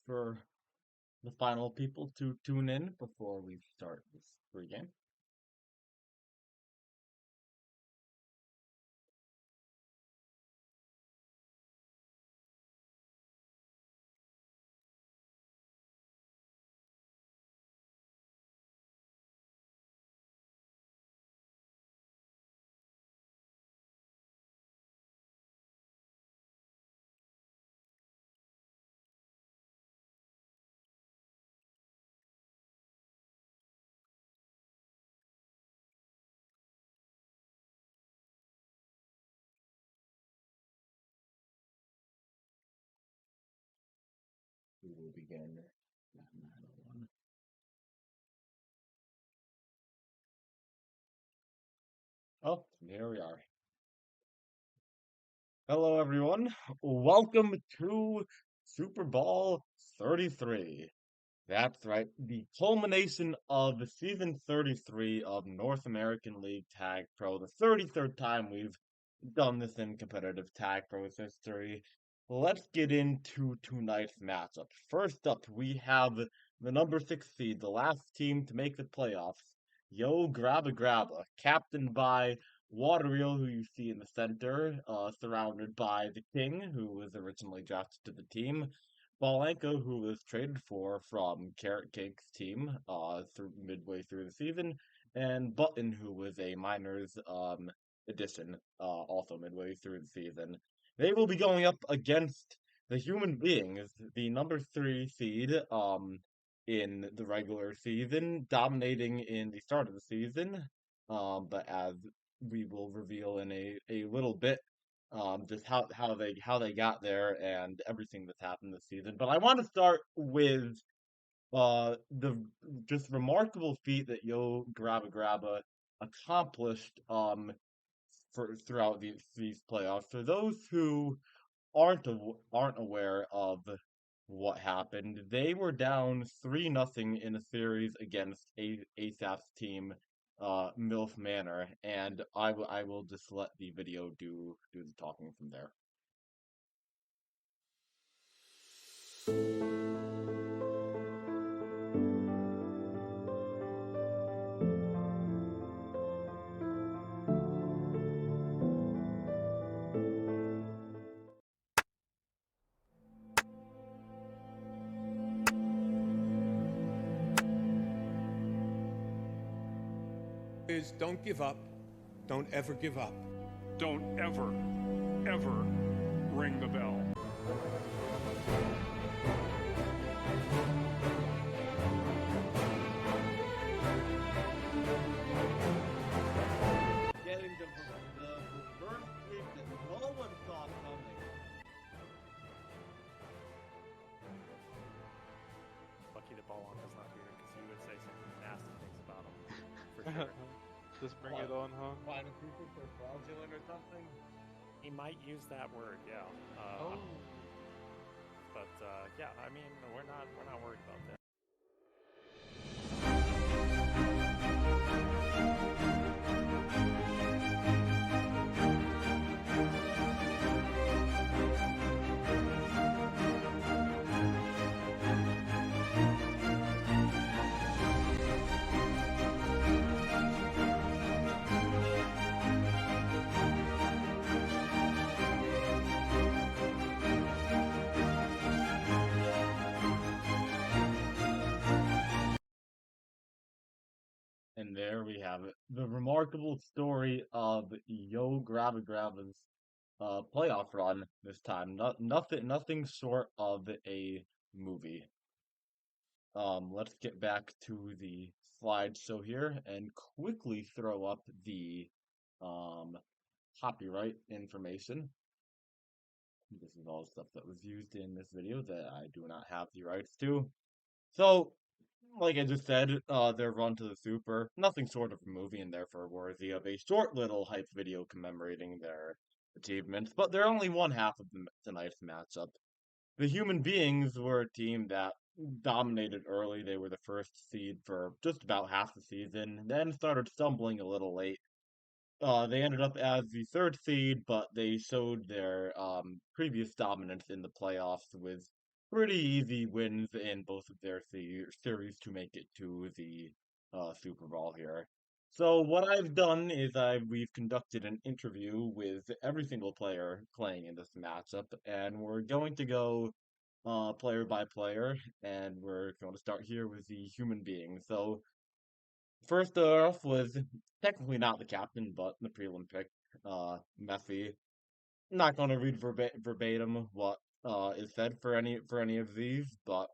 for the final people to tune in before we start this free game. We will begin. Oh, here we are. Hello, everyone. Welcome to Super Bowl 33. That's right, the culmination of season 33 of North American League Tag Pro, the 33rd time we've done this in competitive Tag Pro's history. Let's get into tonight's matchup. First up, we have the number 6 seed, the last team to make the playoffs. Yo Grabba Grabba, captained by Waterreel, who you see in the center, surrounded by the King, who was originally drafted to the team, Balenko, who was traded from Carrot Cake's team midway through the season, and Button, who was a minors edition also midway through the season. They will be going up against the Human Beings, the number 3 seed in the regular season, dominating in the start of the season. But as we will reveal in a little bit, just how they got there and everything that's happened this season. But I want to start with the just remarkable feat that Yo Grabba Grabba accomplished for throughout these playoffs. For those who aren't aware of what happened, they were down 3-0 in a series against ASAP's team, MILF Manor, and I will just let the video do the talking from there. Is don't give up. Don't ever give up. Don't ever, ever ring the bell. Getting the reverse sweep that no one saw coming. Lucky that Balanka's not here because he would say some nasty things about him. For sure. Just bring it on, huh? Find a people for fraudulent or something. He might use that word, yeah. Oh. But yeah, I mean, we're not worried about that. And there we have it. The remarkable story of Yo Grabba Grabba's playoff run this time. Nothing short of a movie. Let's get back to the slideshow here and quickly throw up the um copyright information. This is all stuff that was used in this video that I do not have the rights to. So, like I just said, their run to the Super, nothing short of a movie and therefore worthy of a short little hype video commemorating their achievements, but they're only one half of tonight's matchup. The Human Beings were a team that dominated early. They were the first seed for just about half the season, then started stumbling a little late. They ended up as the third seed, but they showed their previous dominance in the playoffs with pretty easy wins in both of their series to make it to the Super Bowl here. So what I've done is we've conducted an interview with every single player playing in this matchup, and we're going to go player by player, and we're going to start here with the human being. So first off was technically not the captain, but the prelim pick, Messi. Not going to read verbatim what is said for any of these, but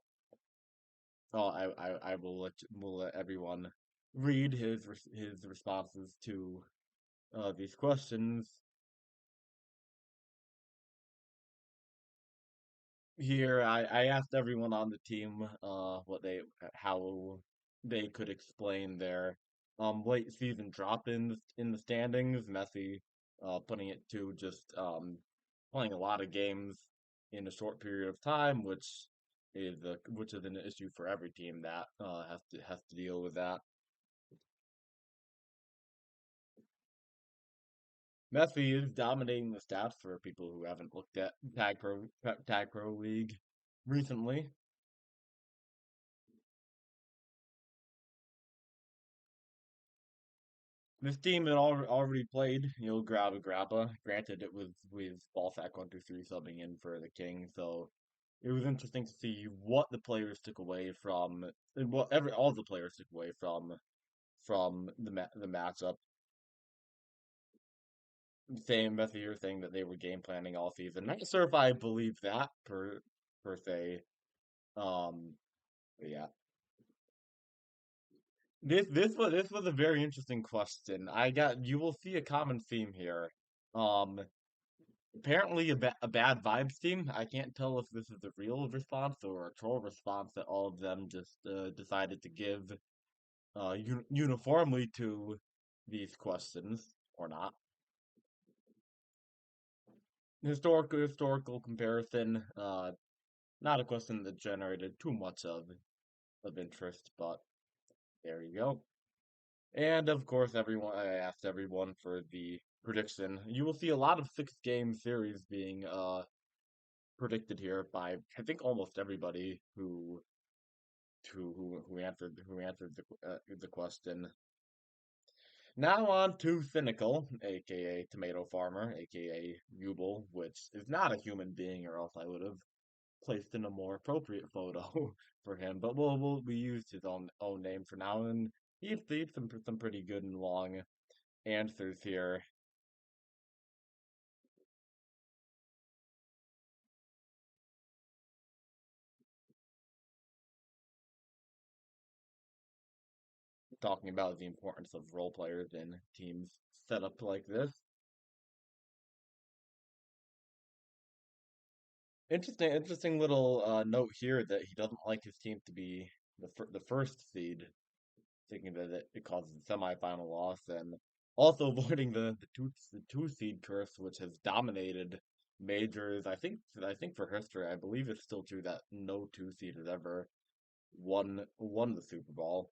I will let everyone read his responses to these questions. Here, I asked everyone on the team what they how they could explain their late season drop in the standings. Messi putting it to just playing a lot of games in a short period of time, which is an issue for every team that has to deal with that. Messi is dominating the stats for people who haven't looked at Tag Pro League recently. This team had already played, GRABBA. Granted, it was with Ballsack 123 subbing in for the King, so it was interesting to see what the players took away from, and what all the players took away from the matchup. Same Messi here saying that they were game planning all season. Not sure if I believe that per se. But yeah, this was a very interesting question. You will see a common theme here. Um, Apparently a bad vibes team. I can't tell if this is a real response or a troll response that all of them just decided to give uniformly to these questions or not. Historical comparison. Not a question that generated too much of interest, but there you go. And of course, I asked everyone for the prediction. You will see a lot of 6 game series being predicted here by I think almost everybody who answered the question. Now on to Cynical, aka Tomato Farmer, aka Jubal, which is not a human being, or else I would have placed in a more appropriate photo for him. But we used his own name for now, and he's some pretty good and long answers here. Talking about the importance of role players in teams set up like this. Interesting little note here that he doesn't like his team to be the first seed, thinking that it causes a semifinal loss, and also avoiding the two seed curse, which has dominated majors. I think for history, I believe it's still true that no two seed has ever won the Super Bowl.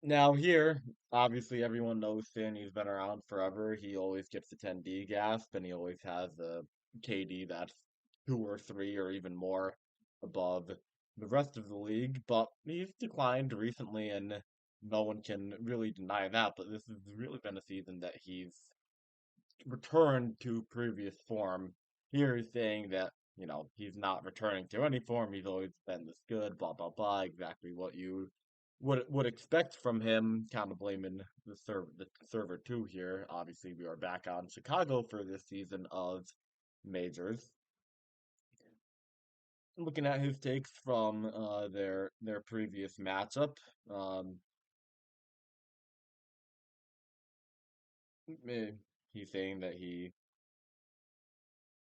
Now here, obviously everyone knows Finn. He's been around forever. He always gets the 10D gasp, and he always has a KD that's 2 or 3 or even more above the rest of the league. But he's declined recently, and no one can really deny that. But this has really been a season that he's returned to previous form. Here he's saying that, he's not returning to any form. He's always been this good, blah, blah, blah. Exactly what you would expect from him, kind of blaming the server too here. Obviously, we are back on Chicago for this season of majors. Looking at his takes from their previous matchup, um, eh, he's saying that he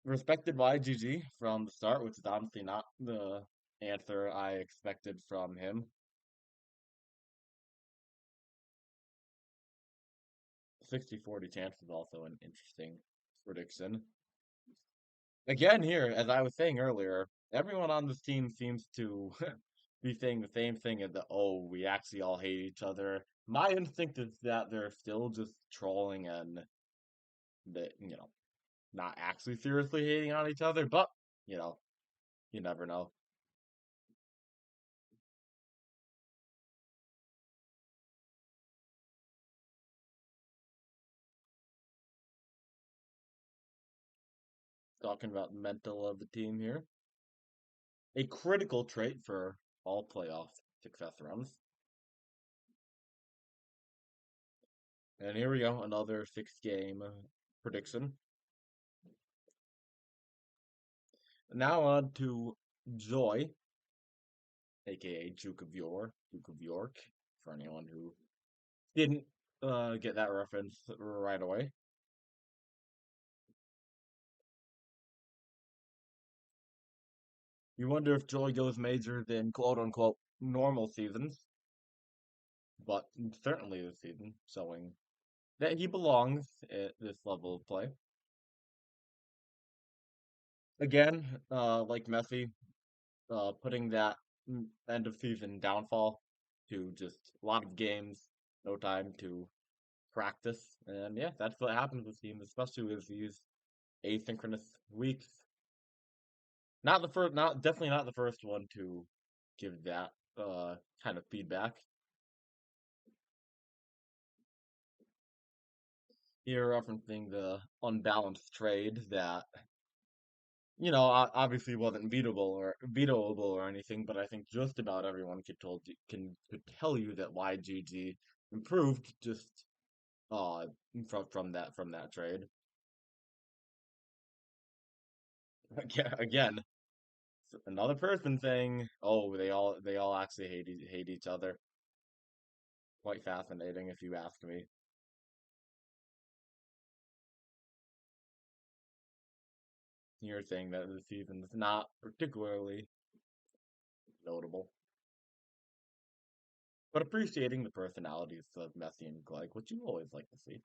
respected YGG from the start, which is honestly not the answer I expected from him. 60-40 chance is also an interesting prediction. Again, here, as I was saying earlier, everyone on this team seems to be saying the same thing as oh, we actually all hate each other. My instinct is that they're still just trolling and that, not actually seriously hating on each other, but you know, you never know. Talking about the mental of the team here. A critical trait for all playoff success runs. And here we go, another 6 game prediction. Now on to Joy, aka Duke of York, for anyone who didn't get that reference right away. You wonder if Joy goes major than quote unquote normal seasons, but certainly this season, showing that he belongs at this level of play. Again, like Messi, putting that end of season downfall to just a lot of games, no time to practice, and yeah, that's what happens with teams, especially with these asynchronous weeks. Not the first, not definitely not the first one to give that kind of feedback. Here, referencing the unbalanced trade that obviously wasn't vetoable or anything, but I think just about everyone could tell you that YGG improved just uh from that trade. Again, another person saying, "Oh, they all actually hate each other." Quite fascinating, if you ask me. You're saying that the season's not particularly notable, but appreciating the personalities of Messi and Gleg, which you always like to see.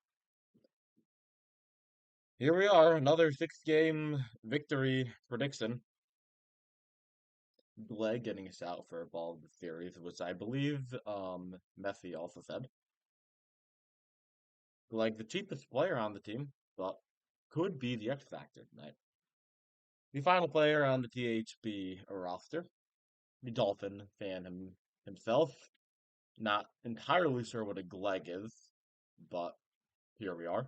Here we are, another 6 game victory prediction. Gleg getting a shout for ball of the series, which I believe Messi also said. Gleg, the cheapest player on the team, but could be the X factor tonight. The final player on the THB roster, the Dolphin fan himself. Not entirely sure what a Gleg is, but here we are.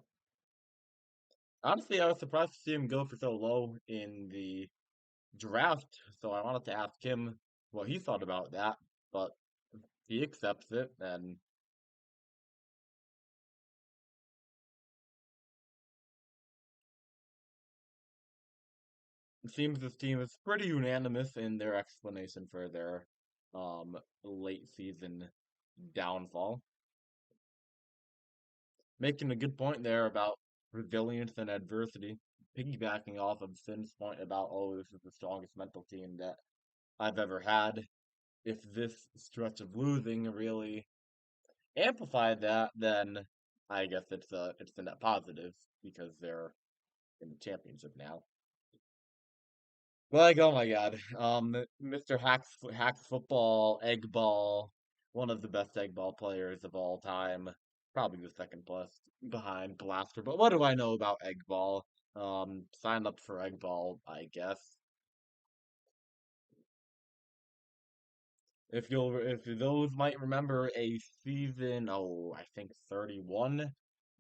Honestly, I was surprised to see him go for so low in the draft, so I wanted to ask him what he thought about that, but he accepts it, and it seems this team is pretty unanimous in their explanation for their late season downfall. Making a good point there about resilience and adversity, piggybacking off of Finn's point about, oh, this is the strongest mental team that I've ever had. If this stretch of losing really amplified that, then I guess it's a net positive because they're in the championship now. Like, oh my God, Mr. Hacks Football, Egg Ball, one of the best egg ball players of all time, probably the second best behind Blaster. But what do I know about Egg Ball? Sign up for Egg Ball, I guess. If those might remember a season, oh, I think 31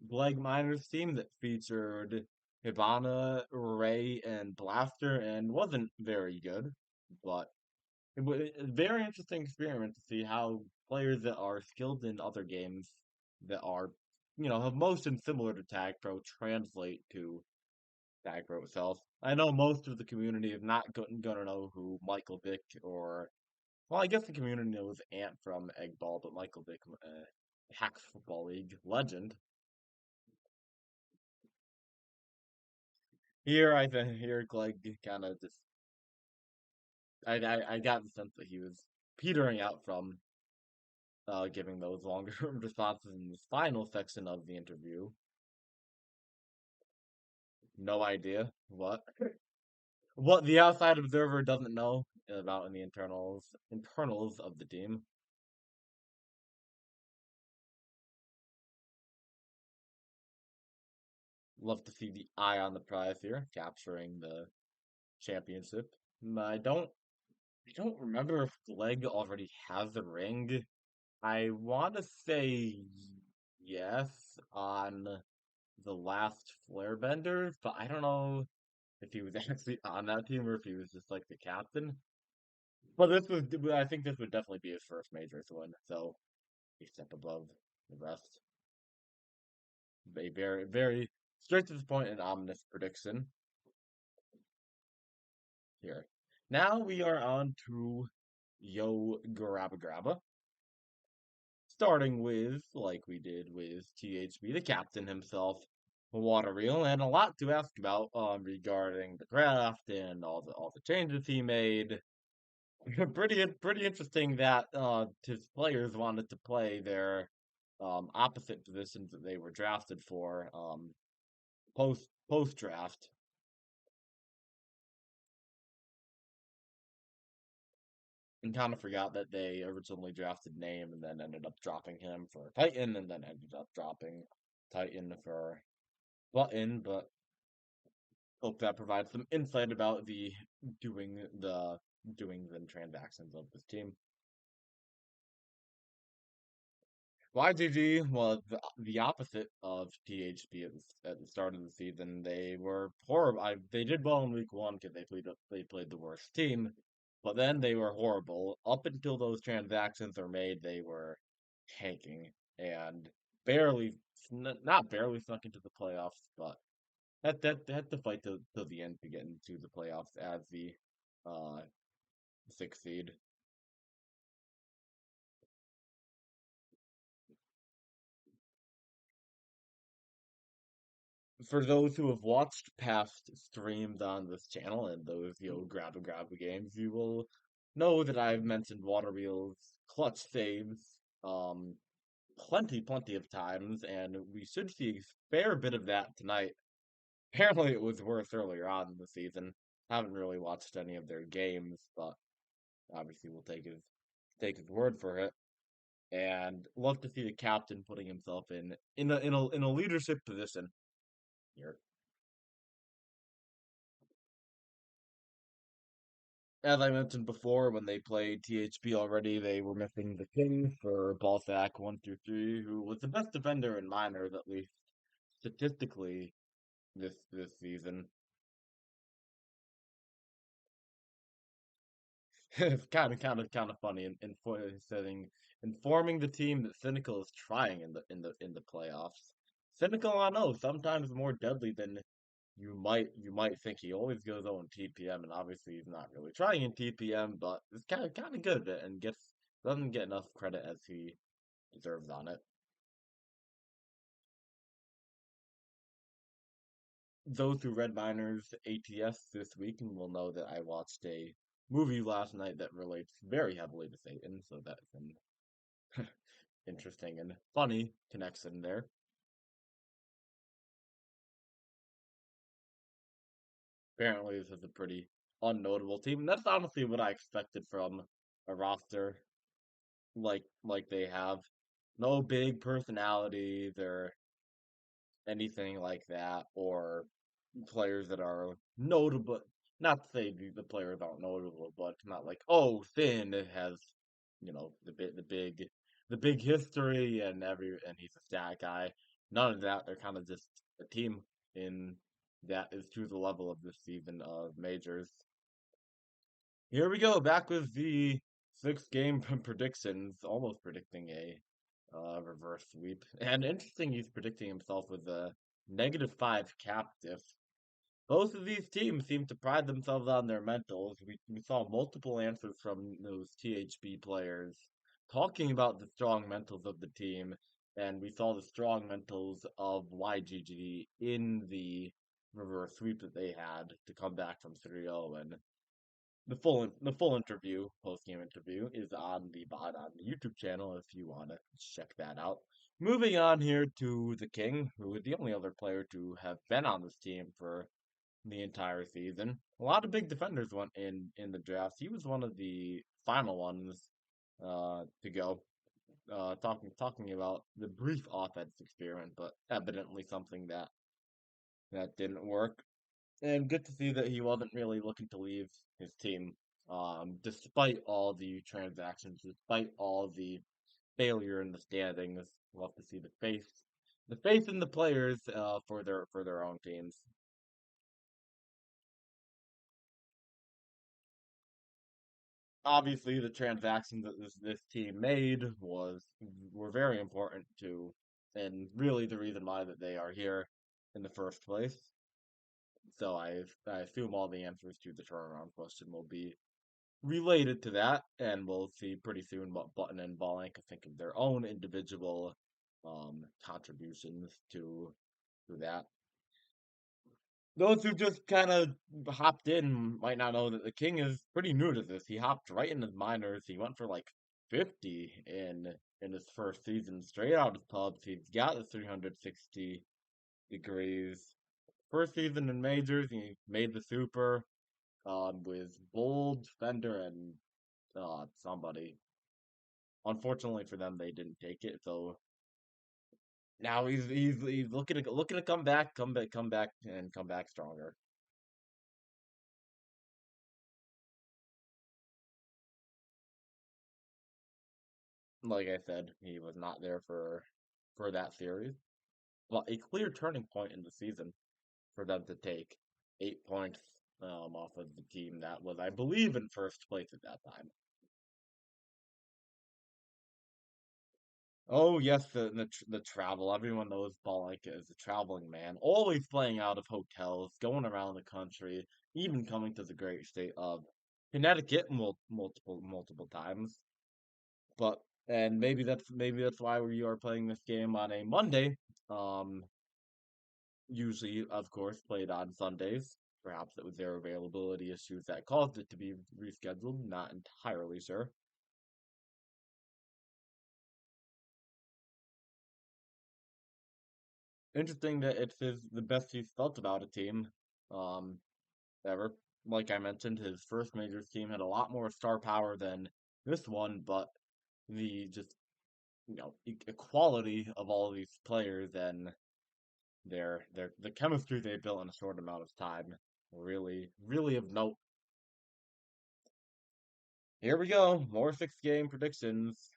Bleg Miners team that featured Hibana, Ray, and Blaster and wasn't very good, but it was a very interesting experiment to see how players that are skilled in other games that are, have motion similar to Tag Pro translate to Tag Pro itself. I know most of the community is not gonna know who Michael Vick or well, I guess the community knows Ant from Egg Ball, but Michael Vick, Hacks Football League legend. Here Glegg kind of just I got the sense that he was petering out from giving those longer responses in the final section of the interview. No idea what the outside observer doesn't know about in the internals of the team. Love to see the eye on the prize here, capturing the championship. I don't remember if Leg already has a ring. I want to say yes on the last Flare Bender, but I don't know if he was actually on that team or if he was just like the captain. But I think this would definitely be his first majors win, so a step above the rest. A very, very straight to the point and ominous prediction here. Now we are on to Yo Grabba Grabba. Starting with, like we did with THB, the captain himself, Water Reel, and a lot to ask about regarding the draft and all the changes he made. Pretty interesting that his players wanted to play their opposite positions that they were drafted for post draft. And kind of forgot that they originally drafted Name and then ended up dropping him for Titan and then ended up dropping Titan for Button, but hope that provides some insight about doing the doings and transactions of this team. YGG was the opposite of THP at the start of the season. They were horrible. They did well in week one because they played the worst team, but then they were horrible. Up until those transactions are made, they were tanking and barely, not barely snuck into the playoffs, but had to fight till the end to get into the playoffs as the uh sixth seed. For those who have watched past streams on this channel and those grab a games, you will know that I've mentioned Water Wheel's clutch saves plenty of times, and we should see a fair bit of that tonight. Apparently, it was worse earlier on in the season. Haven't really watched any of their games, but obviously we'll take his word for it. And love to see the captain putting himself in a leadership position here. As I mentioned before, when they played THP already, they were missing the king for Ballsack 1 through 3, who was the best defender in minors, at least statistically, this season. It's kind of funny setting informing the team that Cynical is trying in the playoffs. Cynical, I know, sometimes more deadly than you might think. He always goes on TPM, and obviously he's not really trying in TPM, but it's kind of good at it and doesn't get enough credit as he deserves on it. Those who read Miner's ATS this week and will know that I watched a movie last night that relates very heavily to Satan, so that's an interesting and funny connection there. Apparently, this is a pretty unnotable team, and that's honestly what I expected from a roster like they have. No big personalities or anything like that, or players that are notable. Not to say the players aren't notable, but not like, oh, Finn has, the big history and he's a stat guy. None of that. They're kind of just a team in that is to the level of this season of majors. Here we go, back with the 6 game predictions, almost predicting a reverse sweep. And interesting, he's predicting himself with a -5 captive. Both of these teams seem to pride themselves on their mentals. We saw multiple answers from those THB players talking about the strong mentals of the team, and we saw the strong mentals of YGG in the reverse sweep that they had to come back from 3-0. And the full interview, post game interview, is on the bot on the YouTube channel if you want to check that out. Moving on here to the King, who is the only other player to have been on this team for the entire season. A lot of big defenders went in the draft. He was one of the final ones to go. Talking about the brief offense experiment, but evidently something that that didn't work. And good to see that he wasn't really looking to leave his team, despite all the transactions, despite all the failure in the standings. Love to see the faith in the players for their own teams. Obviously, the transactions that this team made were very important to, and really the reason why that they are here in the first place. So I assume all the answers to the turnaround question will be related to that, and we'll see pretty soon what Button and Ballank think of their own individual contributions to that. Those who just kind of hopped in might not know that the King is pretty new to this. He hopped right in his minors. He went for like 50 in his first season, straight out of pubs. He's got the 360 degrees. First season in majors, he made the super with Bold, Fender, and somebody. Unfortunately for them, they didn't take it. So now he's looking to come back, and come back stronger. Like I said, he was not there for that series. Well, a clear turning point in the season for them to take 8 points off of the team that was, I believe, in first place at that time. Oh yes, the travel. Everyone knows Balak is a traveling man, always playing out of hotels, going around the country, even coming to the great state of Connecticut multiple times. But and maybe that's why we are playing this game on a Monday. Um, Usually, of course, played on Sundays. Perhaps it was their availability issues that caused it to be rescheduled. Not entirely sure. Interesting that it's the best he's felt about a team um, ever. Like I mentioned, his first majors team had a lot more star power than this one, but the just equality of all of these players and their the chemistry they built in a short amount of time really of note. Here we go, more 6 game predictions.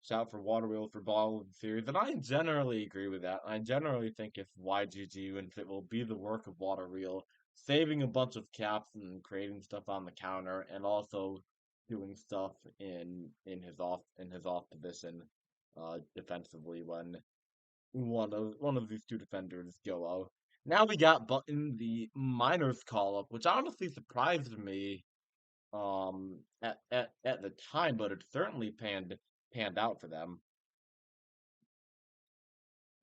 Shout for Water Wheel for Ball of the Series, and I generally agree with that. I generally think if YGG wins, it will be the work of Water Wheel, saving a bunch of caps and creating stuff on the counter, and also doing stuff in his off position, defensively when one of these two defenders go out. Now we got Button the minors call up, which honestly surprised me at the time, but it certainly panned out for them.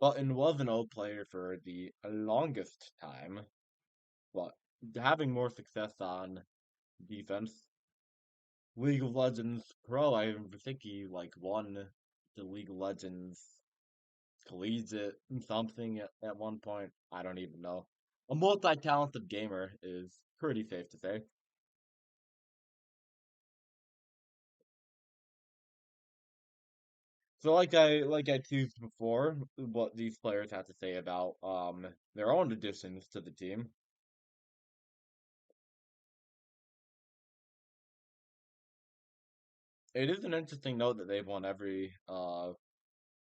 Button was an O player for the longest time, but having more success on defense. League of Legends Pro, I think he like won the League of Legends collegiate something at one point. I don't even know. A multi-talented gamer is pretty safe to say. So like I teased before, what these players have to say about their own additions to the team. It is an interesting note that they've won every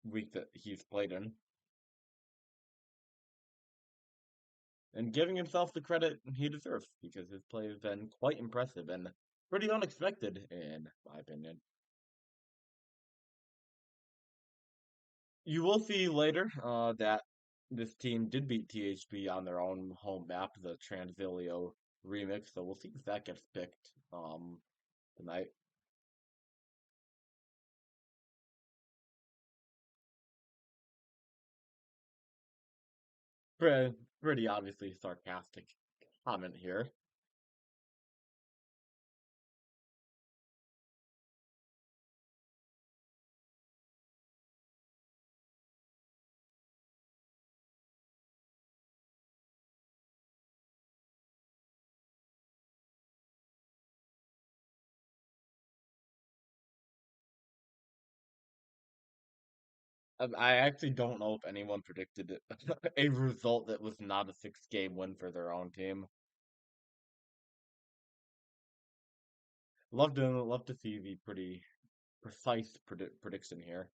week that he's played in. And giving himself the credit he deserves because his play has been quite impressive and pretty unexpected in my opinion. You will see later that this team did beat THP on their own home map, the Transilio remix. So we'll see if that gets picked tonight. Pretty obviously sarcastic comment here. I actually don't know if anyone predicted a result that was not a six-game win for their own team. Love to see the pretty precise prediction here.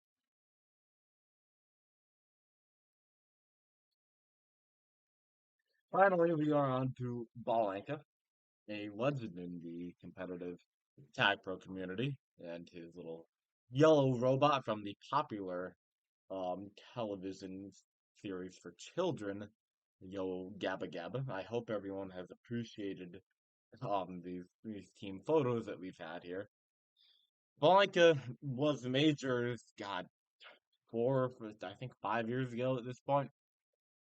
Finally, we are on to Balanka, a legend in the competitive tag pro community, and his little yellow robot from the popular television series for children, Yo Gabba Gabba. I hope everyone has appreciated these team photos that we've had here. Balanka was the majors, God, I think 5 years ago at this point,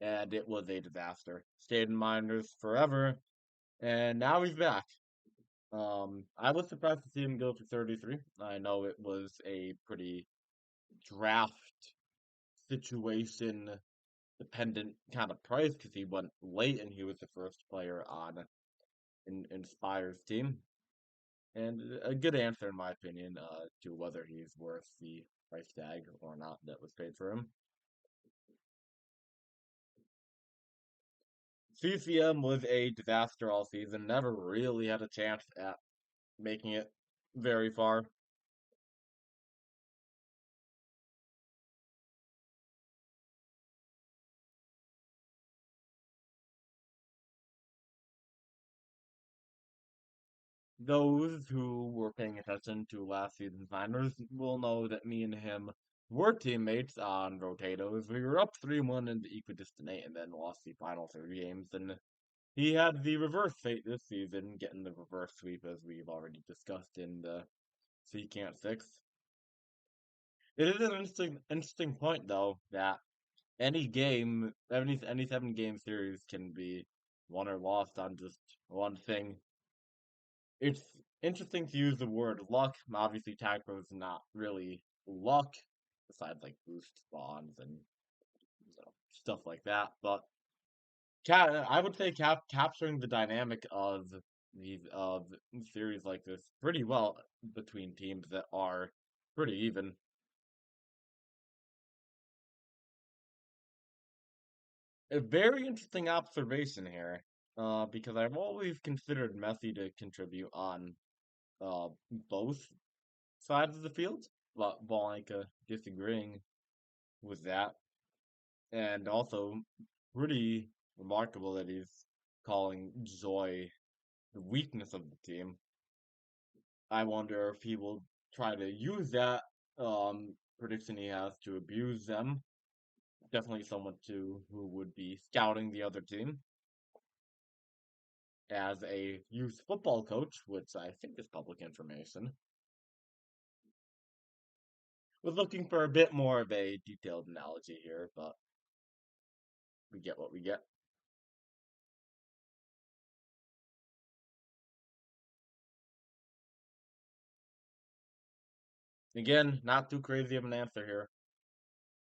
and it was a disaster. Stayed in minors forever, and now he's back. I was surprised to see him go for 33. I know it was a pretty draft situation dependent kind of price because he went late and he was the first player on Inspire's team. And a good answer, in my opinion, to whether he's worth the price tag or not that was paid for him. CCM was a disaster all season, never really had a chance at making it very far. Those who were paying attention to last season's finals will know that me and him were teammates on Rotatos. We were up 3-1 in the Equidistant 8 and then lost the final 3 games. And he had the reverse fate this season, getting the reverse sweep as we've already discussed in the Secant 6. It is an interesting point though that any 7 game series can be won or lost on just one thing. It's interesting to use the word luck. Obviously, tag pro is not really luck, besides like boost spawns and stuff like that. But I would say capturing the dynamic of these series like this pretty well between teams that are pretty even. A very interesting observation here, because I've always considered Messi to contribute on both sides of the field, but Valenka disagreeing with that, and also pretty remarkable that he's calling Joy the weakness of the team. I wonder if he will try to use that prediction he has to abuse them. Definitely someone too who would be scouting the other team as a youth football coach, which I think is public information. Was looking for a bit more of a detailed analogy here, but we get what we get. Again, not too crazy of an answer here.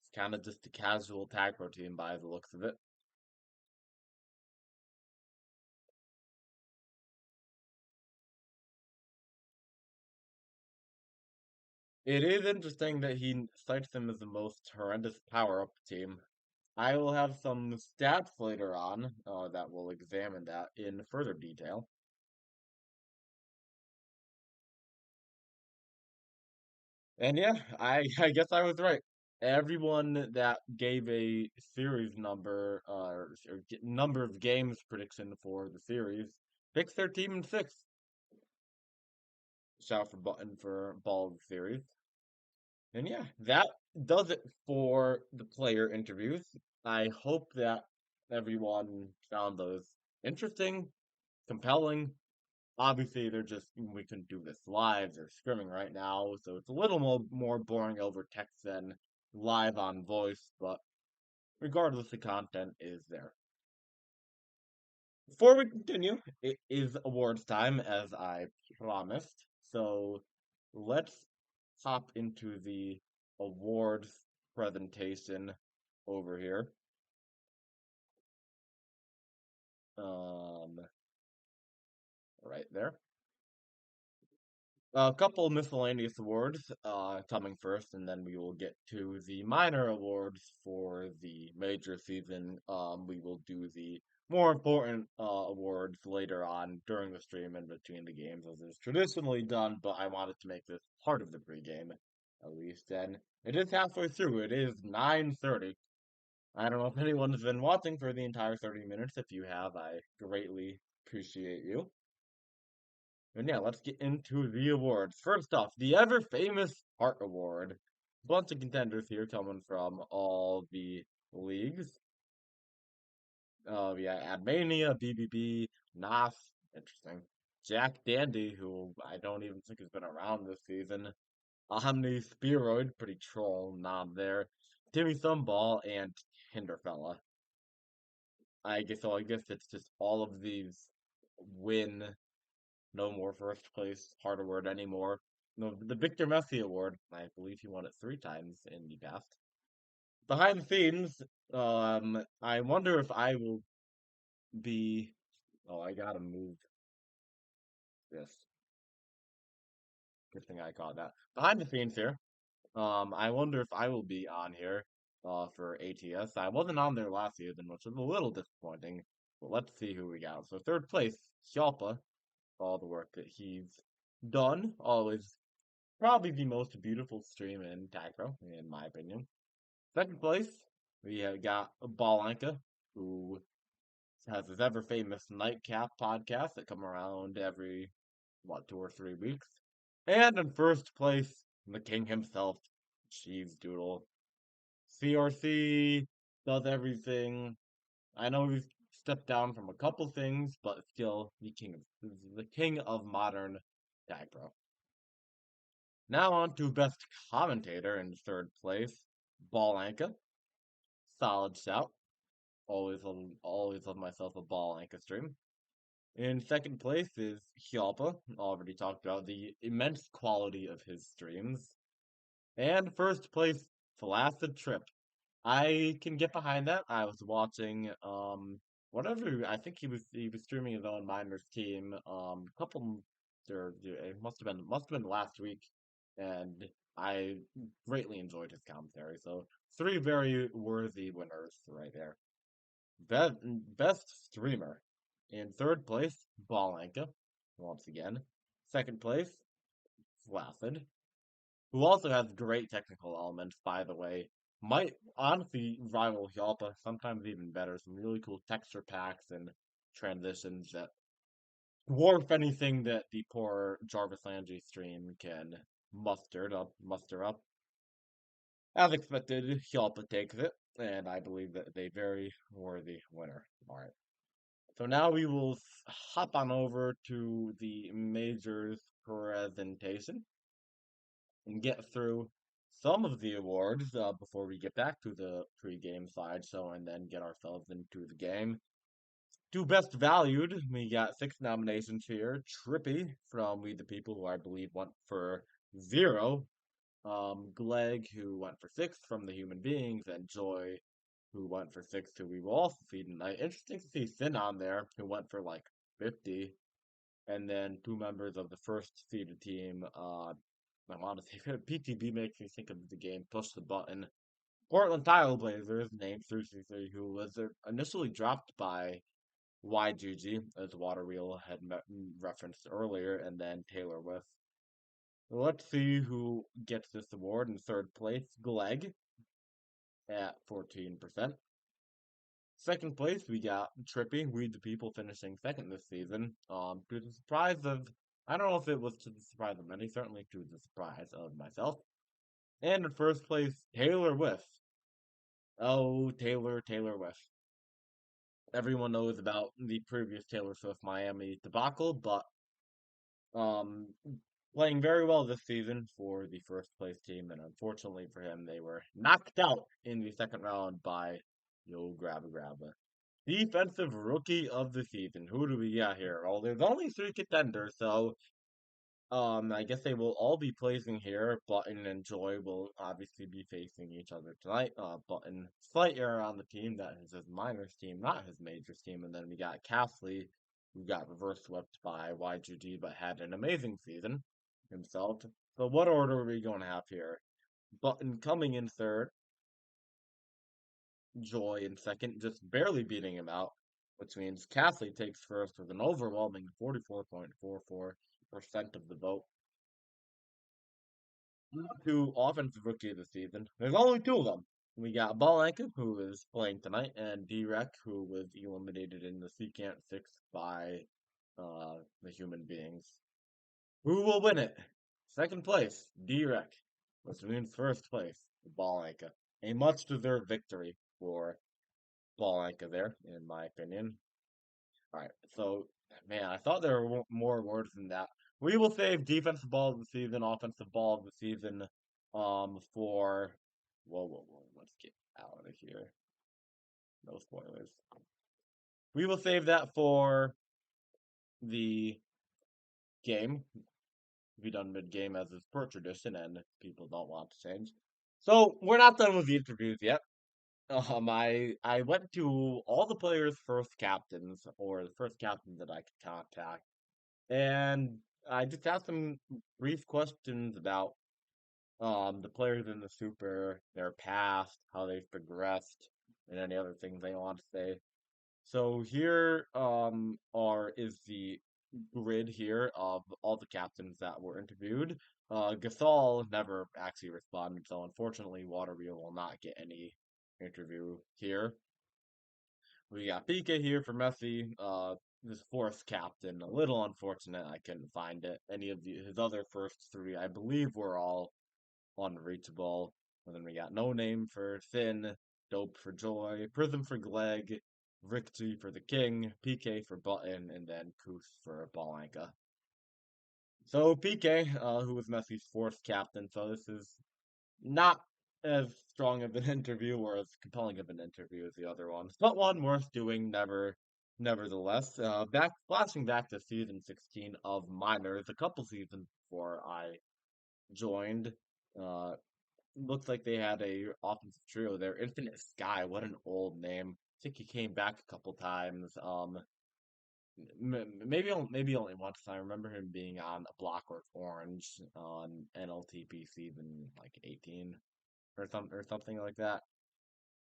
It's kind of just a casual tag pro team by the looks of it. It is interesting that he cites them as the most horrendous power-up team. I will have some stats later on that will examine that in further detail. And yeah, I guess I was right. Everyone that gave a series number number of games prediction for the series picks their team in six. Shout for button for ball of the series. And yeah, that does it for the player interviews. I hope that everyone found those interesting, compelling. Obviously, we couldn't do this live. They're scrimming right now, so it's a little more boring over text than live on voice, but regardless, the content is there. Before we continue, it is awards time, as I promised. So let's hop into the awards presentation over here. Right there. A couple miscellaneous awards coming first, and then we will get to the minor awards for the major season. We will do the more important awards later on during the stream and between the games, as is traditionally done, but I wanted to make this part of the pregame, at least. And it is halfway through. It is 9:30. I don't know if anyone's been watching for the entire 30 minutes. If you have, I greatly appreciate you. And yeah, let's get into the awards. First off, the ever famous Art Award. Bunch of contenders here coming from all the leagues. Yeah, Admania, BBB, NAF, interesting. Jack Dandy, who I don't even think has been around this season. Omni Spearoid, pretty troll knob there. Timmy Thumball, and Hinderfella. I guess it's just all of these win. No more first place Hard Award anymore. No, the Victor Messi Award. I believe he won it 3 times in the past. Behind the scenes, I wonder if I will be. Oh, I gotta move this. Good thing I caught that. Behind the scenes here. I wonder if I will be on here. For ATS. I wasn't on there last season, which was a little disappointing. But let's see who we got. So third place, Shalpa. All the work that he's done. Always probably the most beautiful stream in Tacro, in my opinion. Second place, we have got Balanka, who has his ever famous Nightcap podcast that come around every, 2 or 3 weeks. And in first place, the king himself, Cheese Doodle. CRC does everything. I know he's stepped down from a couple things, but still the king of modern Tacro. Now on to best commentator in third place, Balanka. Solid shout. Always love myself a Balanka stream. In second place is Hyalpa. Already talked about the immense quality of his streams. And first place, Flaccid Trip. I can get behind that. I was watching whatever I think he was streaming his own minors team couple or it must have been last week, and I greatly enjoyed his commentary. So 3 very worthy winners right there. Best streamer in third place, Balanka once again. Second place, Flaccid, who also has great technical elements, by the way. Might honestly rival Hyalpa, sometimes even better. Some really cool texture packs and transitions that dwarf anything that the poor Jarvis Landry stream can muster up. As expected, Hyalpa takes it, and I believe that they very worthy winner. Alright. So now we will hop on over to the majors presentation and get through some of the awards before we get back to the pre-game slideshow and then get ourselves into the game. To best valued, we got 6 nominations here. Trippy from We the People, who I believe went for 0. Gleg, who went for 6 from The Human Beings, and Joy, who went for 6, who we will also see tonight. Interesting to see Sin on there, who went for like 50. And then 2 members of the first seeded team, I want to say PTB makes me think of the game Push the Button. Portland Tile Blazers, named 333, who was initially dropped by YGG, as Waterwheel had referenced earlier, and then Taylor with. Let's see who gets this award in third place. Gleg at 14%. Second place, we got Trippy, We the People, finishing second this season. To the surprise of, I don't know if it was to the surprise of many, certainly to the surprise of myself. And in first place, Taylor Whiff. Oh, Taylor Whiff. Everyone knows about the previous Taylor Swift Miami debacle, but um, playing very well this season for the first place team, and unfortunately for him, they were knocked out in the second round by GRABBA. Defensive Rookie of the Season. Who do we got here? Well, there's only 3 contenders, so I guess they will all be placing here. Button and Joy will obviously be facing each other tonight. Button, slight error on the team. That is his minors team, not his majors team. And then we got Castley, who got reverse swept by YGG, but had an amazing season. himself. So what order are we going to have here? Button coming in third, Joy in second, just barely beating him out, which means Cassie takes first with an overwhelming 44.44% of the vote. To offensive rookie of the season. There's only two of them. We got Balenka, who is playing tonight, and D-Rec, who was eliminated in the Secant 6 by the human beings. Who will win it? Second place, D-Rec, which means first place, Balenka. A much-deserved victory for Balenka there, in my opinion. Alright, so, man, I thought there were more words than that. We will save defensive ball of the season, offensive ball of the season, for... Whoa, let's get out of here. No spoilers. We will save that for the game. Be done mid-game as is per tradition, and people don't want to change. So, we're not done with the interviews yet. I went to all the players' first captains, or the first captains that I could contact, and I just asked them brief questions about the players in the super, their past, how they've progressed, and any other things they want to say. So here is the grid here of all the captains that were interviewed. Gasol never actually responded, so unfortunately Waterwheel will not get any interview here. We got PK here for Messi. This fourth captain, a little unfortunate. I couldn't find it. Any of his other first three, I believe, were all unreachable. And then we got No Name for Finn, Dope for Joy, Prism for Gleg, Rick G for the King, PK for Button, and then Kuth for Balanka. So PK, who was Messi's fourth captain, so this is not as strong of an interview or as compelling of an interview as the other ones, but one worth doing nevertheless. Flashing back to season 16 of Minors, a couple seasons before I joined. Uh, Looks like they had a offensive trio there. Infinite Sky, what an old name. I think he came back a couple times. Maybe only once. I remember him being on a Blockwork Orange on NLTP season like 18 or something like that.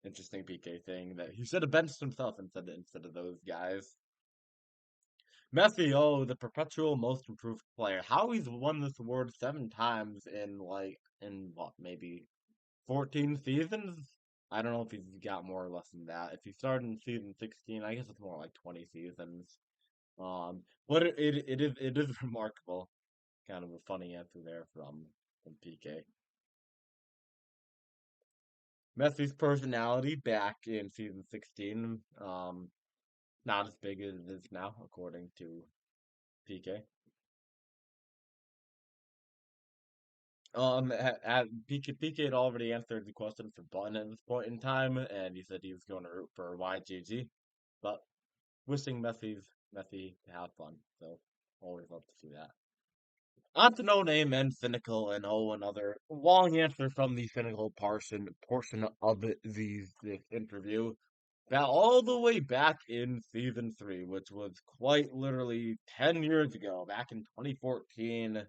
Interesting PK thing that he should have benched himself instead of those guys. Messi, oh, the perpetual most improved player. How he's won this award 7 times in what, maybe 14 seasons? I don't know if he's got more or less than that. If he started in season 16, I guess it's more like 20 seasons. But it is remarkable. Kind of a funny answer there from PK. Messi's personality back in season 16, not as big as it is now, according to PK. PK had already answered the question for Button at this point in time, and he said he was going to root for YGG, but wishing Messi to have fun. So always love to see that. On to No Name and Cynical and another long answer from the Cynical portion of this interview. Now all the way back in season 3, which was quite literally 10 years ago, back in 2014.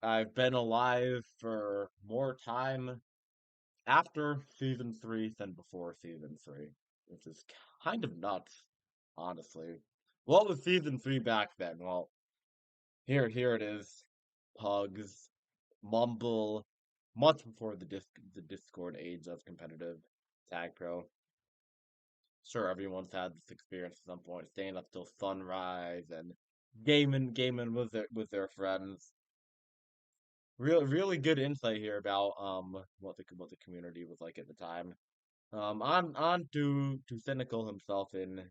I've been alive for more time after season 3 than before season 3, which is kind of nuts, honestly. What was season 3 back then? Well, here it is. Pugs, Mumble, much before the Discord age of competitive Tag Pro. Sure, everyone's had this experience at some point, staying up till sunrise and gaming with their friends. Really good insight here about what the community was like at the time. On to Cynical himself in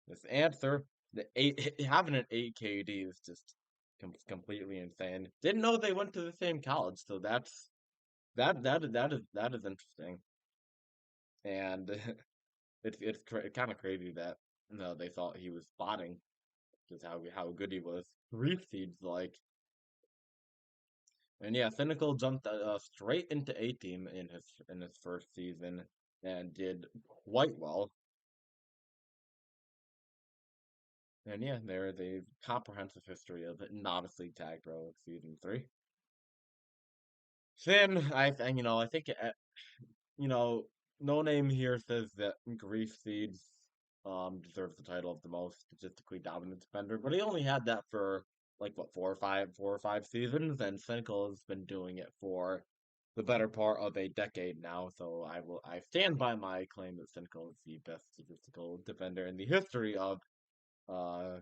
this answer. The eight having an 8 KD is just completely insane. Didn't know they went to the same college, so that is interesting. And it's kind of crazy that they thought he was spotting just how good he was. 3 seeds like. And yeah, Cynical jumped straight into A team in his first season and did quite well. And yeah, they're the comprehensive history of Novice League Tag Pro Season 3. Finn, I think you know, no name here says that Grief Seeds deserves the title of the most statistically dominant defender, but he only had that for like what 4 or 5 seasons, and Cynical has been doing it for the better part of a decade now. So I stand by my claim that Cynical is the best statistical defender in the history of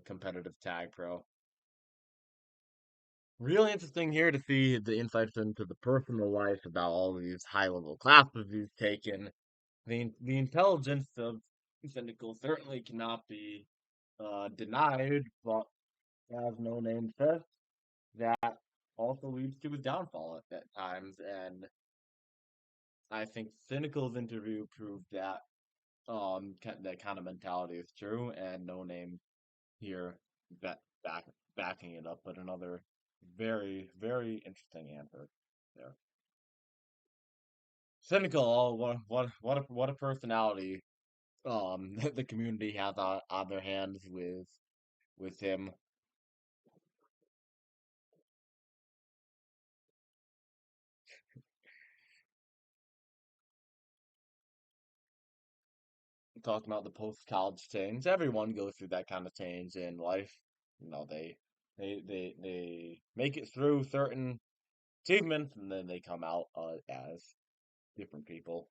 competitive tag pro. Really interesting here to see the insights into the personal life about all of these high level classes he's taken. The intelligence of Cynical certainly cannot be denied, but as no name says, that also leads to his downfall at times. And I think Cynical's interview proved that that kind of mentality is true, and no name here back, back backing it up. But another very interesting answer there. Cynical, oh, what a personality the community has on their hands with him. Talking about the post college change, everyone goes through that kind of change in life. You know, they make it through certain achievements, and then they come out as different people.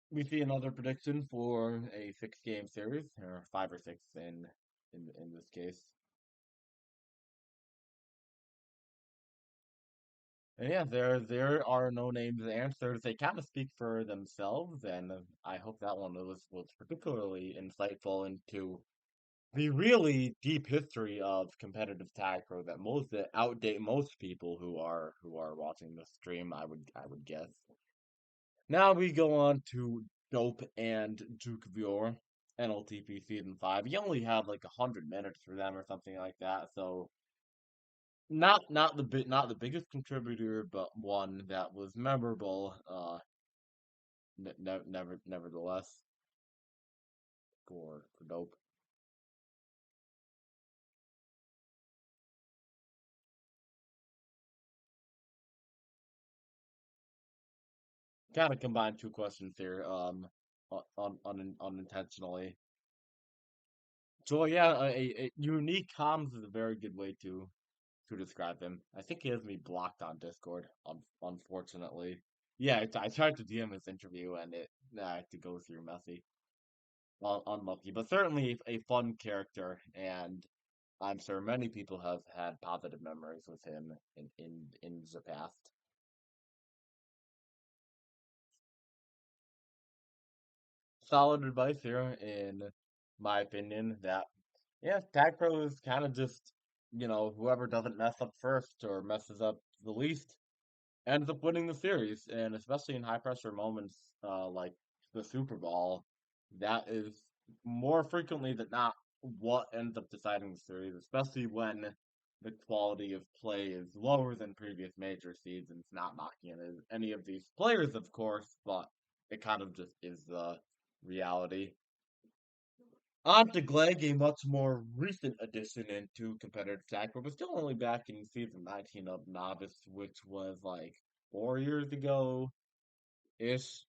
We see another prediction for a 6 game series, or 5 or 6 in this case. And yeah, there are no names answers. They kind of speak for themselves, and I hope that one was particularly insightful into the really deep history of competitive tag pro that outdate most people who are watching the stream. I would guess. Now we go on to Dope and Duke Viewer, NLTP Season 5. You only have like 100 minutes for them or something like that, so not the biggest contributor, but one that was memorable. Nevertheless, for Dope. Kind of combine two questions here, unintentionally. So yeah, a unique comms is a very good way to describe him. I think he has me blocked on Discord, unfortunately. Yeah, I tried to DM his interview and it to go through messy. Unlucky, but certainly a fun character, and I'm sure many people have had positive memories with him in the past. Solid advice here, in my opinion, that yeah, Tag Pro is kind of just, whoever doesn't mess up first or messes up the least ends up winning the series. And especially in high pressure moments like the Super Bowl, that is more frequently than not what ends up deciding the series, especially when the quality of play is lower than previous major seasons. Not knocking any of these players, of course, but it kind of just is the reality. On to Glegg, a much more recent addition into competitive tag, but still only back in season 19 of Novice, which was like 4 years ago ish.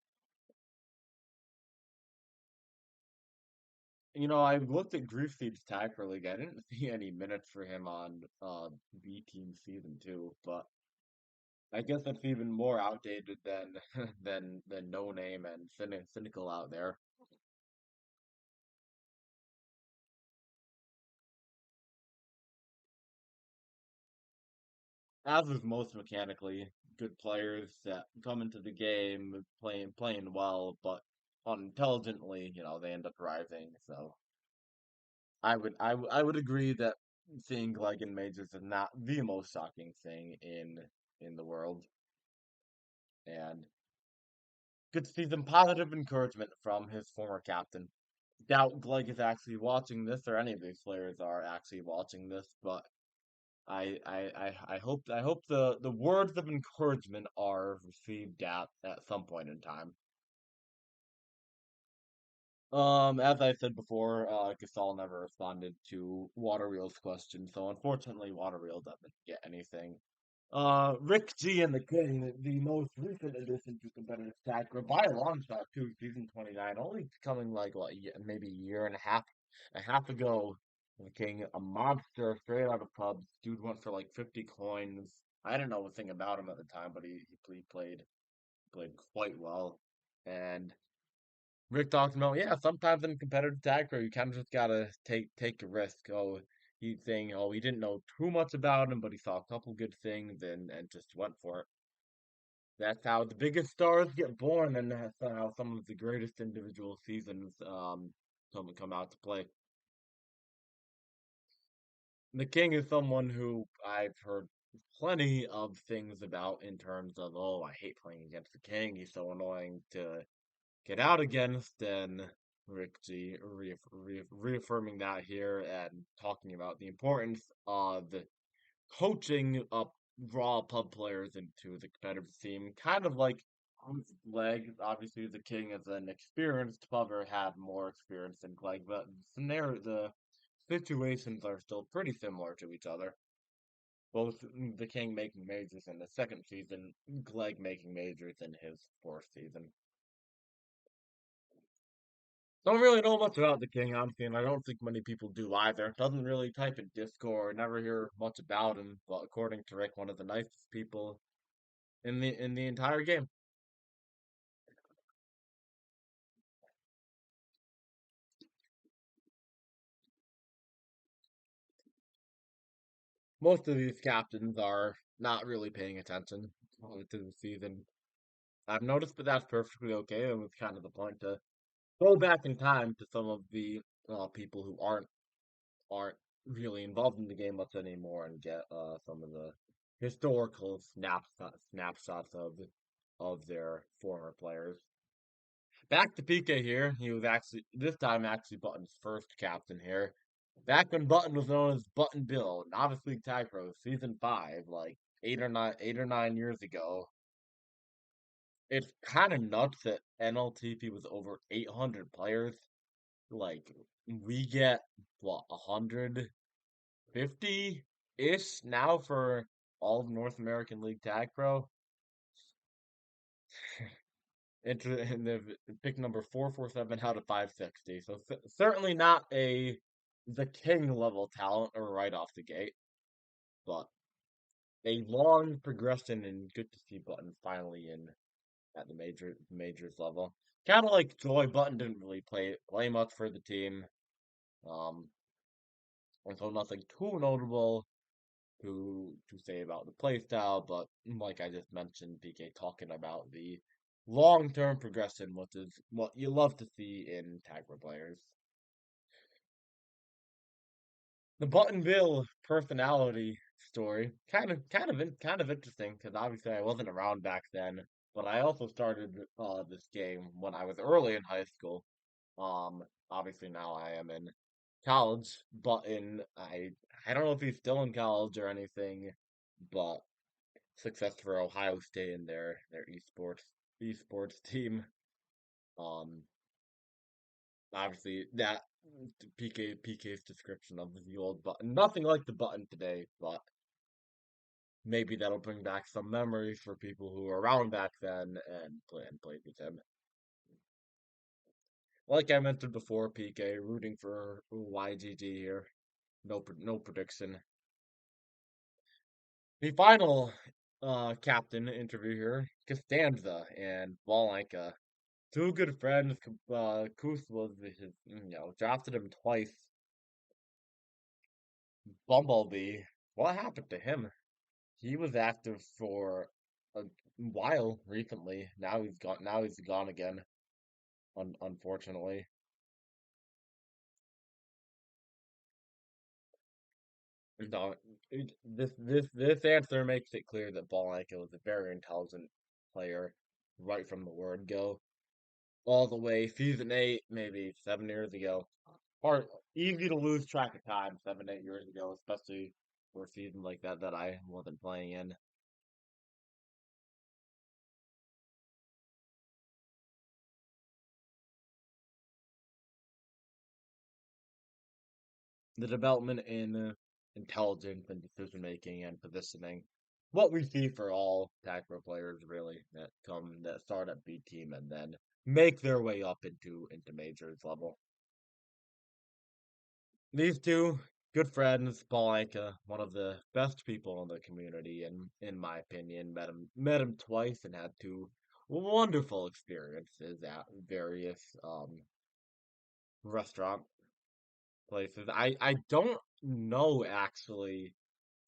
I looked at Grief Seed's tag for league. I didn't see any minutes for him on B Team season 2, but I guess that's even more outdated than than No Name and Cynical out there. As with most mechanically good players that come into the game playing well, but unintelligently, they end up rising. So I would agree that seeing Glegg in majors is not the most shocking thing in the world, and good to see some positive encouragement from his former captain. Doubt Glegg is actually watching this, or any of these players are actually watching this, but I hope the words of encouragement are received at some point in time. As I said before, Gasol never responded to Water Wheel's question, so unfortunately Water Wheel doesn't get anything. Rick G and the King, the most recent addition to competitive Stacker by a long shot too, season 29, only coming like what, maybe a year and a half ago. The King, a monster straight out of pubs. Dude went for like 50 coins. I didn't know a thing about him at the time, but he played quite well. And Rick talks about, yeah, sometimes in competitive tag you kind of just gotta take a risk. Oh, he's saying, oh, he didn't know too much about him, but he saw a couple good things and just went for it. That's how the biggest stars get born, and that's how some of the greatest individual seasons come out to play. The King is someone who I've heard plenty of things about in terms of, oh, I hate playing against the King. He's so annoying to get out against, and Rick G reaffirming that here and talking about the importance of coaching up raw pub players into the competitive scene, kind of like Glegg. Obviously, the King is an experienced pubber, had more experience than Glegg, but the situations are still pretty similar to each other. Both the King making majors in the second season, Glegg making majors in his fourth season. Don't really know much about the King, honestly, and I don't think many people do either. Doesn't really type in Discord, never hear much about him, but according to Rick, one of the nicest people in the entire game. Most of these captains are not really paying attention to the season. I've noticed, but that's perfectly okay. It was kind of the point to go back in time to some of the people who aren't really involved in the game much anymore and get some of the historical snapshots of their former players. Back to PK here. He was actually this time actually Button's first captain here. Back when Button was known as Button Bill, Novice League Tag Pro, season 5, like 8 or 9 years ago. It's kind of nuts that NLTP was over 800 players. Like we get what 150-ish now for all of North American League Tag Pro. And the pick number 447 out of 560. So certainly not the king level talent or right off the gate, but a long progression and good to see Button finally in at the majors level. Kind of like Joy, Button didn't really play much for the team. Um, and so nothing too notable to say about the playstyle, but like I just mentioned, PK talking about the long-term progression, which is what you love to see in Tagger players. The Buttonville personality story, kind of interesting because obviously I wasn't around back then, but I also started this game when I was early in high school. Obviously now I am in college, but in I don't know if he's still in college or anything, but success for Ohio State in their esports team. Um, Obviously that PK's description of the old button, nothing like the button today, but maybe that'll bring back some memories for people who were around back then and played with him. Like I mentioned before, PK rooting for YGG here. No prediction. The final captain interview here, Costanza and Valenka. Two good friends. Kus was his, drafted him twice. Bumblebee. What happened to him? He was active for a while recently. Now he's gone. Now he's gone again. Unfortunately. No, this answer makes it clear that Valenka was a very intelligent player right from the word go. All the way season 8, maybe 7 years ago. Hard, easy to lose track of time 7, 8 years ago, especially or season like that that I wasn't playing in. The development in intelligence and decision making and positioning. What we see for all tag pro players really that start at B team and then make their way up into majors level. These two good friends, Paul Anka, one of the best people in the community, and in my opinion, met him twice and had two wonderful experiences at various restaurant places. I don't know actually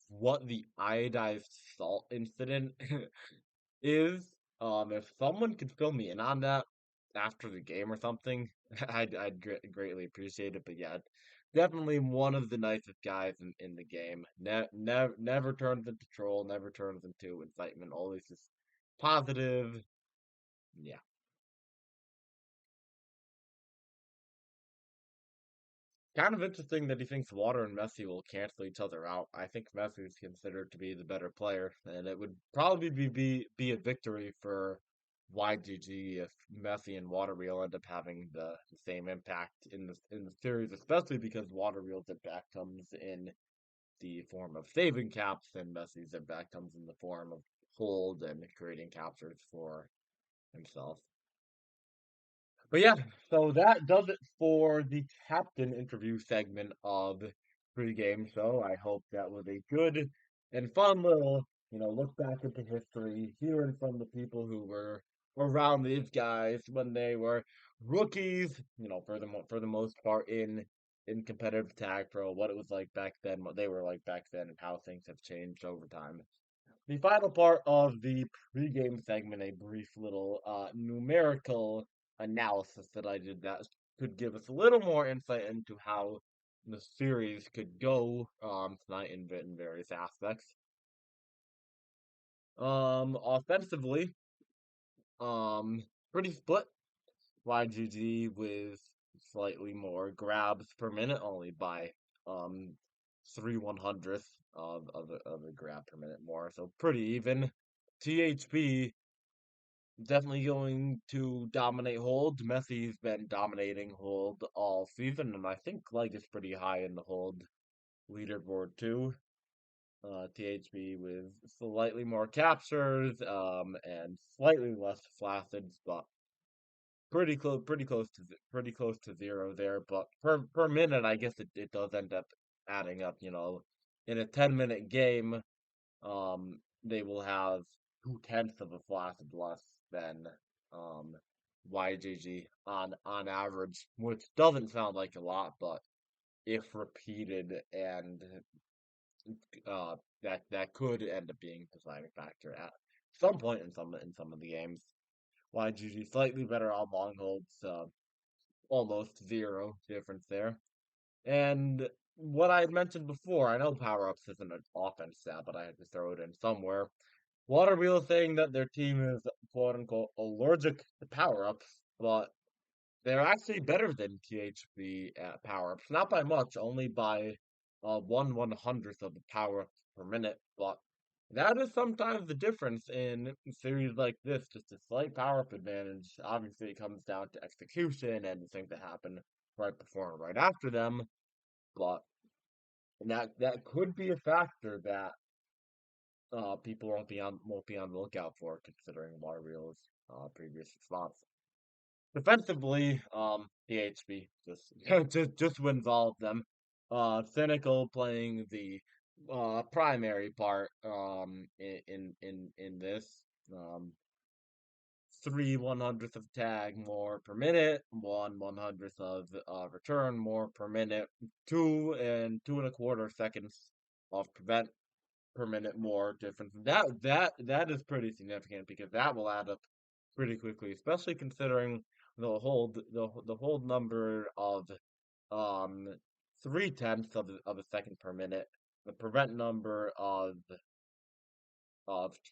what the iodized salt incident is. If someone could fill me in on that after the game or something, I'd greatly appreciate it. But yeah, definitely one of the nicest guys in the game. Never turns into troll, never turns into incitement. Always just positive. Yeah. Kind of interesting that he thinks Water and Messi will cancel each other out. I think Messi is considered to be the better player, and it would probably be a victory for YGG if Messi and Water Wheel end up having the same impact in the series, especially because Water Wheel's impact comes in the form of saving caps, and Messi's impact comes in the form of hold and creating captures for himself. But yeah, so that does it for the captain interview segment of pregame show. I hope that was a good and fun little, look back into history, hearing from the people who were around these guys when they were rookies, for the most part in competitive tag pro, what it was like back then, what they were like back then, and how things have changed over time. The final part of the pregame segment, a brief little numerical analysis that I did that could give us a little more insight into how the series could go tonight in various aspects. Offensively, um, pretty split. YGG with slightly more grabs per minute, only by um 3/100th of a grab per minute more, so pretty even. THP definitely going to dominate hold. Messi's been dominating hold all season, and I think Clegg is pretty high in the hold leaderboard too. THP with slightly more captures, and slightly less flacids, but pretty close to zero there. But per minute, I guess it does end up adding up. In a 10-minute game, they will have 2/10 of a flaccid less than um YGG on average, which doesn't sound like a lot, but if repeated and that could end up being a deciding factor at some point in some of the games. YGG slightly better on long holds, almost zero difference there. And what I had mentioned before, I know power ups isn't an offense stat, but I had to throw it in somewhere. Water Wheel saying that their team is quote unquote allergic to power ups, but they're actually better than THB at power ups. Not by much, only by 1/100th of the power ups per minute, but that is sometimes the difference in series like this, just a slight power up advantage. Obviously, it comes down to execution and the things that happen right before and right after them, but that could be a factor that people won't be on the lookout for, considering Water Wheel's previous response. Defensively, PHP just just wins all of them. Cynical playing the primary part in this. Um, 3/100th of tag more per minute, 1/100th of return more per minute, 2 and 2 1/4 seconds of prevent per minute more difference. That is pretty significant because that will add up pretty quickly, especially considering the hold number of um 3/10 of a second per minute. The prevent number of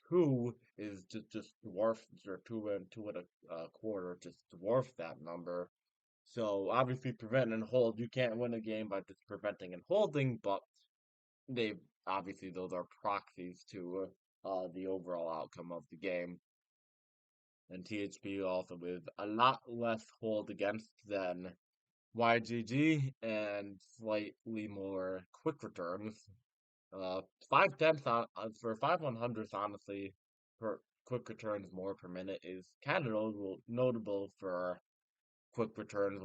two is just dwarfs, or 2 and 2 1/4 just dwarfs that number. So obviously prevent and hold, you can't win a game by just preventing and holding, but they obviously those are proxies to the overall outcome of the game. And THP also with a lot less hold against than YGG and slightly more quick returns. 5/10 for 5/100th, honestly, per quick returns more per minute is kind of notable for quick returns,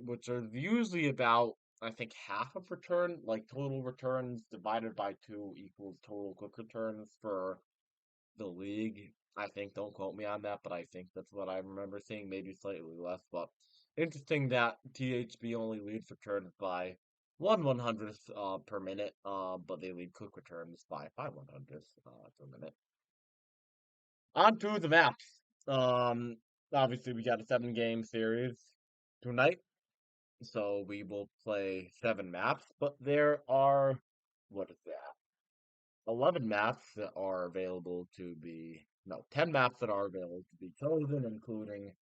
which are usually about I think half of return, like total returns divided by two equals total quick returns for the league. I think, don't quote me on that, but I think that's what I remember seeing, maybe slightly less. But interesting that THB only leads returns by 1/100th per minute, but they lead quick returns by 5/100th per minute. On to the maps. Um, Obviously we got a 7 game series tonight, so we will play 7 maps, but there are what is that? 11 maps that are available to be, no, 10 maps that are available to be chosen, including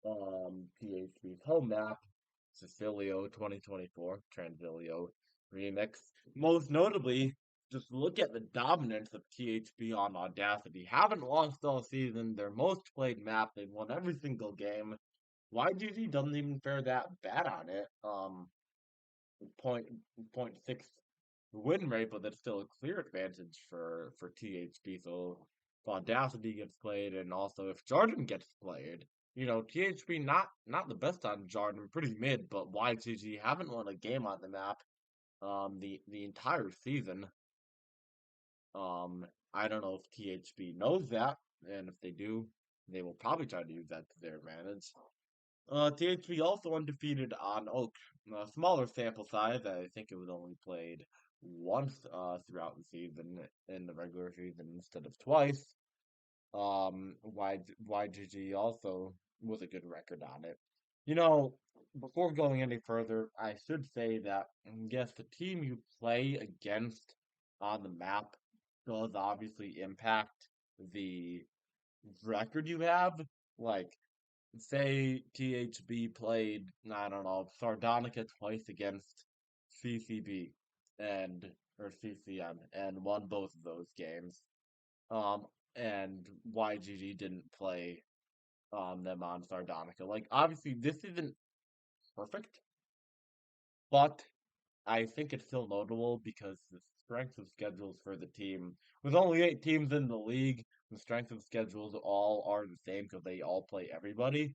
PHP's home map, Sicilio 2024, Transilio Remix. Most notably, just look at the dominance of THP on Audacity. Haven't lost all season, their most played map, they've won every single game. YGG doesn't even fare that bad on it. Point point six win rate, but that's still a clear advantage for THP. So if Audacity gets played, and also if Jordan gets played, THP not the best on Jordan, pretty mid, but YGG haven't won a game on the map the entire season. I don't know if THP knows that, and if they do, they will probably try to use that to their advantage. THP also undefeated on Oak. Smaller sample size. I think it was only played once throughout the season in the regular season instead of twice. YGG also with a good record on it. Before going any further, I should say that yes, the team you play against on the map does obviously impact the record you have. Like, say THB played, I don't know, Sardonica twice against CCB and or CCM and won both of those games. Um, and YGG didn't play them on Sardonica. Like, obviously this isn't perfect, but I think it's still notable because the strength of schedules for the team, with only 8 teams in the league, the strength of schedules all are the same because they all play everybody.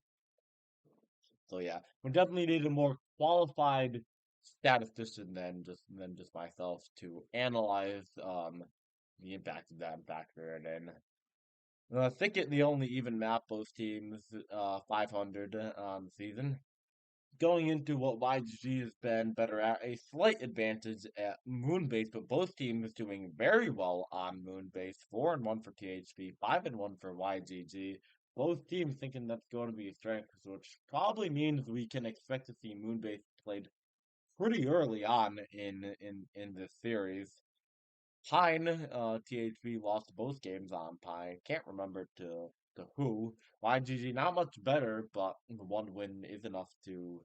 So yeah, we definitely need a more qualified statistician than just myself to analyze the impact of that and factor it in. I think the only even map both teams 500 on the season. Going into what YGG has been better at, a slight advantage at Moonbase, but both teams doing very well on Moonbase. 4-1 for THP, 5-1 for YGG. Both teams thinking that's going to be a strength, which probably means we can expect to see Moonbase played pretty early on in this series. Pine, THP lost both games on Pine. Can't remember to who. YGG not much better, but the one win is enough to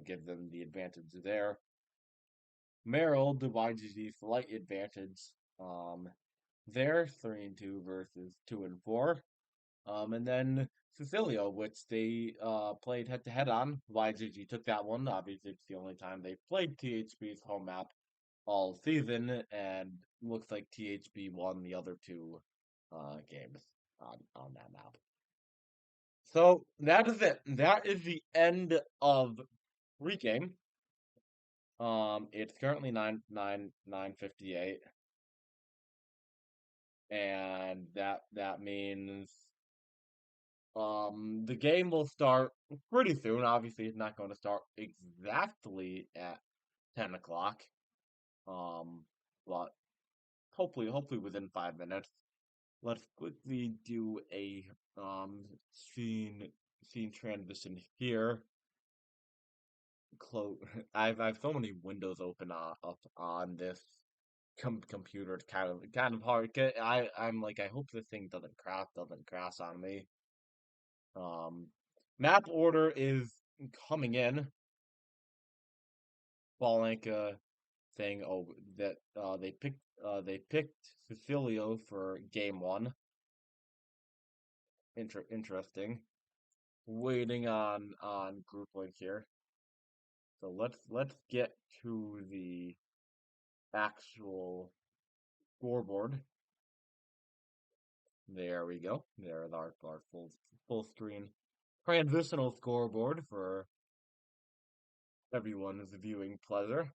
give them the advantage there. Merrill, the YGG slight advantage. They're 3-2 versus 2-4. And then Cecilio, which they played head to head on. YGG took that one. Obviously, it's the only time they played THP's home map all season, and looks like THB won the other two games on that map. So that is it. That is the end of pregame. It's currently 9:58, and that means the game will start pretty soon. Obviously, it's not going to start exactly at 10 o'clock. But hopefully within 5 minutes. Let's quickly do a scene transition here. Close. I've so many windows open up on this computer. It's kind of hard. I'm like, I hope this thing doesn't crash on me. Map order is coming in. Balanka saying, oh, that they picked Cecilio for game one. Interesting. Waiting on group link here. So let's get to the actual scoreboard. There we go. There's our full screen transitional scoreboard for everyone's viewing pleasure.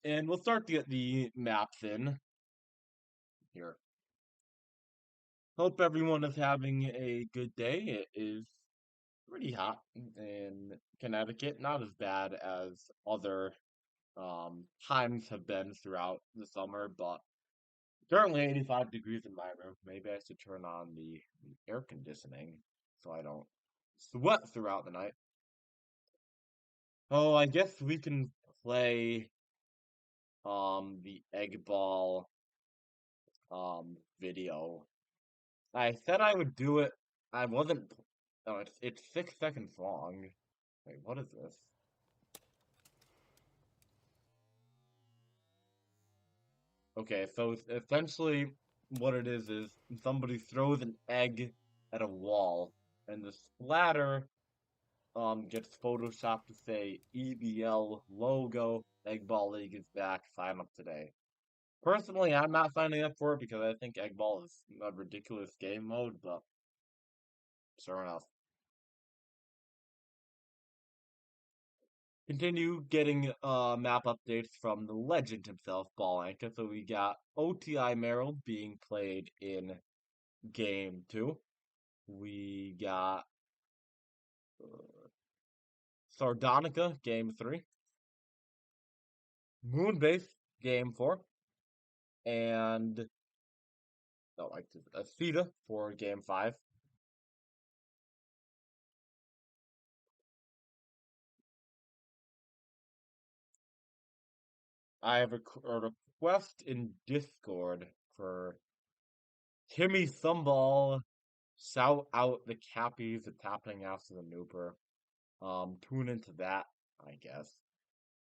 And we'll start to get the maps in here. Hope everyone is having a good day. It is pretty hot in Connecticut, not as bad as other times have been throughout the summer, but currently 85 degrees in my room. Maybe I should turn on the air conditioning so I don't sweat throughout the night. Oh, I guess we can play the egg ball video. I said I would do it. I wasn't. Oh, it's 6 seconds long. Wait, what is this? Okay, so essentially what it is somebody throws an egg at a wall, and the splatter gets photoshopped to say EBL logo, Egg Ball League is back, sign up today. Personally, I'm not signing up for it because I think Egg Ball is a ridiculous game mode, but sure enough. Continue getting map updates from the legend himself, Ball Anka. So we got OTI Merrill being played in game 2. We got Sardonica, game 3. Moonbase, game 4. And oh, like Aceta for game 5. I have a request in Discord for Timmy Thumball. Shout out the Cappies. It's happening after the Nooper. Tune into that, I guess.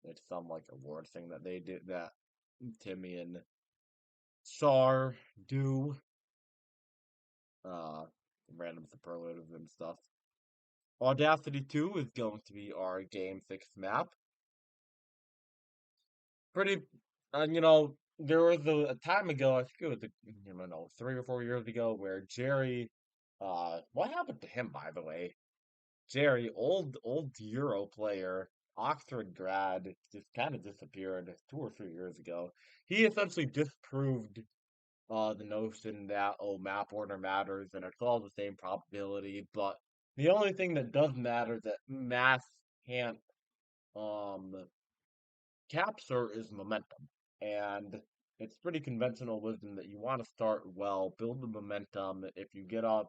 It's some like award thing that they did that Timmy and Char do. Uh, Random superlatives and stuff. Audacity 2 is going to be our Game 6 map. Pretty, there was a time ago, I think it was, 3 or 4 years ago, where Jerry, what happened to him, by the way? Jerry, old Euro player, Oxford grad, just kind of disappeared 2 or 3 years ago. He essentially disproved the notion that map order matters and it's all the same probability, but the only thing that does matter that math can't um capture is momentum. And it's pretty conventional wisdom that you want to start well, build the momentum. If you get off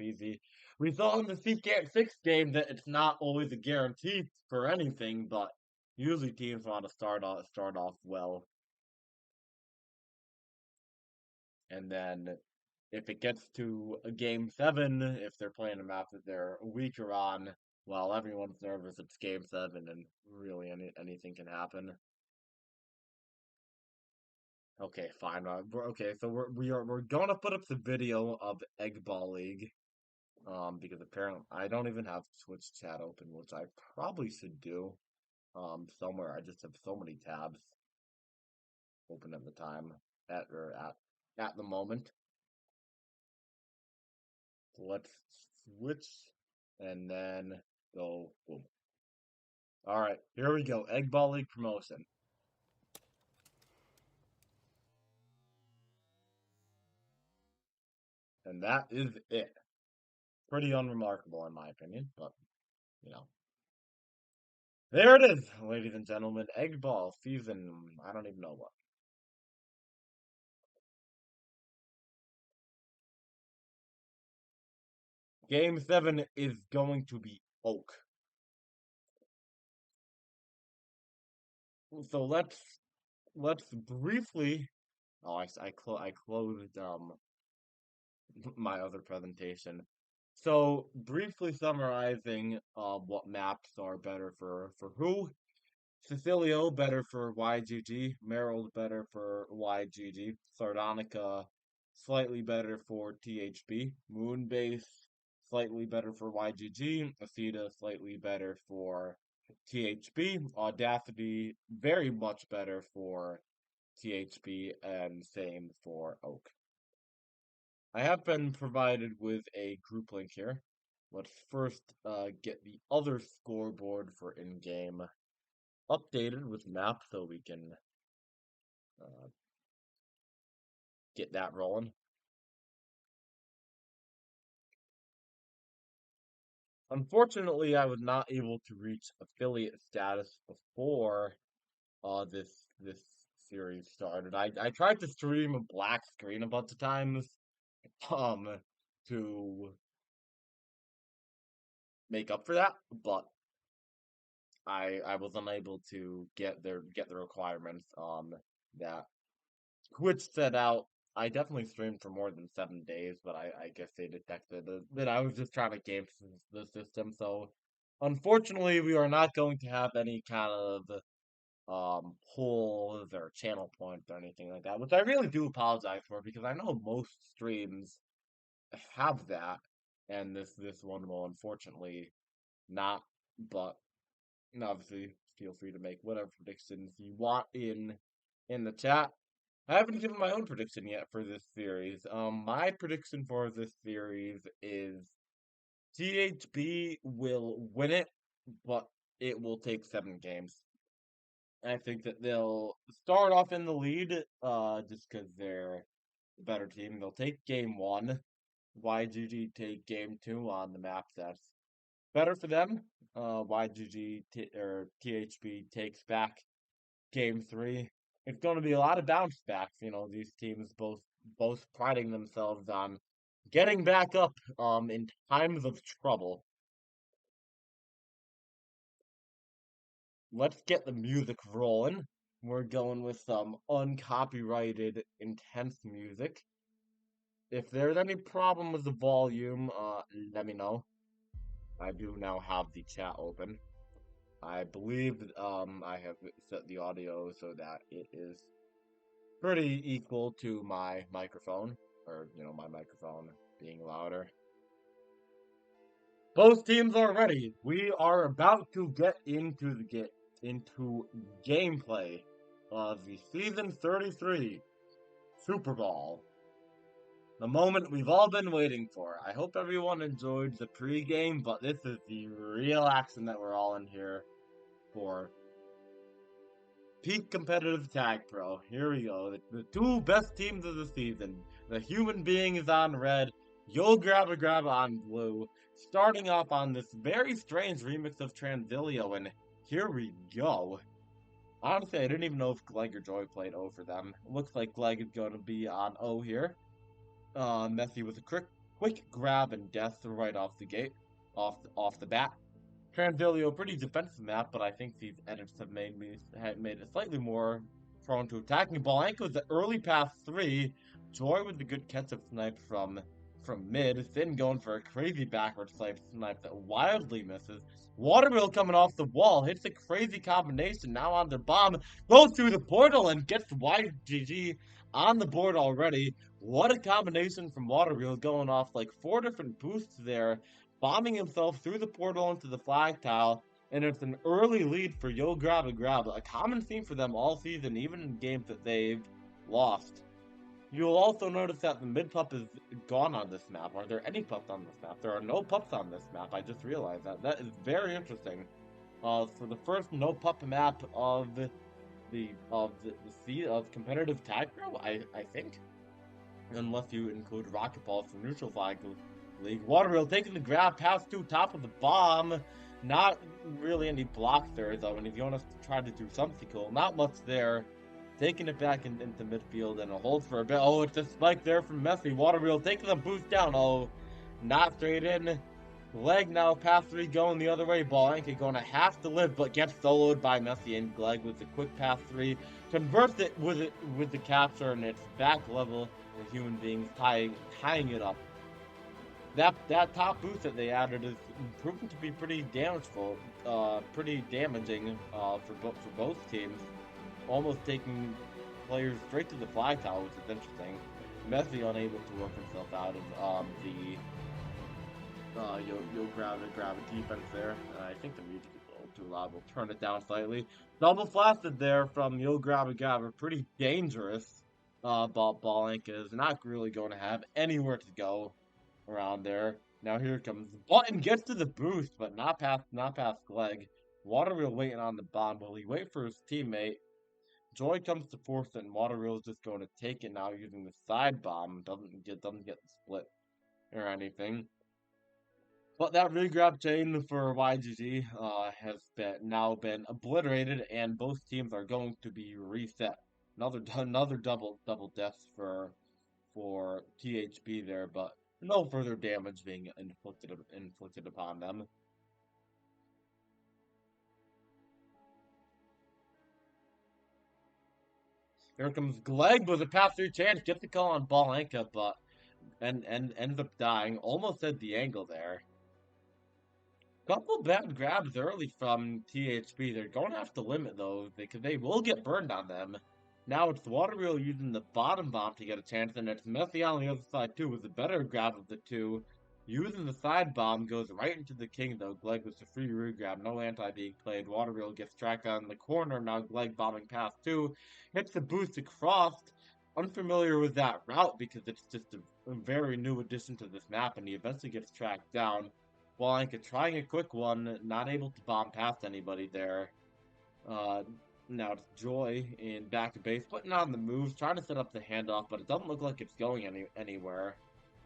easy. We saw in the C6 game that it's not always a guarantee for anything, but usually teams want to start off well. And then if it gets to a game 7, if they're playing a map that they're weaker on, well, everyone's nervous. It's game 7, and really anything can happen. Okay, fine. Okay, so we're gonna put up the video of Egg Ball League, because apparently I don't even have Twitch chat open, which I probably should do, somewhere. I just have so many tabs open at the time at the moment. So let's switch and then go boom. All right, here we go. Egg Ball League promotion. And that is it. Pretty unremarkable in my opinion, but you know. There it is, ladies and gentlemen. Egg Ball season, I don't even know what. Game 7 is going to be Oak. So let's briefly. Oh, I closed my other presentation. So, briefly summarizing what maps are better for who. Sicilio better for YGG, Merrill better for YGG, Sardonica slightly better for THB, Moonbase slightly better for YGG, Aceta slightly better for THB, Audacity very much better for THB, and same for Oak. I have been provided with a group link here. Let's first get the other scoreboard for in-game updated with map so we can uh, get that rolling. Unfortunately, I was not able to reach affiliate status before this series started. I tried to stream a black screen a bunch of times um to make up for that, but I was unable to get the requirements that Twitch set out. I definitely streamed for more than 7 days, but I guess they detected that I was just trying to game the system. So, unfortunately, we are not going to have any kind of polls or channel points or anything like that, which I really do apologize for because I know most streams have that, and this one will unfortunately not. But obviously, feel free to make whatever predictions you want in the chat. I haven't given my own prediction yet for this series. My prediction for this series is THB will win it, but it will take 7 games. I think that they'll start off in the lead, just because they're the better team. They'll take game 1. YGG take game 2 on the map that's better for them. YGG or THB takes back game 3. It's going to be a lot of bounce backs. These teams both priding themselves on getting back up in times of trouble. Let's get the music rolling. We're going with some uncopyrighted, intense music. If there's any problem with the volume, let me know. I do now have the chat open. I believe I have set the audio so that it is pretty equal to my microphone, or my microphone being louder. Both teams are ready. We are about to get into gameplay of the season 33 Super Bowl. The moment we've all been waiting for. I hope everyone enjoyed the pregame, but this is the real action that we're all in here for. Peak competitive tag pro. Here we go. The two best teams of the season. The human being is on red. Yo Grabba Grabba on blue. Starting off on this very strange remix of Transilio, and here we go. Honestly, I didn't even know if Gleg or Joy played O for them. Looks like Gleg is going to be on O here. Messi with a quick grab and death right off the gate, off the bat. Transilio, pretty defensive map, but I think these edits have made it slightly more prone to attacking. Balanka with the early pass 3. Joy with the good catch-up snipe from mid. Finn going for a crazy backward snipe that wildly misses. Watermill coming off the wall, hits a crazy combination, now on the bomb, goes through the portal and gets YGG on the board already. What a combination from Watermill, going off like 4 different boosts there, bombing himself through the portal into the flag tile, and it's an early lead for Yo Grabba Grabba, a common theme for them all season, even in games that they've lost. You'll also notice that the mid pup is gone on this map. Are there any pups on this map? There are no pups on this map. I just realized that. That is very interesting. For the first no pup map of the competitive tag pro, I think, unless you include Rocket Ball from Neutral Flag League. Watermill taking the grab, pass to top of the bomb. Not really any blocks there, though, and he's going to try to do something cool. Not much there. Taking it back into midfield and a hold for a bit. Oh, it's a spike there from Messi. Watermill taking the boost down. Oh, not straight in. Gleg now, pass 3 going the other way. Balanka going to have to live, but gets soloed by Messi, and Gleg with the quick pass 3 converts it with the capture, and it's back level. The human beings tying it up. that top boost that they added is proven to be pretty pretty damaging for both teams. Almost taking players straight to the flag tower, which is interesting. Messi unable to work himself out of the you'll grab a defense there. I think the music is a little too loud. We'll turn it down slightly. Double flasted there from you'll grab a pretty dangerous ball is not really going to have anywhere to go around there. Now here comes Button gets to the boost, but not past Glegg. Waterwheel waiting on the bomb. Will he wait for his teammate? Joy comes to fourth, and Waterwheel is just going to take it now using the side bomb. Doesn't get the split or anything. But that regrab chain for YGG has now been obliterated, and both teams are going to be reset. Another double deaths for THP there, but no further damage being inflicted upon them. Here comes Glegg with a pass through chance, gets the call on Balenka, but and ends up dying. Almost at the angle there. Couple bad grabs early from THP. They're going to have to limit those because they will get burned on them. Now it's Waterwheel using the bottom bomb to get a chance, and it's Messi on the other side too with the better grab of the two. Using the side bomb goes right into the king though. Glegg with the free regrab, no anti being played. Waterwheel gets tracked on the corner. Now Glegg bombing past two, hits the boost across. Unfamiliar with that route because it's just a very new addition to this map, and he eventually gets tracked down. Blanca trying a quick one, not able to bomb past anybody there. Now it's Joy in back to base, putting on the moves, trying to set up the handoff, but it doesn't look like it's going anywhere.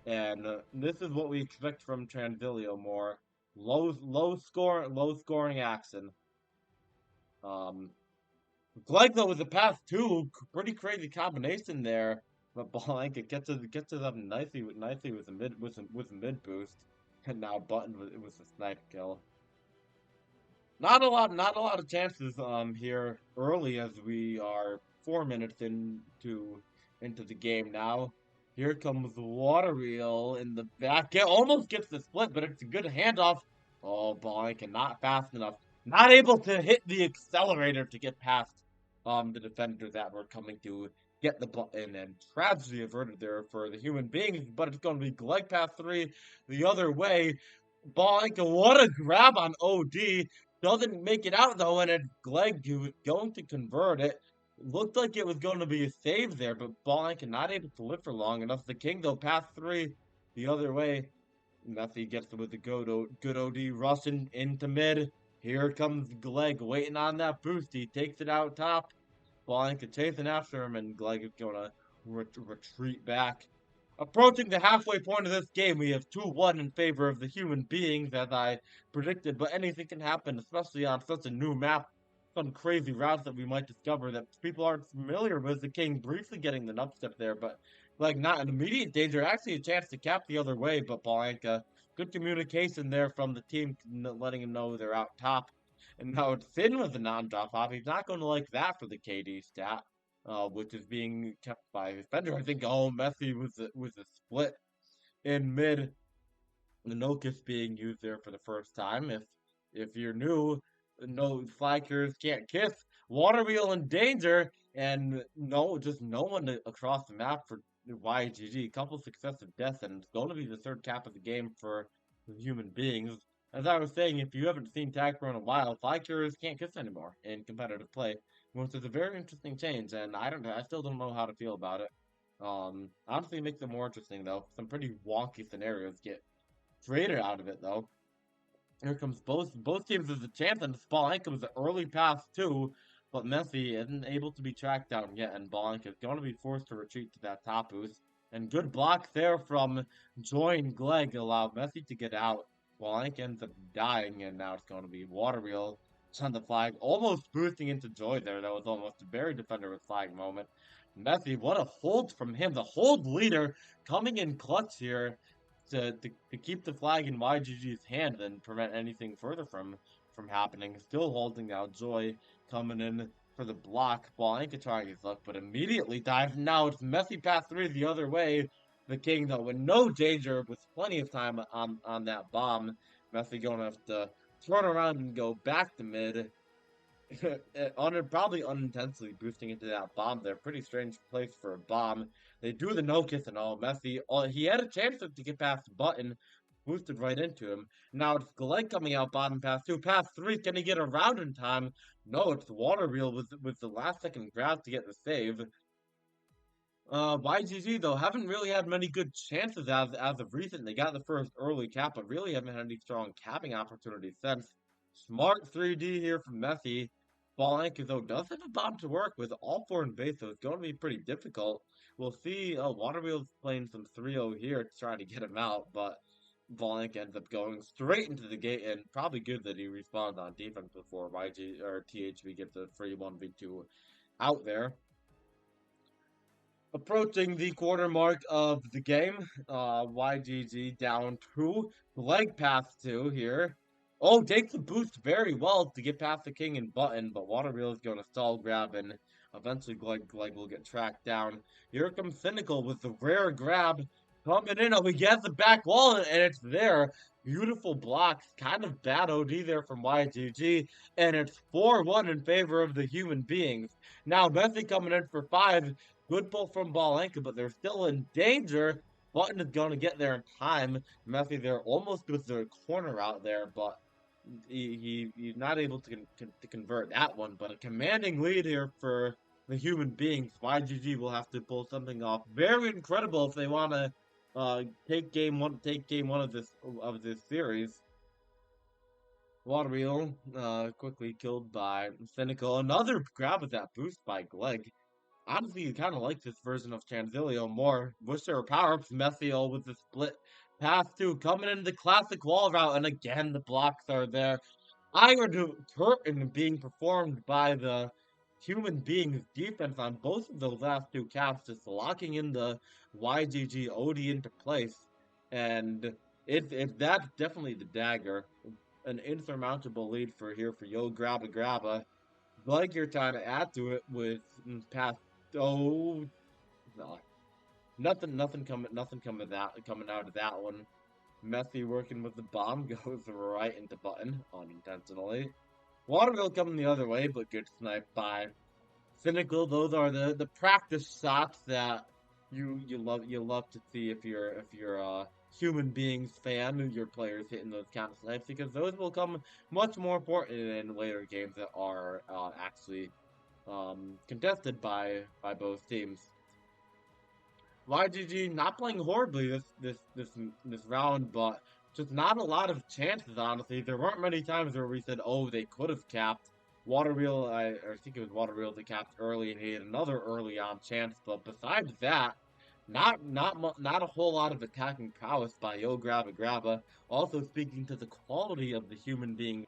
And this is what we expect from Transilio more. Low scoring action. Glegg though with the pass two, pretty crazy combination there. But Blanca gets to them nicely with a mid boost. And now Button was a snipe kill. Not a lot of chances here early as we are 4 minutes into the game now. Here comes Waterwheel in the back. It almost gets the split, but it's a good handoff. Oh, Blank and not fast enough. Not able to hit the accelerator to get past the defenders that were coming to get the button, and tragedy averted there for the human beings, but it's going to be Glegg pass three the other way. Blank, what a grab on OD. Doesn't make it out though, and it's Glegg who was going to convert it. Looked like it was going to be a save there, but Blank not able to live for long enough. The King though, pass three the other way. Messi gets it with the good OD rushing into mid. Here comes Glegg waiting on that boost. He takes it out top. Blank chasing after him, and Glegg is going to retreat back. Approaching the halfway point of this game, we have 2-1 in favor of the human beings, as I predicted, but anything can happen, especially on such a new map. Some crazy routes that we might discover that people aren't familiar with. The King briefly getting the upstep there, but like not an immediate danger. Actually, a chance to cap the other way, but Blanca, good communication there from the team, letting him know they're out top. And now it's Finn with the non-drop off. He's not going to like that for the KD stat. Which is being kept by his defender. I think Messi was a split in mid. The no kiss being used there for the first time. If you're new, no flaggers can't kiss. Waterwheel in danger, and just no one across the map for YGG. A couple successive deaths, and it's going to be the third cap of the game for human beings. As I was saying, if you haven't seen Tag Pro in a while, flaggers can't kiss anymore in competitive play, which is a very interesting change, and I still don't know how to feel about it. Honestly, it makes it more interesting though. Some pretty wonky scenarios get created out of it though. Here comes both teams with a chance, and Spalenka was an early pass too, but Messi isn't able to be tracked down yet, and Spalenka is going to be forced to retreat to that top boost. And good block there from Joy and Glegg allowed Messi to get out. Spalenka ends up dying, and now it's going to be Waterwheel on the flag, almost boosting into Joy there. That was almost a very defender with flag moment. Messi, what a hold from him. The hold leader coming in clutch here to keep the flag in YGG's hand and prevent anything further from happening. Still holding now. Joy coming in for the block. Blanca trying his luck, but immediately dives. Now it's Messi pass three the other way. the king though, with no danger, with plenty of time on that bomb. Messi gonna have to turn around and go back to mid. Probably unintentionally boosting into that bomb there. Pretty strange place for a bomb. They do the no kiss and all. Messi, he had a chance to get past the button, boosted right into him. Now it's Glenn coming out bottom pass two, pass three. Can he get around in time? No, it's the water wheel with the last second grab to get the save. YGG though haven't really had many good chances as of recent. They got the first early cap, but really haven't had any strong capping opportunities since. Smart 3D here from Messi. Ball anchor though does have a bomb to work with all four in base, so it's going to be pretty difficult. We'll see. Waterwheel's playing some 3-0 here to try to get him out, but Volank ends up going straight into the gate, and probably good that he respawned on defense before YG or THV gets a free 1v2 out there. Approaching the quarter mark of the game, YGG down two, leg pass two here. Oh, takes the boost very well to get past the king and button, but Waterwheel is going to stall grab and eventually Gleg will get tracked down. Here comes Cynical with the rare grab coming in. Oh, he gets the back wall and it's there. Beautiful blocks, kind of bad OD there from YGG, and it's 4-1 in favor of the human beings. Now Messi coming in for 5. Good pull from Balenka, but they're still in danger. Button is going to get there in time. Messi there almost with the corner out there, but he's not able to convert that one. But a commanding lead here for the human beings. YGG will have to pull something off very incredible if they want to take game one of this series. Waterwheel quickly killed by Cynical. Another grab with that boost by Gleg. Honestly, you kind of like this version of Chanzilio more. Wish there were power-ups. Methiel with the split pass two, coming into the classic wall route, and again the blocks are there. Iron curtain being performed by the human beings defense on both of those last two caps, just locking in the YGG OD into place. And that's definitely the dagger. An insurmountable lead for here for Yo Grabba Grabba. Like you're trying to add to it with past. Oh, no. Nothing coming out of that one. Messi working with the bomb goes right into button unintentionally. Waterville coming the other way, but good snipe by Cynical. Those are the practice shots that you love to see if you're a human beings fan. Your players hitting those counter snipes, because those will come much more important in later games that are actually contested by both teams. YGG not playing horribly this round, but just not a lot of chances. Honestly, there weren't many times where we said, "Oh, they could have capped." Waterwheel, I think it was Waterwheel that capped early, and he had another early on chance. But besides that, not a whole lot of attacking prowess by Yo Grabba Grabba. Also speaking to the quality of the human being.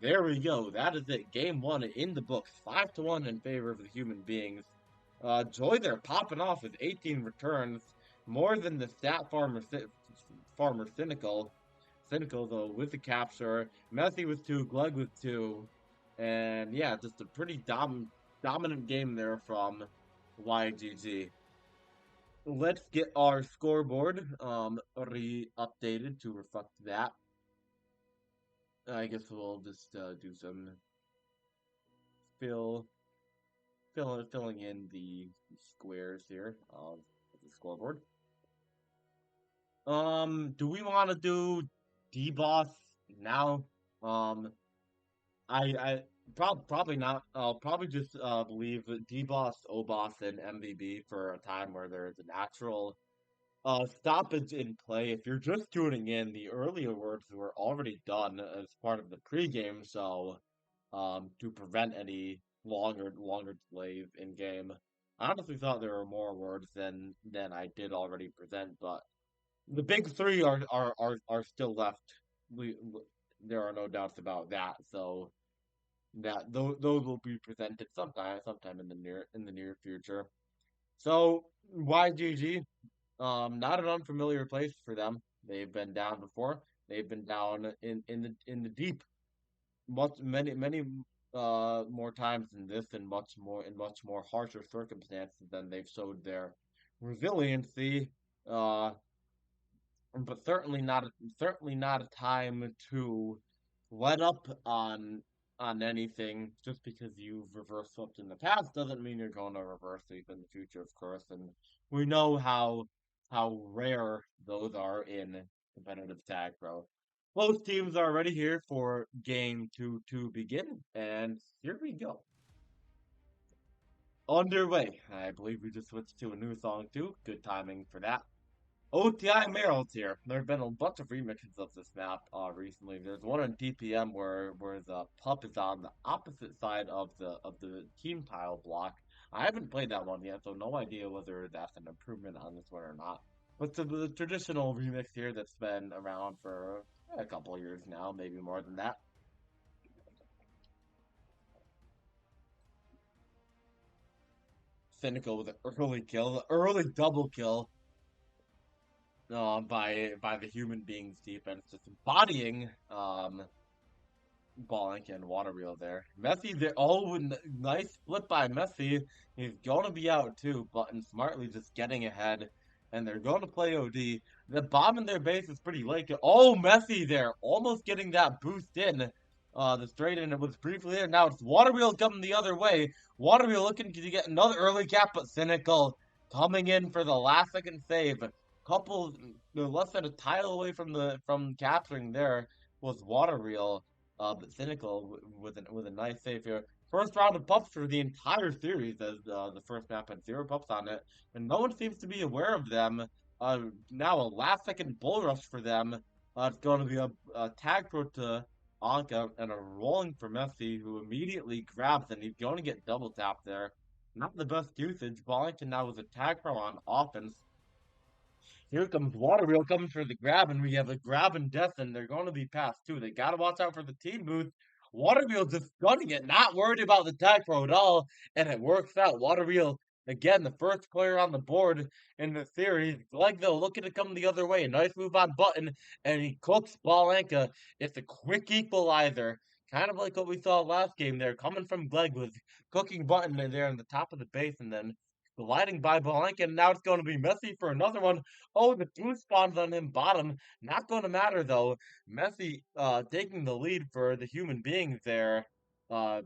There we go. That is it. Game one in the books. 5-1 in favor of the human beings. Joy there popping off with 18 returns. More than the stat farmer Cynical. Cynical though with the capture. Messi with 2, Glug with 2. And yeah, just a pretty dominant game there from YGG. Let's get our scoreboard re-updated to reflect that. I guess we'll just do some filling in the squares here of the scoreboard. Do we want to do D-Boss now? I probably not. I'll probably just leave D-Boss, O-Boss, and MVB for a time where there's an actual stoppage in play. If you're just tuning in, the early awards were already done as part of the pregame, so to prevent any longer delays in game. I honestly thought there were more awards than I did already present, but the big three are still left. There are no doubts about that. So those will be presented sometime in the near future. So YGG. Not an unfamiliar place for them. They've been down before. They've been down in the deep, many more times than this, and much more harsher circumstances than they've showed their resiliency, uh, but certainly not a time to let up on anything. Just because you've reverse swept in the past doesn't mean you're going to reverse sweep in the future, of course. And we know how rare those are in competitive tag pro. Both teams are already here for game two to begin, and here we go. Underway. I believe we just switched to a new song too. Good timing for that. OTI Meryl's here. There have been a bunch of remixes of this map recently. There's one in DPM where the pup is on the opposite side of the team tile block. I haven't played that one yet, so no idea whether that's an improvement on this one or not. But the traditional remix here that's been around for a couple of years now, maybe more than that. Cynical with an early kill, the early double kill by the human being's defense, just bodying Balink and water wheel there. Messi there. Oh, nice split by Messi. He's going to be out too. Button smartly just getting ahead, and they're going to play OD. The bomb in their base is pretty late. Oh, Messi there, almost getting that boost in. The straight in it was briefly there. Now it's water wheel coming the other way. Water wheel looking to get another early gap, but cynical coming in for the last second save. Couple, less than a tile away from capturing there was water wheel. But cynical with a nice save here. First round of pups for the entire series, as the first map had 0 pups on it, and no one seems to be aware of them. Now a last second bull rush for them. It's going to be a tag pro to Anka and a rolling for Messi, who immediately grabs, and he's going to get double tapped there. Not the best usage. Ballington now with a tag pro on offense. Here comes Water Wheel coming for the grab, and we have a grab and death, and they're going to be passed too. They got to watch out for the team booth. Water Wheel just gunning it, not worried about the tag pro at all, and it works out. Water Wheel, again, the first player on the board in the series. Like, though, looking to come the other way. Nice move on Button, and he cooks Balenka. It's a quick equalizer. Kind of like what we saw last game there, coming from Gleg with cooking Button in there on the top of the base, and then gliding by Balenka, and now it's going to be Messi for another one. Oh, the two spawns on him bottom. Not going to matter though. Messi taking the lead for the human beings there. Uh,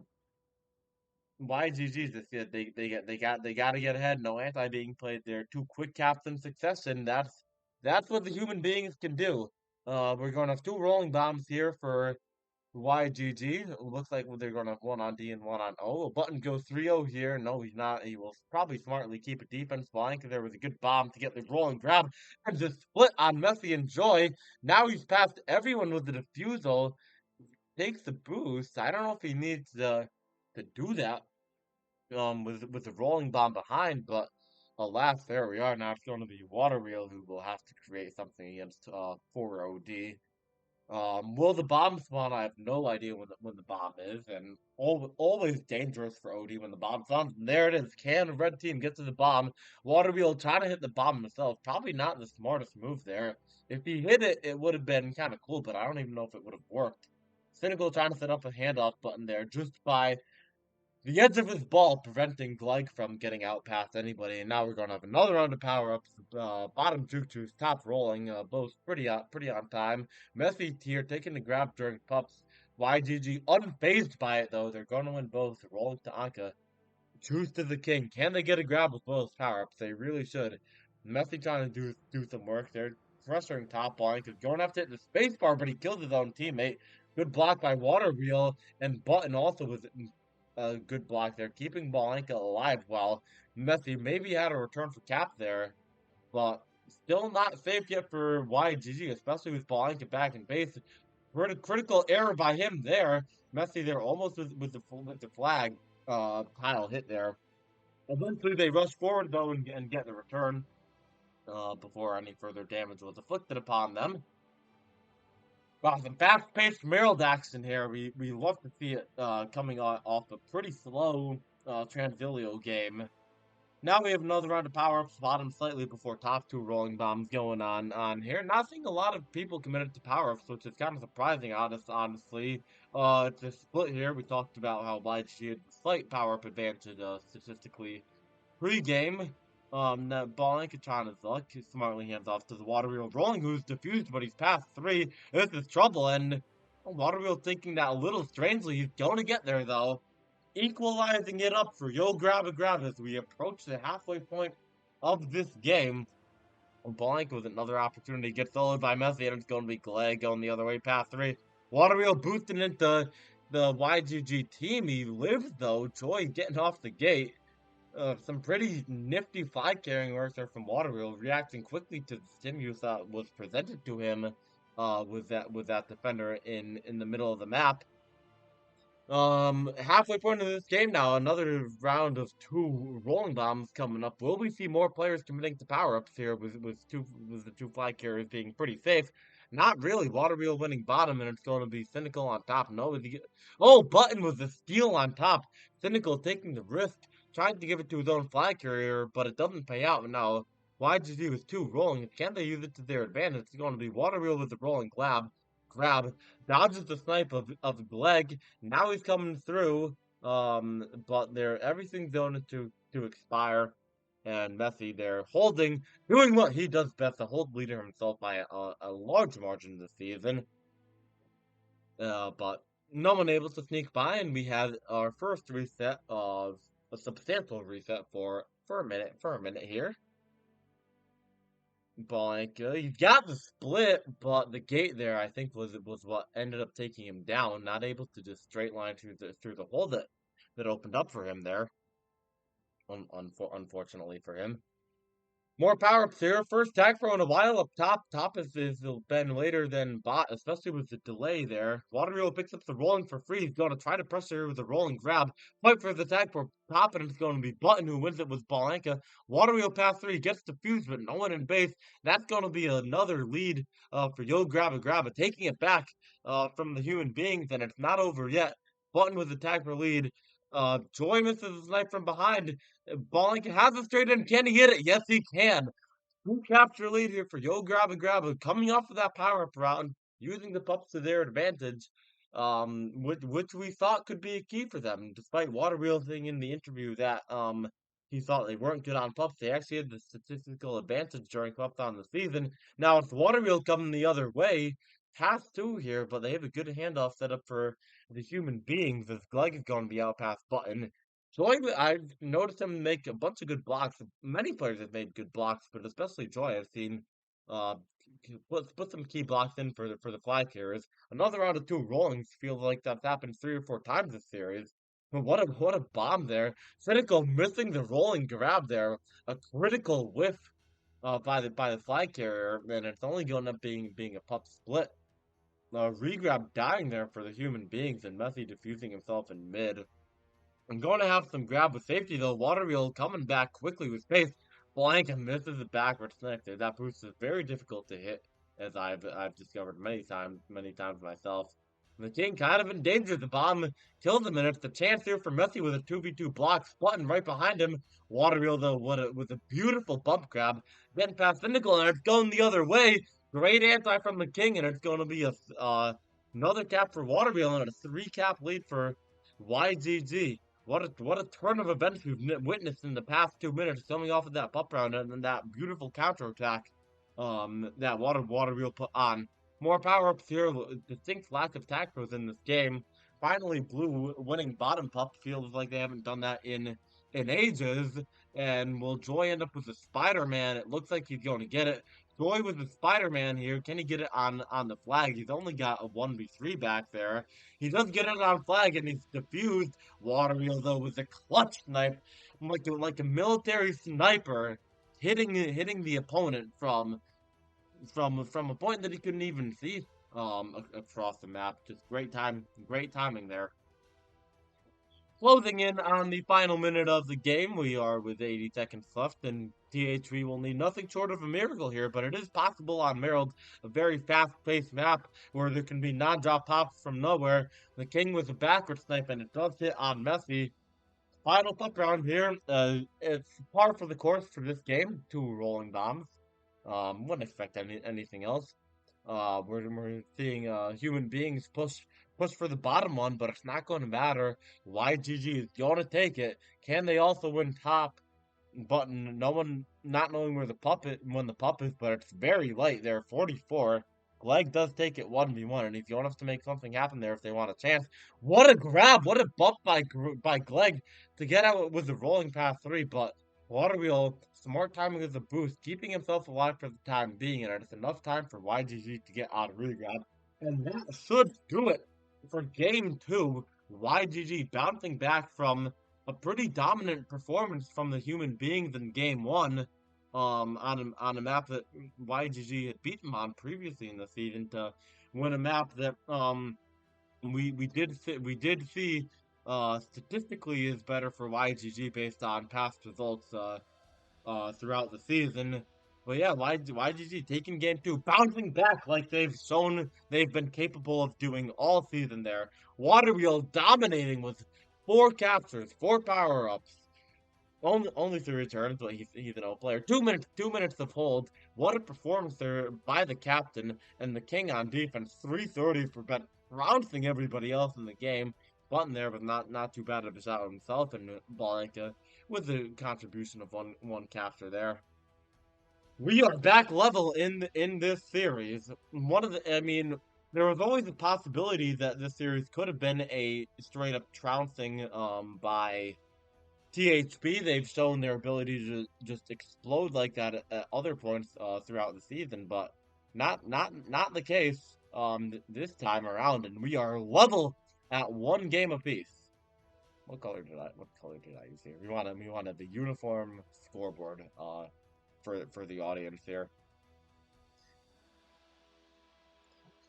YGG's this yeah, they got to get ahead. No anti being played there. Two quick caps in succession. That's what the human beings can do. We're going to have two rolling bombs here for YGG. It looks like they're going to have one on D and one on O. A button goes 3-0 here. No, he's not. He will probably smartly keep a defense line because there was a good bomb to get the rolling grab. And the split on Messi and Joy. Now he's past everyone with the defusal. Takes the boost. I don't know if he needs to do that with the rolling bomb behind, but alas, there we are. Now it's going to be Water Wheel who will have to create something against 4 OD. Will the bomb spawn? I have no idea when the bomb is, and always dangerous for OD when the bomb spawns. And there it is. Can the red team get to the bomb? Water Wheel trying to hit the bomb himself. Probably not the smartest move there. If he hit it, it would have been kind of cool, but I don't even know if it would have worked. Cynical trying to set up a handoff button there just by the edge of his ball preventing Gleich from getting out past anybody. And now we're going to have another round of power-ups. Bottom Juju's top rolling, both pretty on time. Messi here taking the grab during pups. YGG unfazed by it, though. They're going to win both. Rolling to Anka. Choose to the king. Can they get a grab with both power-ups? They really should. Messi trying to do some work there. Pressuring top line because going after it in the space bar, but he killed his own teammate. Good block by Water Wheel, and Button also was a good block there, keeping Balenka alive while Messi maybe had a return for cap there, but still not safe yet for YGG, especially with Balenka back in base. Critical error by him there. Messi there almost with the flag tile hit there. Eventually they rush forward though and get the return before any further damage was inflicted upon them. Wow, some fast-paced Merrill action here. We love to see it coming off a pretty slow Transilio game. Now we have another round of power-ups, bottom slightly before top two rolling bombs going on here. Not seeing a lot of people committed to power-ups, which is kind of surprising, honestly. It's a split here. We talked about how YG had a slight power-up advantage statistically pre-game. That Balenka trying his luck. He smartly hands off to the water wheel. Rolling, who's defused, but he's past three. This is trouble, and water wheel thinking that a little strangely. He's going to get there, though. Equalizing it up for Yo Grabba Grab as we approach the halfway point of this game. Balenka with another opportunity gets followed by Messi, and it's going to be Gleg going the other way past three. Water wheel boosting into the YGG team. He lives, though. Joy getting off the gate. Some pretty nifty flag carrying work there from Waterwheel, reacting quickly to the stimulus that was presented to him with that defender in the middle of the map. Halfway point of this game now, another round of two rolling bombs coming up. Will we see more players committing to power-ups here with the two flag carriers being pretty safe? Not really. Waterwheel winning bottom, and it's going to be Cynical on top. No, oh, Button with the steal on top. Cynical taking the risk, trying to give it to his own flag carrier, but it doesn't pay out. Now, YGG with two rolling. Can they use it to their advantage? It's going to be Waterwheel with the rolling grab, dodges the snipe of Gleg. Now he's coming through. But everything's going to expire. And Messi there holding, doing what he does best, to hold leader himself by a large margin this season. But no one able to sneak by, and we had our first reset of a substantial reset for a minute here. But you got the split, but the gate there, I think, was what ended up taking him down. Not able to just straight line through the hole that opened up for him there. Unfortunately for him. More power-ups here. First tag throw in a while up top. Top is been later than bot, especially with the delay there. Waterwheel picks up the rolling for free. He's going to try to pressure with a rolling grab. Fight for the tag for top, and it's going to be Button who wins it with Balenka. Waterwheel past three, gets defused, but no one in base. That's going to be another lead for Yo Grabba, taking it back from the human beings, and it's not over yet. Button with the tag for lead. Joy misses a snipe from behind. Balenka has a straight in. Can he hit it? Yes, he can. Who capture lead here for Yo Grabba, coming off of that power up round, using the pups to their advantage, which we thought could be a key for them, despite Waterwheel saying in the interview that he thought they weren't good on pups. They actually had the statistical advantage during pups on the season. Now it's Waterwheel coming the other way, past two here, but they have a good handoff set up for the human beings as Gleg is going to be out past Button. Joy, I've noticed him make a bunch of good blocks. Many players have made good blocks, but especially Joy, I've seen uh put some key blocks in for the flag carriers. Another round of two rollings feels like that's happened 3 or 4 times this series. But what a bomb there. Cynical missing the rolling grab there. A critical whiff by the flag carrier, and it's only going up being a pup split. Regrab dying there for the human beings, and Messi defusing himself in mid. I'm going to have some grab with safety though. Waterwheel coming back quickly with space. Blank misses the backward snipe there. That boost is very difficult to hit, as I've discovered many times myself. The king kind of in danger. The bomb kills him, and it's the chance here for Messi with a 2v2 block. Button right behind him. Waterwheel though with a beautiful bump grab. Getting past Cynical, and it's going the other way. Great anti from the king, and it's going to be another cap for Waterwheel and a 3-cap lead for YGG. What a turn of events we've witnessed in the past 2 minutes, coming off of that pup round and then that beautiful counterattack that Waterwheel put on. More power-ups here, distinct lack of tag throws in this game. Finally, Blue winning bottom pup. Feels like they haven't done that in ages. And will Joy end up with a Spider-Man? It looks like he's going to get it. Joy with the Spider-Man here. Can he get it on the flag? He's only got a 1v3 back there. He does get it on flag, and he's defused. Waterwheel though with a clutch snipe, like a military sniper, hitting the opponent from a point that he couldn't even see across the map. Just great timing there. Closing in on the final minute of the game, we are with 80 seconds left, and THV will need nothing short of a miracle here, but it is possible on Merrill, a very fast-paced map where there can be non-drop pops from nowhere. The king with a backward snipe, and it does hit on Messi. Final puck round here. It's par for the course for this game. 2 rolling bombs. Wouldn't expect anything else. We're seeing human beings push for the bottom one, but it's not going to matter. YGG is going to take it. Can they also win top? button, no one not knowing where the pup is, but it's very light there, 44. Glegg does take it 1v1, and he's going to have to make something happen there if they want a chance. What a grab! What a bump by Glegg to get out with the rolling past 3, but Waterwheel, smart timing with the boost, keeping himself alive for the time being, and it's enough time for YGG to get out of regrab. And that should do it for game 2. YGG bouncing back from a pretty dominant performance from the human beings in game 1, on a map that YGG had beaten them on previously in the season to win a map that we did see statistically is better for YGG based on past results throughout the season. But yeah, YGG taking game 2, bouncing back like they've shown they've been capable of doing all season there. Waterwheel dominating with 4 captures, 4 power-ups. Only 3 returns, but he's an O player. 2 minutes of hold. What a performance there by the captain and the king on defense. 330 for trouncing everybody else in the game. Button there was not too bad of a shot himself, and Balenka with the contribution of one capture there. We are back level in this series. I mean, there was always a possibility that this series could have been a straight up trouncing by THP. They've shown their ability to just explode like that at other points throughout the season, but not the case this time around, and we are level at 1 game apiece. What color did I use here? We wanted the uniform scoreboard for the audience here.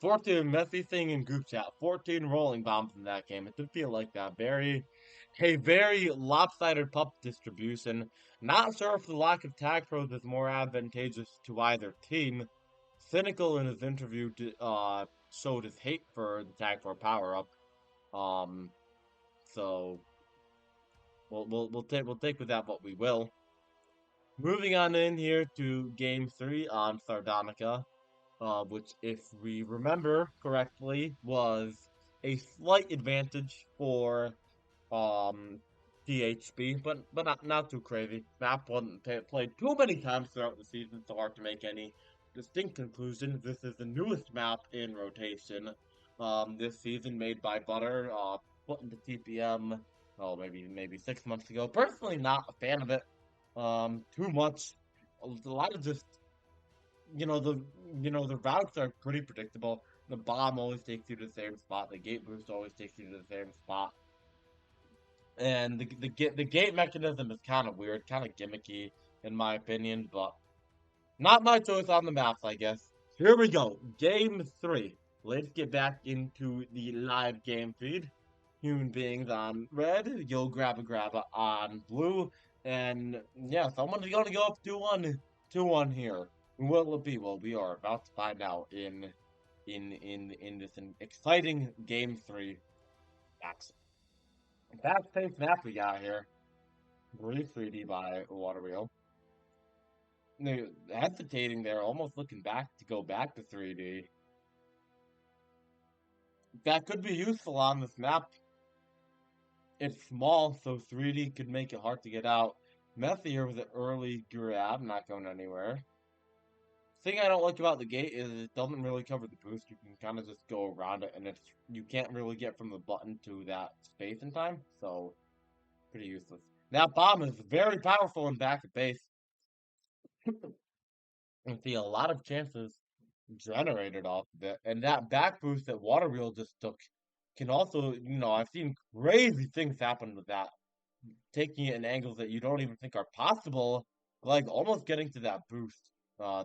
14 messy thing in group chat. 14 rolling bombs in that game. It did feel like that. A very lopsided pup distribution. Not sure if the lack of tag pros is more advantageous to either team. Cynical in his interview showed his hate for the tag pro power up. So we'll take with that what we will. Moving on in here to game 3 on Sardonica. Which, if we remember correctly, was a slight advantage for THB, but not too crazy. Map wasn't played too many times throughout the season, so hard to make any distinct conclusions. This is the newest map in rotation this season, made by Butter, put into TPM, oh, maybe 6 months ago. Personally, not a fan of it too much. A lot of just the routes are pretty predictable. The bomb always takes you to the same spot. The gate boost always takes you to the same spot. And the gate mechanism is kind of weird, kind of gimmicky in my opinion, but not my choice on the maps, I guess. Here we go, game 3. Let's get back into the live game feed. Human beings on red, you'll grab a on blue, and yeah, someone's gonna go up 2-1 here. Who will it be? Well, we are about to find out in this exciting game 3 action. Fast-paced map we got here. Brief 3D by Waterwheel. They're hesitating there, almost looking back to go back to 3D. That could be useful on this map. It's small, so 3D could make it hard to get out. Messier with an early grab, not going anywhere. Thing I don't like about the gate is it doesn't really cover the boost. You can kind of just go around it, and you can't really get from the button to that space in time, so pretty useless. That bomb is very powerful in back of base. And see a lot of chances generated off of it, and that back boost that Waterwheel just took can also, I've seen crazy things happen with that, taking it in angles that you don't even think are possible, like almost getting to that boost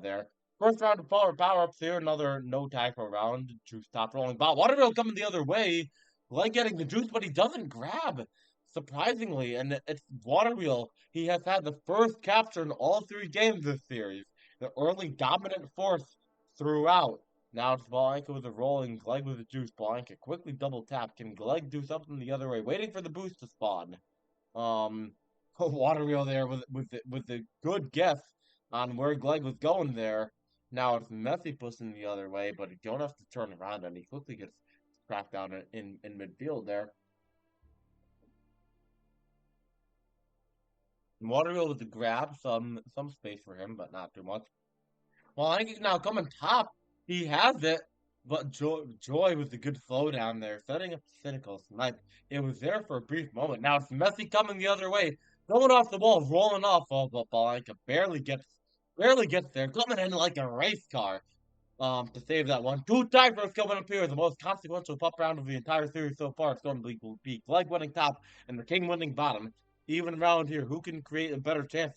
there. First round of power-ups here, another no tackle round to stop rolling ball. Waterville coming the other way, like getting the juice, but he doesn't grab, surprisingly. And it's Waterwheel. He has had the first capture in all 3 games this series. The early dominant force throughout. Now it's Blanca with a rolling, Glegg with a juice. Blanca quickly double tap. Can Glegg do something the other way? Waiting for the boost to spawn. Waterwheel there with the good guess on where Glegg was going there. Now it's Messi pushing the other way, but you don't have to turn around, and he quickly gets cracked down in midfield there. Waterville with the grab, some space for him, but not too much. Well, I think he's now coming top. He has it, but Joy was a good flow down there, setting up the cynical snipe. It was there for a brief moment. Now it's Messi coming the other way, going off the ball, rolling off. Oh, but Balanka barely gets there, coming in like a race car. To save that one. Two divers coming up here, the most consequential pup round of the entire series so far. It's going to be Glegg winning top and the King winning bottom. Even around here, who can create a better chance?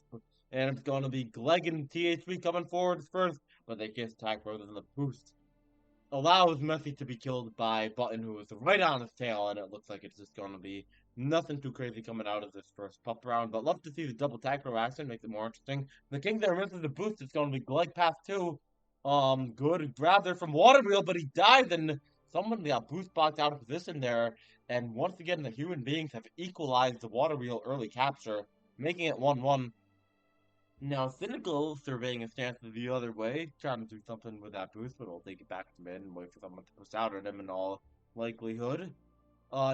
And it's going to be Glegg and THB coming forward first, but they can't attack rather than the boost allows Messi to be killed by Button, who is right on his tail, and it looks like it's just going to be nothing too crazy coming out of this first pup round. But love to see the double tag row action, makes it more interesting. The King there misses the boost. It's going to be Glegg pass 2. Good grab there from Waterwheel, but he died, and someone got boost boxed out of position there. And once again, the human beings have equalized the Waterwheel early capture, making it 1-1. Now, Cynical surveying his chances the other way, trying to do something with that boost, but we'll take it back to mid and wait for someone to push out at him in all likelihood.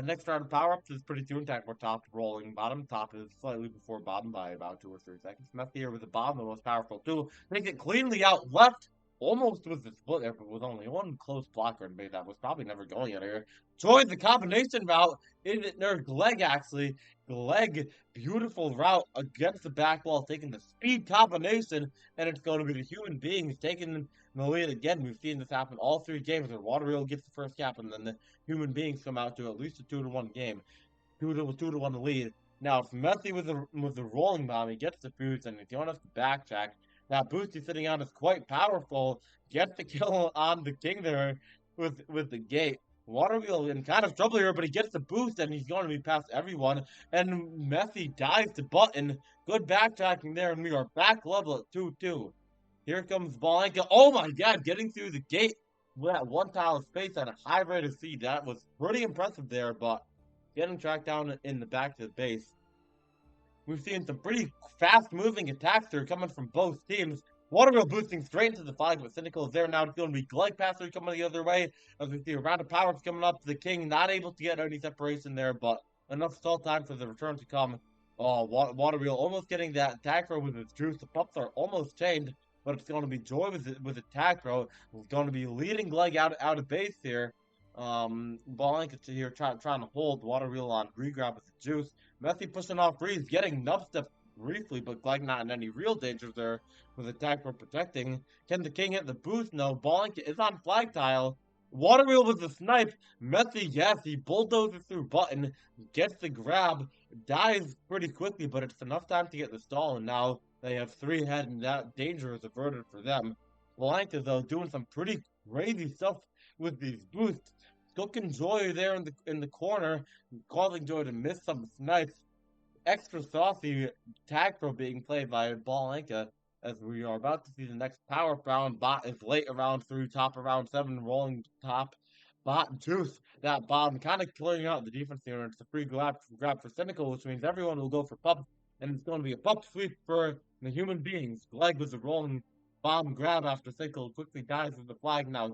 Next round of power-ups is pretty soon. Attack more top rolling bottom. Top is slightly before bottom by about 2 or 3 seconds. Meth here with the bottom, the most powerful too. Take it cleanly out left. Almost with the split there, but with only one close blocker and bait that was probably never going anywhere. Joined the combination route. Glegg actually. Glegg, beautiful route against the back wall, taking the speed combination, and it's going to be the human beings taking the lead again. We've seen this happen all 3 games where Waterwheel gets the first cap, and then the human beings come out to at least a 2-1 game, 2-1 lead. Now it's Messi with the rolling bomb. He gets the boost, and if you want us to backtrack, that boost he's sitting on is quite powerful. Gets the kill on the King there with the gate. Waterwheel in kind of trouble here, but he gets the boost, and he's going to be past everyone. And Messi dives to Button. Good backtracking there, and we are back level at 2-2. Here comes Balanka. Oh my god, getting through the gate with that one tile of space at a high rate of speed. That was pretty impressive there, but getting tracked down in the back to the base. We've seen some pretty fast-moving attacks here coming from both teams. Waterville boosting straight into the flag, but Cynical is there now. It's going to be Glegg Passer coming the other way. As we see a round of power coming up. The King not able to get any separation there, but enough stall time for the return to come. Oh, Waterwheel almost getting that attack row with his juice. The pups are almost chained, but it's going to be Joy with attack row. It's going to be leading Glegg out of base here. Blanket here trying to hold Waterwheel on grab with the juice. Messi pushing off Breeze, getting nub-step briefly, but Glegg not in any real danger there with attack for protecting. Can the King hit the boost? No. Blanket is on flag tile. Waterwheel with the snipe. Messi, yes, he bulldozes through Button, gets the grab, dies pretty quickly, but it's enough time to get the stall, and now they have 3 ahead, and that danger is averted for them. Blanket, though, doing some pretty crazy stuff with these boosts. Cooking Joy there in the corner, causing Joy to miss some snipes. Extra saucy tag throw being played by Balanka as we are about to see the next power round. Bot is late around 3, top around 7, rolling top. Bot juice that bottom, kind of clearing out the defense here. It's a free grab for Cynical, which means everyone will go for pup, and it's going to be a pup sweep for the human beings. Glegg with the rolling bomb grab after Cynical quickly dies with the flag now.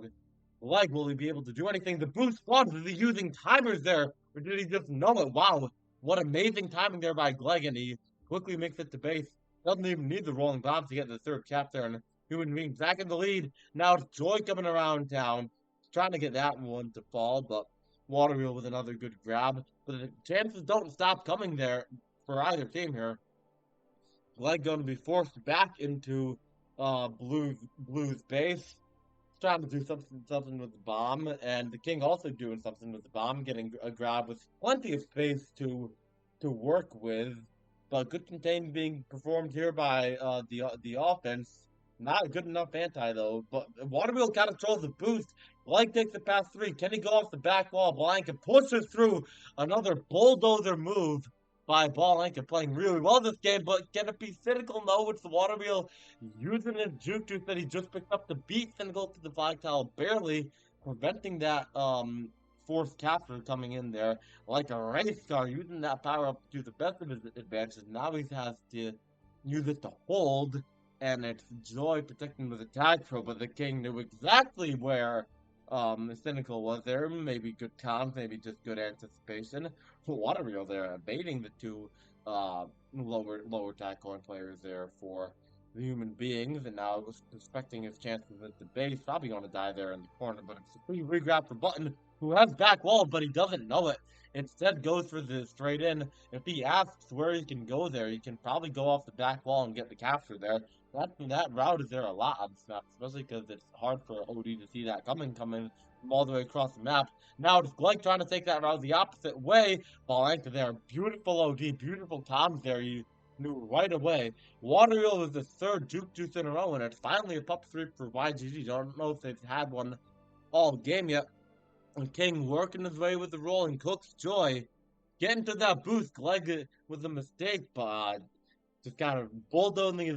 Glegg, will he be able to do anything? The boost squad, is he using timers there? Or did he just know it? Wow, what amazing timing there by Glegg, and he quickly makes it to base. Doesn't even need the rolling bomb to get the 3rd cap there, and human being back in the lead. Now it's Joy coming around town, trying to get that one to fall, but Waterwheel with another good grab. But the chances don't stop coming there for either team here. Glegg going to be forced back into Blue's base. Trying to do something with the bomb, and the King also doing something with the bomb, getting a grab with plenty of space to work with. But good contain being performed here by the offense. Not good enough anti though. But Waterwheel kind of controls the boost. Blank takes the pass 3. Can he go off the back wall? Blank pushes through another bulldozer move by Blank, playing really well this game, but can it be Cynical? No, it's the Waterwheel using his juke juice that he just picked up to beat Cynical to the flag tile, barely preventing that forced capture coming in there like a race car, using that power up to the best of his advantages. Now he has to use it to hold, and it's Joy protecting with a tag throw, but the King knew exactly where Cynical was there, maybe good comms, maybe just good anticipation. Waterreal there, baiting the two lower attack coin players there for the human beings, and now suspecting his chances at the base, probably going to die there in the corner, but it's a free regrab for Button, who has back wall, but he doesn't know it. Instead goes for the straight in. If he asks where he can go there, he can probably go off the back wall and get the capture there. That route is there a lot on this map, especially because it's hard for OD to see that coming from all the way across the map. Now it's Blake trying to take that route the opposite way. Ball anchor there. Beautiful OD, beautiful comms there. You knew right away. Waterwheel was the third juke juice in a row, and it's finally a pup three for YGG. Don't know if they've had one all game yet. And King working his way with the roll, and Cook's Joy getting to that boost. Leg was a mistake, but just kind of bulldozing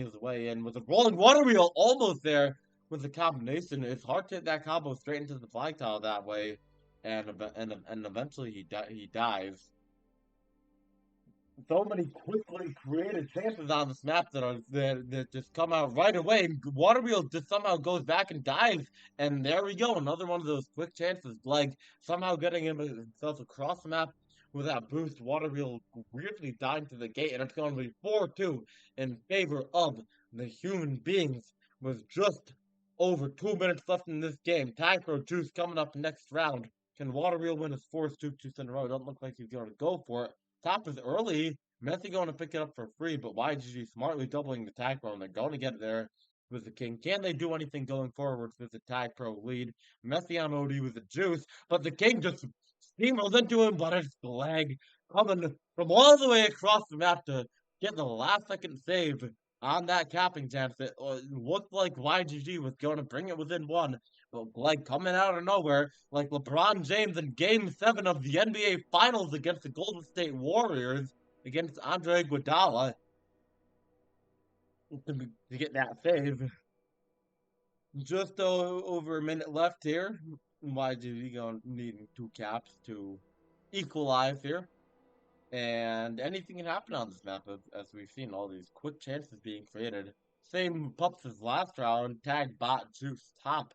his way in with a rolling water wheel almost there with the combination. It's hard to hit that combo straight into the flag tile that way, and eventually he dies. So many quickly created chances on this map that just come out right away. Waterwheel just somehow goes back and dives, and there we go, another one of those quick chances. Like somehow getting himself across the map with that boost. Waterwheel weirdly dying to the gate, and it's going to be 4-2 in favor of the human beings. With just over 2 minutes left in this game, Tag Pro Juice coming up next round. Can Waterwheel win his fourth juice in a row? Don't look like he's going to go for it. Top is early. Messi going to pick it up for free, but YGG smartly doubling the tag pro, and they're going to get there with the king. Can they do anything going forward with the tag pro lead? Messi on OD with the juice, but the king just steamrolled into him, but it's the leg coming from all the way across the map to get the last second save on that capping chance. It looked like YGG was going to bring it within one, but like coming out of nowhere, like LeBron James in Game 7 of the NBA Finals against the Golden State Warriors against Andre Iguodala to get that save. Just over a minute left here. YGG going needing two caps to equalize here. And anything can happen on this map, as we've seen all these quick chances being created. Same pups as last round. Tag bot juice top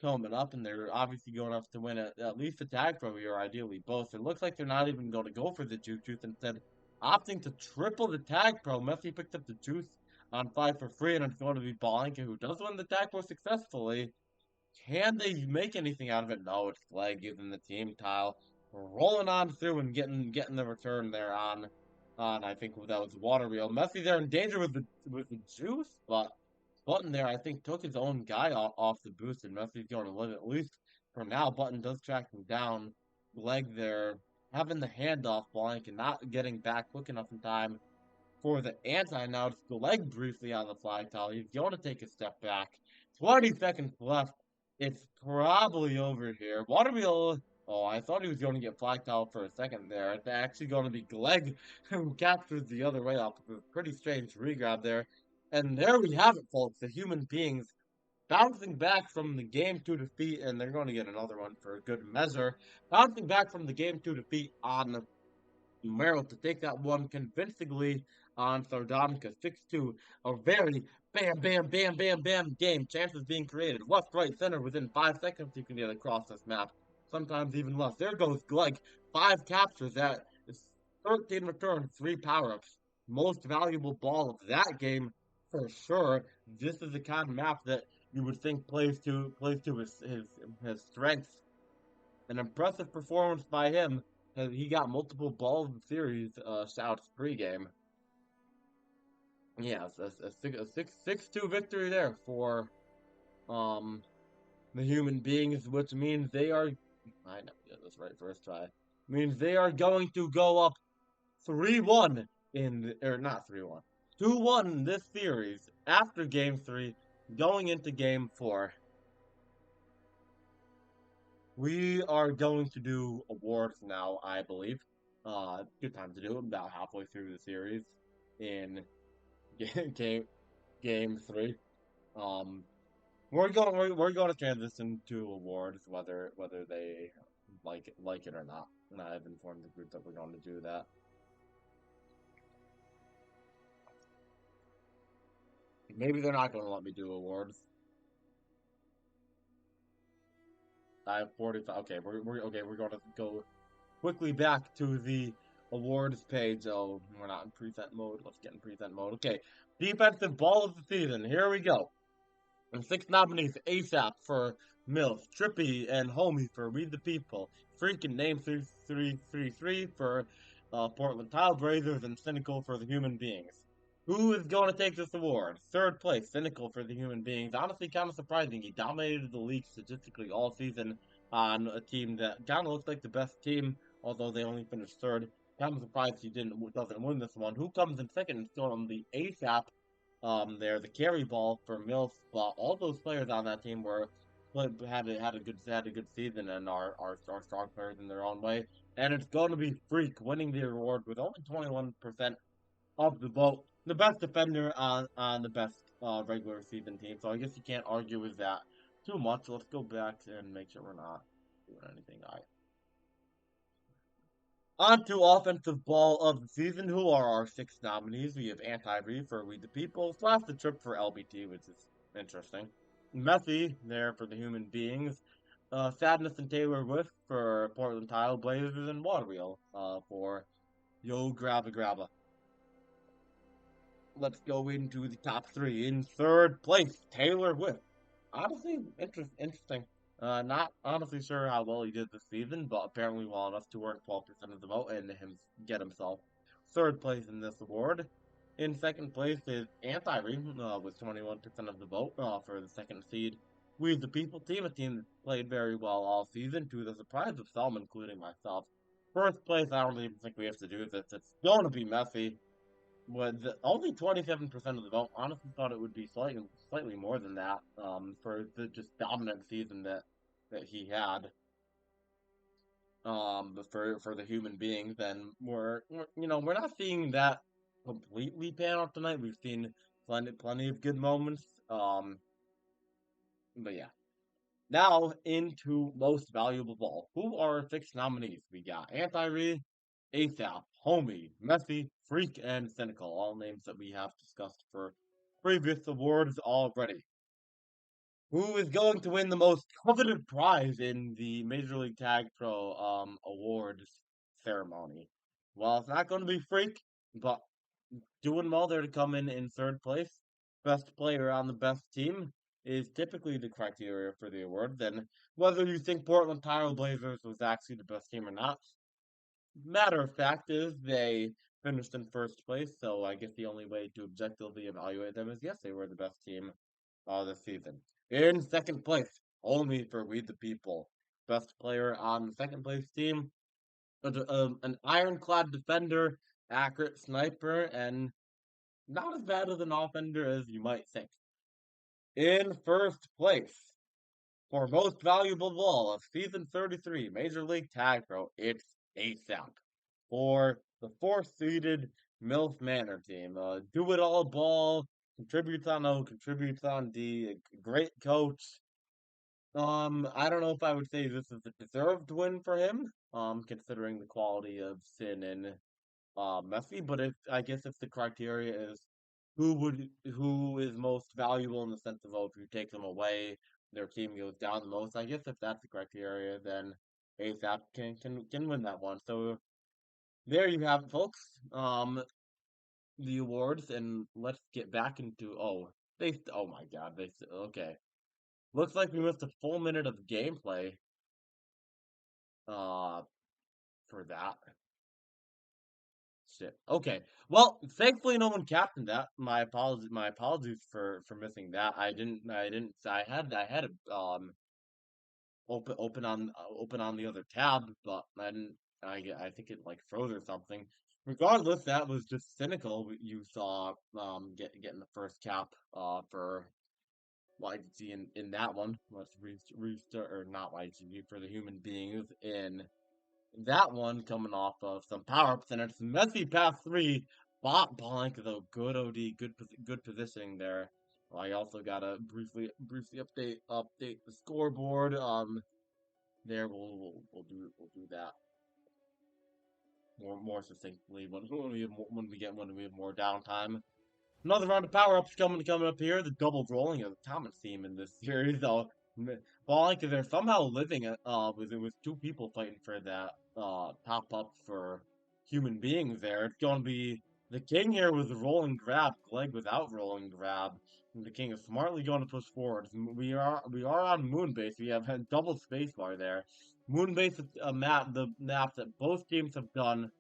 coming up, and they're obviously going up to win at least the tag pro here, ideally both. It looks like they're not even going to go for the juice, instead opting to triple the tag pro. Messi picked up the juice on 5 for free, and it's going to be Balenka, who does win the tag pro successfully. Can they make anything out of it? No, it's Gleg using the team tile, rolling on through and getting the return there on I think that was Waterwheel. Messi there in danger with the juice, but Button there, I think, took his own guy off the boost, and Messi's going to live at least for now. Button does track him down. Leg there, having the handoff blank and not getting back quick enough in time for the anti. Now it's the leg briefly on the flag tile. He's going to take a step back. 20 seconds left. It's probably over here. Waterwheel. Oh, I thought he was going to get flag tile for a second there. It's actually going to be Gleg who captures the other way off. It was a pretty strange regrab there. And there we have it, folks. The human beings bouncing back from the game 2 defeat, and they're going to get another one for a good measure. Bouncing back from the game 2 defeat on Merrill to take that one convincingly on Sardonica 6-2. A very bam game. Chances being created. Left, right, center within 5 seconds you can get across this map. Sometimes even less. There goes Gleg. 5 captures at 13 returns, 3 power-ups. Most valuable ball of that game for sure. This is the kind of map that you would think plays to his strengths. An impressive performance by him. He got multiple ball of the series shouts pregame. Yeah, a 6-2 victory there for the human beings, which means they are. I never get this right first try. Means they are going to go up 3-1 or not 3-1, 2-1 in this series after Game 3, going into Game 4. We are going to do awards now, I believe. Good time to do it. About halfway through the series in game 3. We're going to transition to awards, whether they like it or not. And I've informed the group that we're going to do that. Maybe they're not going to let me do awards. I have 45. Okay, we're going to go quickly back to the awards page. Oh, we're not in preset mode. Let's get in preset mode. Okay, defensive ball of the season. Here we go. And six nominees ASAP for MILF, Trippy and Homie for We the People, Freaking Name 3333 for Portland Tile Blazers, and Cynical for the Human Beings. Who is going to take this award? Third place, Cynical for the Human Beings. Honestly, kind of surprising. He dominated the league statistically all season on a team that kind of looks like the best team, although they only finished third. Kind of surprised he doesn't win this one. Who comes in second is still on the ASAP there, the carry ball for Mills, but all those players on that team had a good season and are strong players in their own way. And it's going to be Freak winning the award with only 21% of the vote, the best defender on the best regular season team. So I guess you can't argue with that too much. Let's go back and make sure we're not doing anything. On to offensive ball of the season. Who are our six nominees? We have Anti-Re for We the People, Slash the Trip for LBT, which is interesting. Messy there for the Human Beings. Sadness and Taylor Swift for Portland Tile Blazers, and Water Wheel for Yo Grabba Grabba. Let's go into the top three. In third place, Taylor Swift. Honestly, interesting. Not honestly sure how well he did this season, but apparently well enough to earn 12% of the vote and get himself third place in this award. In second place is Anti-Re, with 21% of the vote for the second seed. We the People team, a team that played very well all season, to the surprise of some, including myself. First place, I don't even think we have to do this. It's going to be messy with only 27% of the vote. Honestly, thought it would be slightly more than that. For the just dominant season that he had. For the Human Beings, then we're not seeing that completely pan out tonight. We've seen plenty of good moments. But yeah. Now into most valuable ball. Who are our six nominees? We got Anti-Re, ASAP, Homie, Messy, Freak, and Cynical. All names that we have discussed for previous awards already. Who is going to win the most coveted prize in the Major League Tag Pro awards ceremony? Well, it's not going to be Freak, but doing well there to come in third place. Best player on the best team is typically the criteria for the award. Then, whether you think Portland Tile Blazers was actually the best team or not, matter of fact is they finished in first place. So I guess the only way to objectively evaluate them is yes, they were the best team this season. In second place, only for We the People, best player on the second place team, an ironclad defender, accurate sniper, and not as bad of an offender as you might think. In first place, for most valuable ball of season 33 Major League Tag Pro, it's ASAP. For the fourth seeded MILF Manor team, do it all ball, contributes on O, contributes on D, a great coach. I don't know if I would say this is a deserved win for him, considering the quality of Sin and Messi, but if I guess if the criteria is who is most valuable in the sense of, oh, if you take them away, their team goes down the most. I guess if that's the criteria, then ASAP can win that one. So there you have it, folks. The awards, and let's get back into oh my god, okay. Looks like we missed a full minute of gameplay uh for that. Shit. Okay. Well, thankfully no one captained that. My apologies for missing that. I had it open on the other tab, but I didn't I think it like froze or something. Regardless, that was just cynical. You saw getting the first cap for YGG in that one. Let's restart, or not YGG, for the Human Beings in that one, coming off of some power-ups, and it's messy pass three. Blank though, good OD, good positioning there. I also gotta briefly update the scoreboard. There we'll do that more succinctly when we have more downtime. Another round of power-ups coming up here. The double rolling is a common theme in this series, though. Well, they're somehow living with two people fighting for that top up for human beings there. It's gonna be the king here with rolling grab, Gleg without rolling grab. And the king is smartly going to push forward. We are on Moonbase. We have had double spacebar there. Moonbase is a map, the map that both teams have done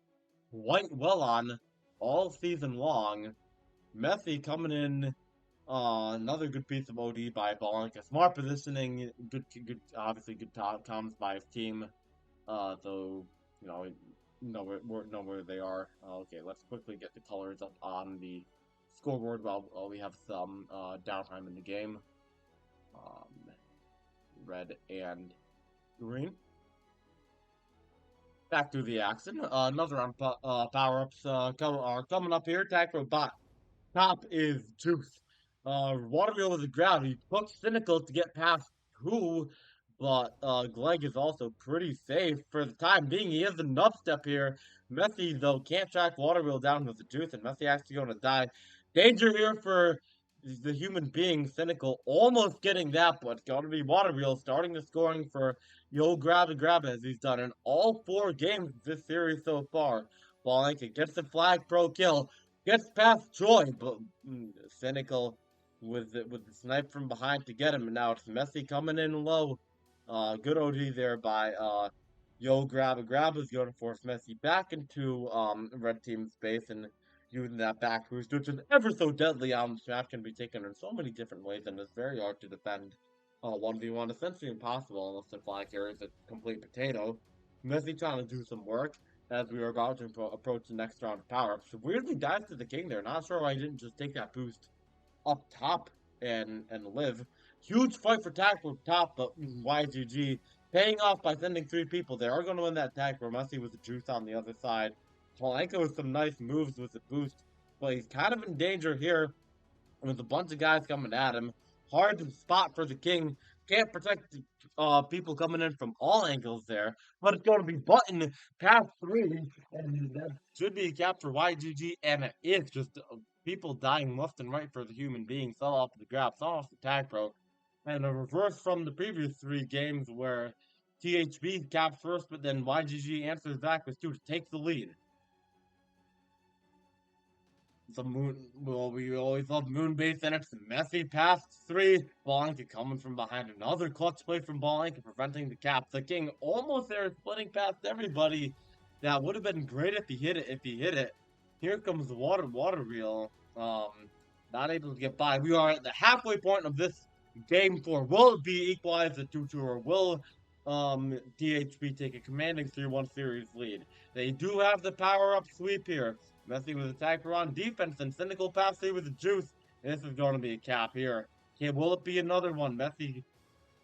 quite well on all season long. Messi coming in, another good piece of OD by Balanka. Smart positioning, obviously good comms by his team. So you know where they are. Okay, let's quickly get the colors up on the scoreboard while we have some downtime in the game. Um, red and green. Back to the action. Another round power ups are coming up here. Attack robot. Top is Juice. Waterville with a grab. He took Cynical to get past who, but Gleg is also pretty safe for the time being. He has enough step here. Messi, though, can't track Waterville down with the Juice, and Messi actually going to die. Danger here for the human being. Cynical almost getting that, but going to be Waterville starting the scoring for Yo Grab as he's done in all 4 games this series so far. Ballanka gets the flag pro kill. Gets past Joy, but Cynical with the snipe from behind to get him. And now it's Messi coming in low. Good OD there by Yo Grabba. Grabba's going to force Messi back into red team space and using that back boost, which is ever so deadly on this map, can be taken in so many different ways, and it's very hard to defend 1v1, essentially impossible unless the flag carrier is a complete potato. Messi trying to do some work as we were about to approach the next round of power-ups. Weirdly dives to the king there. Not sure why he didn't just take that boost up top and live. Huge fight for tackle up top, but YGG paying off by sending 3 people. They are going to win that tackle. Messi with the juice on the other side. Polanco with some nice moves with the boost, but he's kind of in danger here with a bunch of guys coming at him. Hard to spot for the king. Can't protect people coming in from all angles there. But it's going to be button past 3. And that should be a cap for YGG. And it is just people dying left and right for the human being. Fell off the grab. Fell off the tag pro. And a reverse from the previous 3 games where THB capped first. But then YGG answers back with 2 to take the lead. We always love Moonbase, and it's Messi past 3. Ballanka coming from behind. Another clutch play from Ballanka, preventing the cap. The king almost there, splitting past everybody. That would have been great if he hit it. Here comes the water reel. Not able to get by. We are at the halfway point of this game 4. Will it be equalized at 2-2, or will THB take a commanding 3-1 series lead? They do have the power-up sweep here. Messi with attacker on defense and Cynical pass through with the juice. This is going to be a cap here. Okay, will it be another one? Messi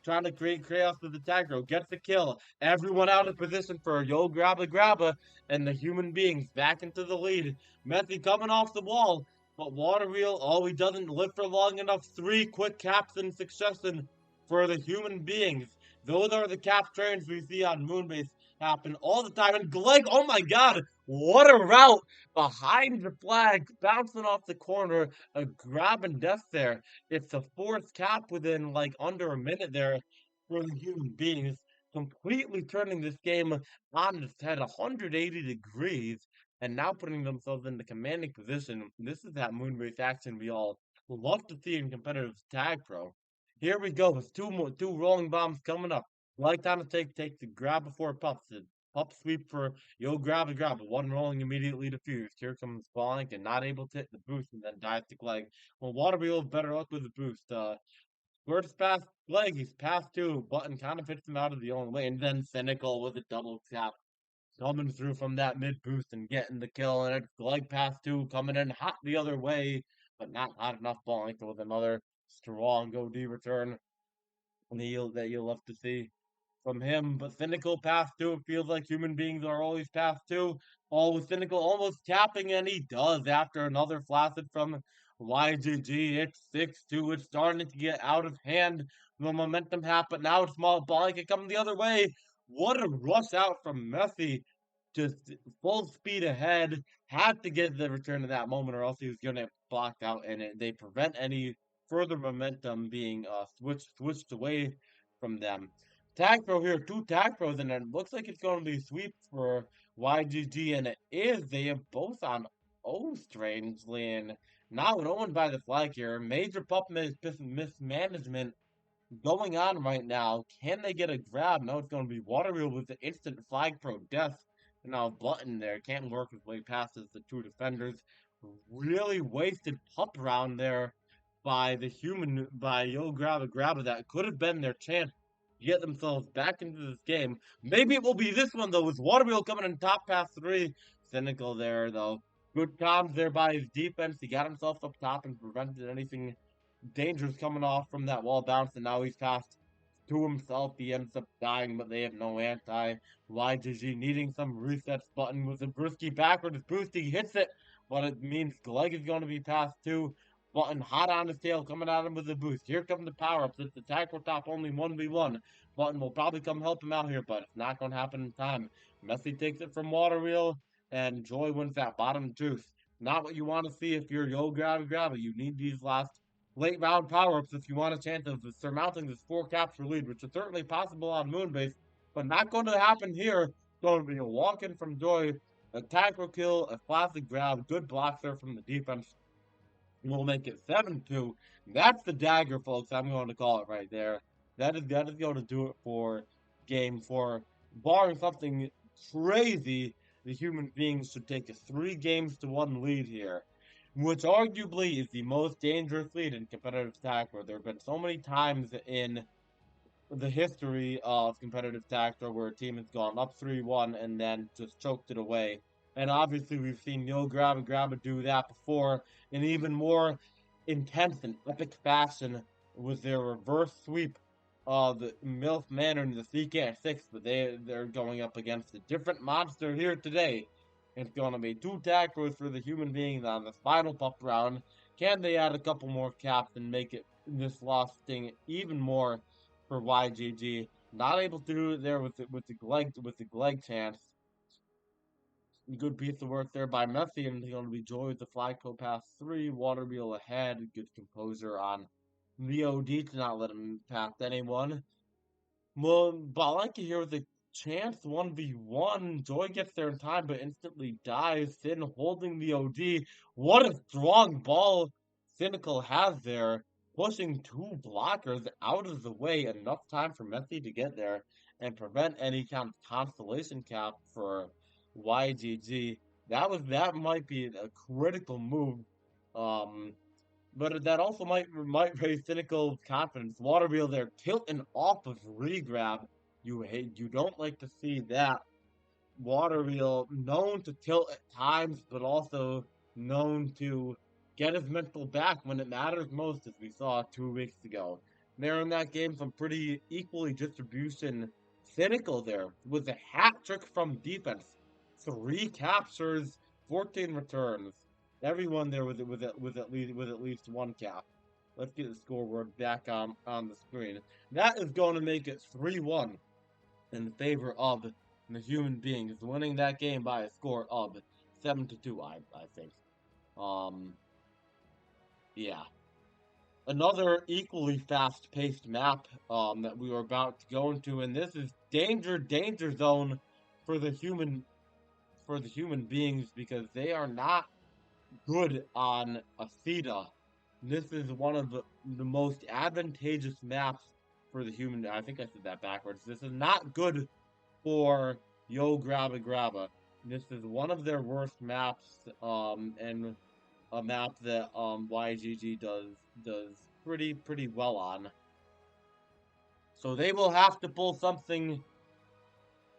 trying to create chaos with the attacker. Gets the kill. Everyone out of position for Yo Grabba. And the human beings back into the lead. Messi coming off the wall. But Waterwheel, he doesn't live for long enough. 3 quick caps in succession for the human beings. Those are the cap trains we see on Moonbase happen all the time. And Gleg, oh my god, what a route behind the flag, bouncing off the corner, a grab and death there. It's the 4th cap within like under a minute there for the human beings, completely turning this game on its head 180 degrees and now putting themselves in the commanding position. This is that Moonbase action we all love to see in competitive tag pro. Here we go with 2 rolling bombs coming up. Like time to take the grab before pups. The pup sweep for Yo Grabba. 1 rolling immediately defused. Here comes Blank and not able to hit the boost and then dives to Gleg. Well, Waterwheel better luck with the boost. First past Gleg, he's past 2. Button kind of hits him out of the own lane. Then Cynical with a double tap. Coming through from that mid boost and getting the kill. And it's Gleg past 2 coming in hot the other way. But not hot enough. Blank with another strong OD return. And that you'll love to see from him, but Cynical past 2. It feels like human beings are always past 2. All with Cynical almost tapping, and he does after another flaccid from YGG. It's 6-2. It's starting to get out of hand. The momentum happened. Now it's small ball. It coming the other way. What a rush out from Messi. Just full speed ahead. Had to get the return in that moment, or else he was going to get blocked out, and they prevent any further momentum being switched away from them. Tag throw here, two tag throws, and it looks like it's going to be sweep for YGG, and it is. They have both on O strangely, and now no one by the flag here. Major pup mismanagement going on right now. Can they get a grab? No, it's going to be Water Wheel with the instant flag pro death. And now Button there can't work his way past the two defenders. Really wasted pup round there by Yo Grabba. That could have been their chance to get themselves back into this game. Maybe it will be this one though, with Water Wheel coming in top past three. Cynical there though. Good comms there by his defense. He got himself up top and prevented anything dangerous coming off from that wall bounce, and now he's passed to himself. He ends up dying, but they have no anti. YGG needing some resets button with a Brisky backwards boost. He hits it, but it means Gleg is going to be passed too. Button hot on his tail, coming at him with a boost. Here comes the power ups. It's the tackle top only 1v1. Button will probably come help him out here, but it's not going to happen in time. Messi takes it from Water Wheel, and Joy wins that bottom juice. Not what you want to see if you're Yo Grabba. You need these last late round power-ups if you want a chance of surmounting this 4 capture lead, which is certainly possible on Moonbase, but not going to happen here. It's going to be a walk-in from Joy, a tackle kill, a classic grab, good blocks there from the defense. We'll make it 7-2. That's the dagger, folks. I'm going to call it right there. That is going to do it for game 4. Barring something crazy, the human beings should take a 3-games-to-1 lead here, which arguably is the most dangerous lead in competitive tag, where there have been so many times in the history of competitive tactical where a team has gone up 3-1 and then just choked it away. And obviously we've seen Yo Grabba do that before in even more intense and epic fashion with their reverse sweep of the MILF Manor in the CK6, but they're going up against a different monster here today. It's going to be 2 tackles for the human beings on the final pup round. Can they add a couple more caps and make it this loss sting even more for YGG? Not able to do it there with the Gleg chance. Good piece of work there by Messi, and going to be Joy with the flagpole pass 3. Water Wheel ahead. Good composure on the OD to not let him pass anyone. Well, Balenka here with a chance 1v1. Joy gets there in time, but instantly dies. Sin holding the OD. What a strong ball Cynical has there. Pushing 2 blockers out of the way. Enough time for Messi to get there and prevent any kind of constellation cap for YGG. That might be a critical move. But that also might raise Cynical's confidence. Water Wheel there, tilting off of regrab. You don't like to see that. Water Wheel known to tilt at times, but also known to get his mental back when it matters most, as we saw 2 weeks ago. There in that game, some pretty equally distribution. Cynical there with a hat trick from defense. 3 captures, 14 returns. Everyone there with at least 1 cap. Let's get the scoreboard back on the screen. That is going to make it 3-1 in favor of the human beings, winning that game by a score of 7-2. I think. Yeah. Another equally fast-paced map that we were about to go into, and this is danger zone for the human beings, because they are not good on a theta. This is one of the most advantageous maps for the human. I think I said that backwards. This is not good for Yo Grabba. This is one of their worst maps, and a map that YGG does pretty well on. So they will have to pull something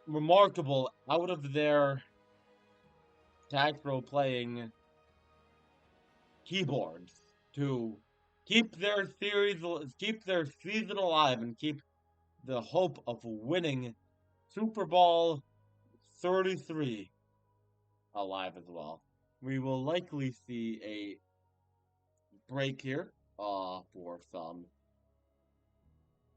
remarkable out of their tag pro playing keyboards to keep their season alive and keep the hope of winning SUPERBALL 33 alive as well. We will likely see a break here for some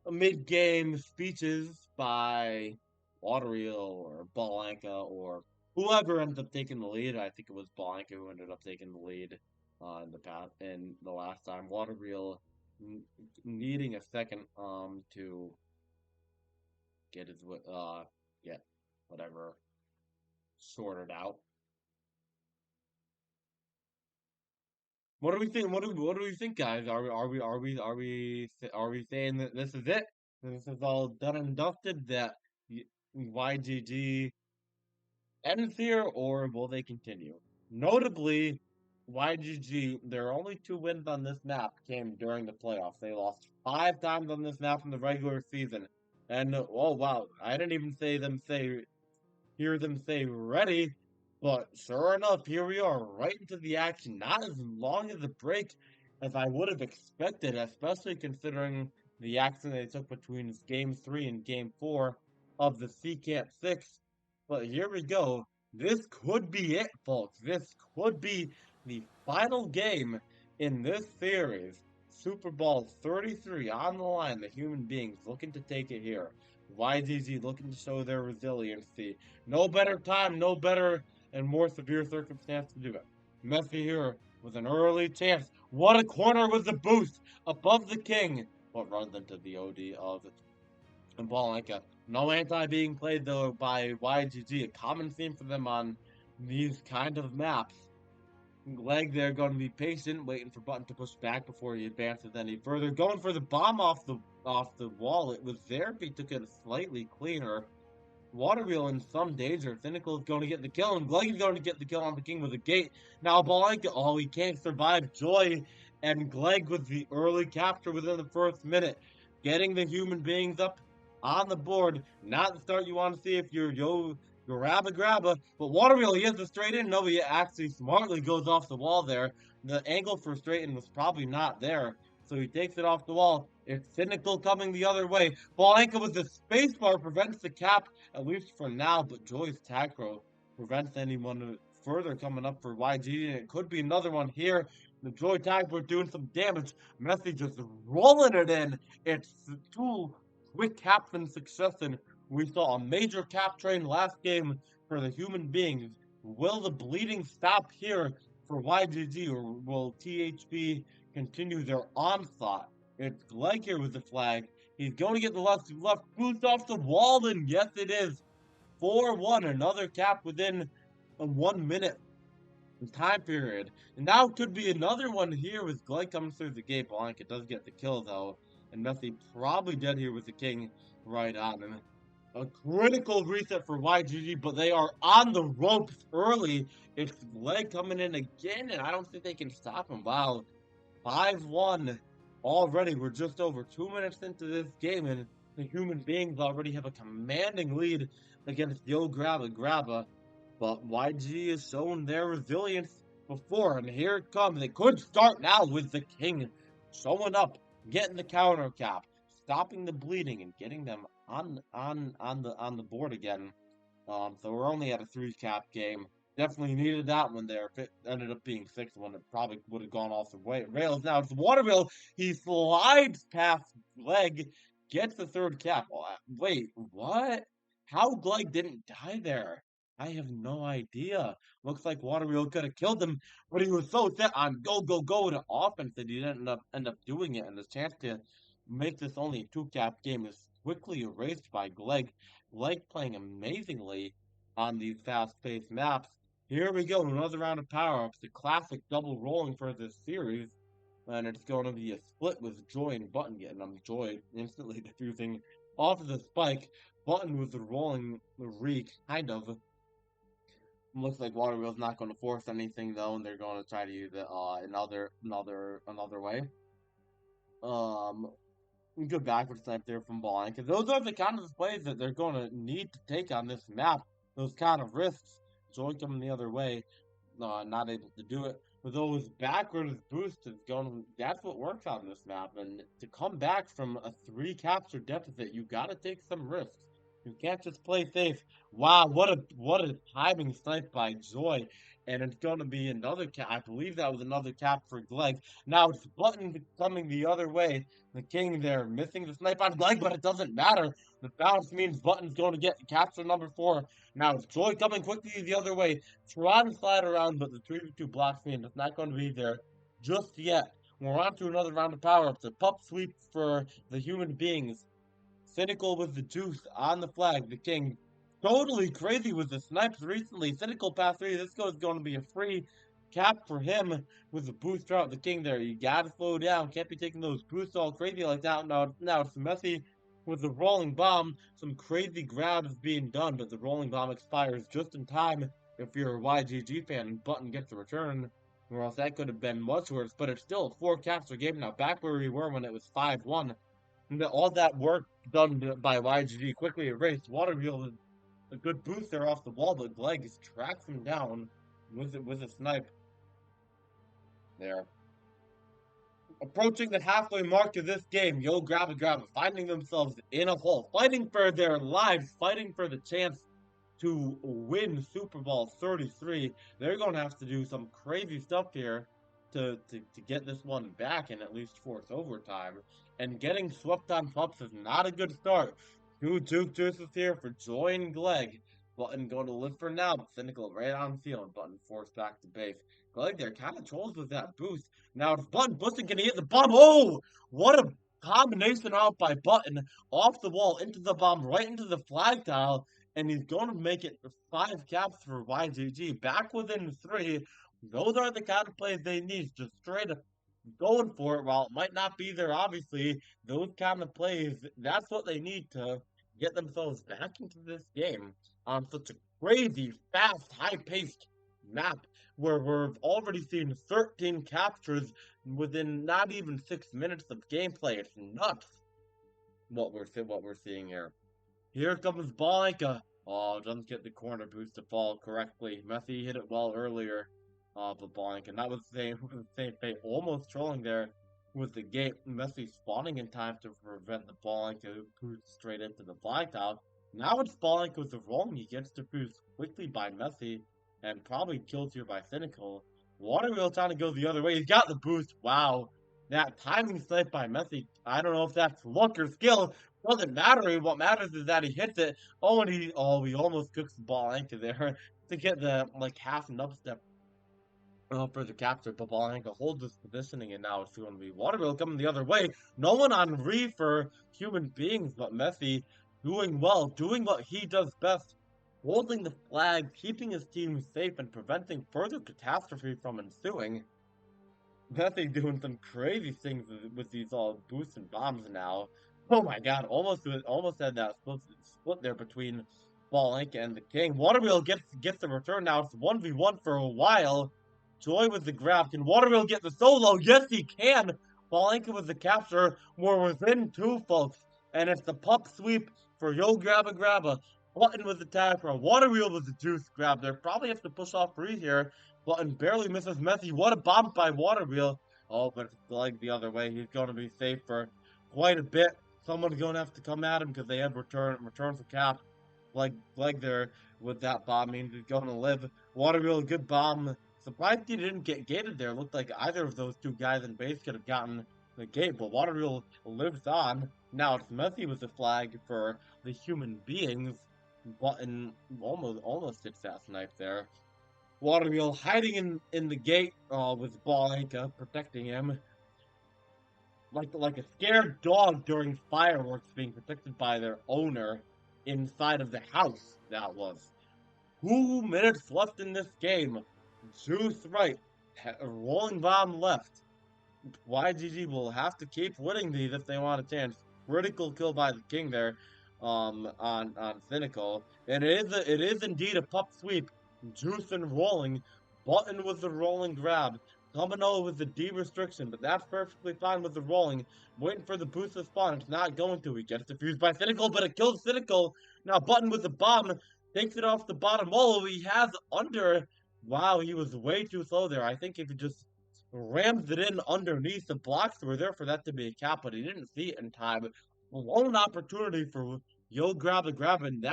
mid-game speeches by Waterreel or Balanka or whoever ends up taking the lead. I think it was Balanka who ended up taking the lead in the last time. Waterreel needing a second to get his get whatever sorted out. What do we think? What do we think, guys? Are we saying that this is it? This is all done and dusted? That YGG ends here, or will they continue? Notably, YGG, their only 2 wins on this map came during the playoffs. They lost 5 times on this map in the regular season. And oh wow, I didn't even hear them say ready, but sure enough, here we are, right into the action. Not as long as a break as I would have expected, especially considering the action they took between Game 3 and Game 4 of the C Camp 6. But here we go. This could be it, folks. This could be the final game in this series. Super Bowl 33 on the line. The human beings looking to take it here. YZZ looking to show their resiliency. No better time, no better and more severe circumstance to do it. Messi here with an early chance. What a corner with the boost above the king. But runs into the OD of Balanka. No anti being played though by YGG. A common theme for them on these kind of maps. Leg there going to be patient, waiting for Button to push back before he advances any further. Going for the bomb off the wall. It was there, but he took it slightly cleaner. Waterwheel in some danger. Cynical is going to get the kill, and Glegg is going to get the kill on the King with a gate. Now Balanka, oh, he can't survive Joy, and Glegg with the early capture within the first minute. Getting the human beings up on the board. Not the start you want to see if you're grabba, but Waterwheel, he has the straight in. No, he actually smartly goes off the wall there. The angle for straight in was probably not there. So he takes it off the wall. It's Cynical coming the other way. Balanka with the spacebar prevents the cap, at least for now, but Joy's Tacro prevents anyone further coming up for YG, and it could be another one here. The Joy Tacro doing some damage. Messi just rolling it in. It's 2 quick caps in succession. We saw a major cap train last game for the human beings. Will the bleeding stop here for YGG, or will THP continue their onslaught? It's Glegg here with the flag. He's going to get the left boost off the wall, and yes, it is 4-1. Another cap within a 1 minute time period. And now could be another one here with Glegg coming through the gate. Blanca does get the kill though, and Messi probably dead here with the king right on him. A critical reset for YGG, but they are on the ropes early. It's Glegg coming in again, and I don't think they can stop him. Wow, 5-1 already. We're just over 2 minutes into this game, and the human beings already have a commanding lead against Grabba. But YG has shown their resilience before, and here it comes. They could start now with the king showing up, getting the counter cap, stopping the bleeding, and getting them on the board again. So we're only at a 3 cap game. Definitely needed that one there. If it ended up being 6-1, it probably would have gone off the rails. Now it's the Waterwheel. He slides past Glegg, gets the 3rd cap. Oh, wait, what? How Glegg didn't die there? I have no idea. Looks like Waterwheel could have killed him, but he was so set on go to offense that he didn't end up doing it. And the chance to make this only a 2 cap game is quickly erased by Glegg. Glegg playing amazingly on these fast-paced maps. Here we go, another round of power-ups, the classic double rolling for this series. And it's going to be a split with Joy and Button getting them. Joy instantly diffusing off of the spike. Button with the rolling reek, kind of. Looks like Waterwheel's not going to force anything though, and they're going to try to use it another way. Good backward snipe there from Ball, because those are the kind of plays that they're going to need to take on this map. Those kind of risks. Joy coming the other way, not able to do it. With those backwards boosts, that's what works on this map. And to come back from a 3 capture deficit, you got to take some risks. You can't just play safe. Wow, what a timing snipe by Joy. And it's going to be another cap. I believe that was another cap for Glegg. Now it's Button coming the other way. The king there missing the snipe on Glegg, but it doesn't matter. The bounce means Button's going to get capture number 4. Now it's Joy coming quickly the other way. Trying to slide around, but the 3v2 blocks me, and it's not going to be there just yet. We're on to another round of power-ups. A pup sweep for the human beings. Cynical with the juice on the flag. The king totally crazy with the snipes recently. Cynical past 3. This is going to be a free cap for him with the boost throughout the king there. You gotta slow down. Can't be taking those boosts all crazy like that. Now it's messy with the rolling bomb. Some crazy grabs being done, but the rolling bomb expires just in time if you're a YGG fan and Button gets the return. Or else that could have been much worse, but it's still a 4 capture game now. Back where we were when it was 5-1. All that work done by YGG quickly erased. Waterwheel, a good boost there off the wall, but Gleggs tracks him down with a snipe there. Approaching the halfway mark of this game, Yo Grabba finding themselves in a hole, fighting for their lives, fighting for the chance to win Super Bowl 33. They're going to have to do some crazy stuff here to get this one back and at least force overtime. And getting swept on pups is not a good start. 2 Juke Juices here for Joy and Glegg. Button going to live for now, but Cynical right on field. Button forced back to base. Glegg there kind of trolls with that boost. Now it's Button. Button can hit the bomb. Oh! What a combination out by Button. Off the wall, into the bomb, right into the flag tile. And he's going to make it 5 caps for YGG. Back within 3. Those are the kind of plays they need. Just straight up going for it. While it might not be there, obviously, those kind of plays, that's what they need to get themselves back into this game on such a crazy, fast, high-paced map where we've already seen 13 captures within not even 6 minutes of gameplay. It's nuts what we're seeing here. Here comes Blanca. Oh, doesn't get the corner boost to fall correctly. Messi hit it well earlier. But Blanca, that was the same fate. Almost trolling there with the gate. Messi spawning in time to prevent the Blanca boost straight into the flag tile. Now it's Blanca with the rolling. He gets defused quickly by Messi and probably killed here by Cynical. Waterwheel trying to go the other way. He's got the boost. Wow. That timing snipe by Messi. I don't know if that's luck or skill. Doesn't matter. What matters is that he hits it. Oh, and he almost cooks the Blanca there to get the half and up step for the capture, but Blanca holds his positioning, and now it's going to be Waterwheel coming the other way. No one on Re for human beings, but Messi doing well, doing what he does best, holding the flag, keeping his team safe, and preventing further catastrophe from ensuing. Messi doing some crazy things with these boosts and bombs now. Oh my god, almost had that split there between Blanca and the King. Waterwheel gets the return now. It's 1v1 for a while. Joy with the grab. Can Waterwheel get the solo? Yes, he can. Blanca with the capture. We're within 2, folks. And it's the pup sweep for Yo Grabba. Button with the tag for Waterwheel with the juice grab there. Probably have to push off Free here. Button barely misses Messi. What a bomb by Waterwheel. Oh, but it's Glegg the other way. He's going to be safe for quite a bit. Someone's going to have to come at him because they have return for cap. Glegg there with that bomb means he's going to live. Waterwheel, good bomb. Surprised he didn't get gated there. Looked like either of those 2 guys in base could have gotten the gate, but Waterwheel lives on. Now it's Messi with the flag for the human beings. Button almost hits that snipe there. Waterwheel hiding in the gate with Blanca protecting him. Like a scared dog during fireworks being protected by their owner inside of the house, that was. 2 minutes left in this game. Juice right. Rolling bomb left. YGG will have to keep winning these if they want a chance. Critical kill by the King there on Cynical. And it is indeed a pup sweep. Juice and rolling. Button with the rolling grab. Domino with the D-restriction, but that's perfectly fine with the rolling. Waiting for the boost to spawn. It's not going to. He gets defused by Cynical, but it kills Cynical. Now Button with the bomb. Takes it off the bottom wall. He has under. Wow, he was way too slow there. I think if he just rams it in underneath, the blocks were there for that to be a cap, but he didn't see it in time. A lone opportunity for Yo Grabba, and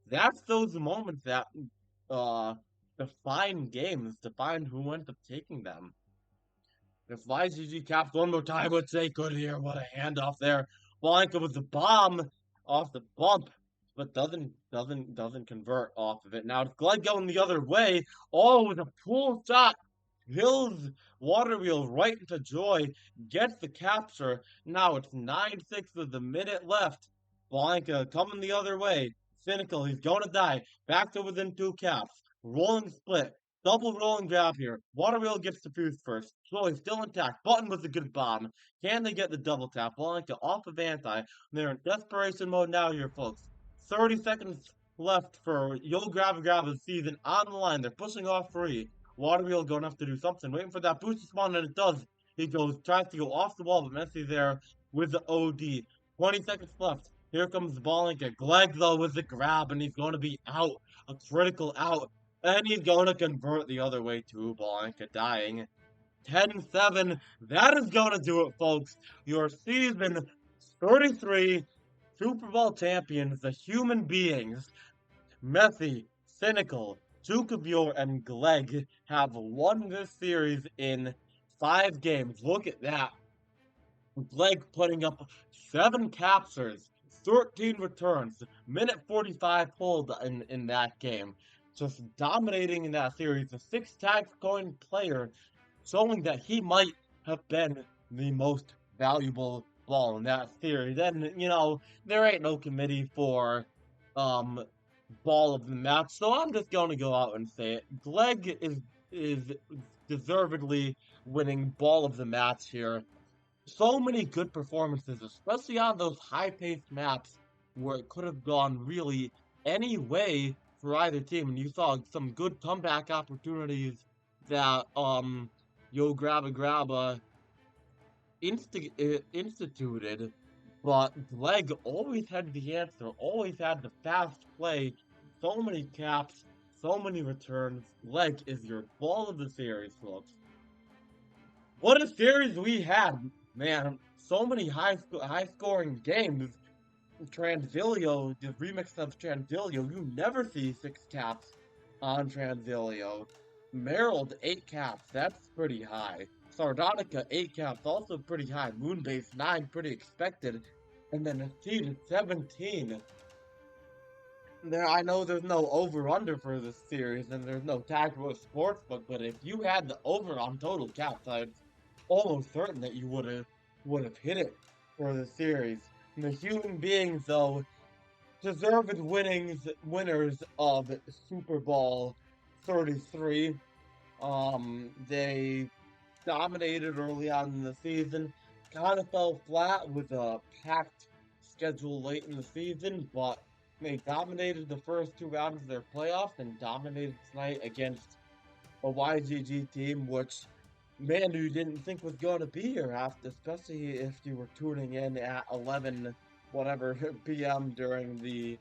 that's those moments that define games, define who ends up taking them. If YGG caps one more time, would say good here. What a handoff there. Blanca with the bomb off the bump, but doesn't convert off of it. Now it's Glegg going the other way. Oh, with a cool shot. Kills Waterwheel right into Joy. Gets the capture. Now it's 9-6 with a minute left. Blanca coming the other way. Cynical, he's going to die. Back to within 2 caps. Rolling split. Double rolling grab here. Water Wheel gets defused first. Troy still intact. Button with a good bomb. Can they get the double tap? Blanca off of anti. They're in desperation mode now here, folks. 30 seconds left for Yo Grabba Grabba's season on the line. They're pushing off free. Water Wheel going to have to do something. Waiting for that boost to spawn, and it does. He tries to go off the wall, but Messi there with the OD. 20 seconds left. Here comes Ballinka. Glegg, though, with the grab, and he's going to be out. A critical out. And he's going to convert the other way too. Ballinka dying. 10-7. That is going to do it, folks. Your season 33 Super Bowl champions, the human beings, Messi, Cynical, Chukavure, and Glegg have won this series in 5 games. Look at that. Glegg putting up 7 captures, 13 returns, minute 45 hold in that game. Just dominating in that series. A 6-tag coin player, showing that he might have been the most valuable ball in that series. And, there ain't no committee for ball of the match, so I'm just going to go out and say it. Glegg is deservedly winning ball of the match here. So many good performances, especially on those high-paced maps where it could have gone really any way for either team. And you saw some good comeback opportunities that Yo Grabba Grabba instituted, but Glegg always had the answer, always had the fast play, so many caps, so many returns. Glegg is your ball of the series, folks. What a series we had, man! So many high scoring games. Transilio, the remix of Transilio, you never see 6 caps on Transilio. Merrill 8 caps, that's pretty high. Sardonica 8 caps, also pretty high. Moonbase 9, pretty expected. And then Exceed 17. There, I know there's no over-under for this series, and there's no tactical sportsbook, but if you had the over on total caps, I'm almost certain that you would have hit it for the series. And the human beings, though, deserved winners of Super Bowl 33. They dominated early on in the season, kind of fell flat with a packed schedule late in the season, but they dominated the first 2 rounds of their playoffs and dominated tonight against a YGG team, which, man, you didn't think was going to be here, after, especially if you were tuning in at 11 whatever p.m. during the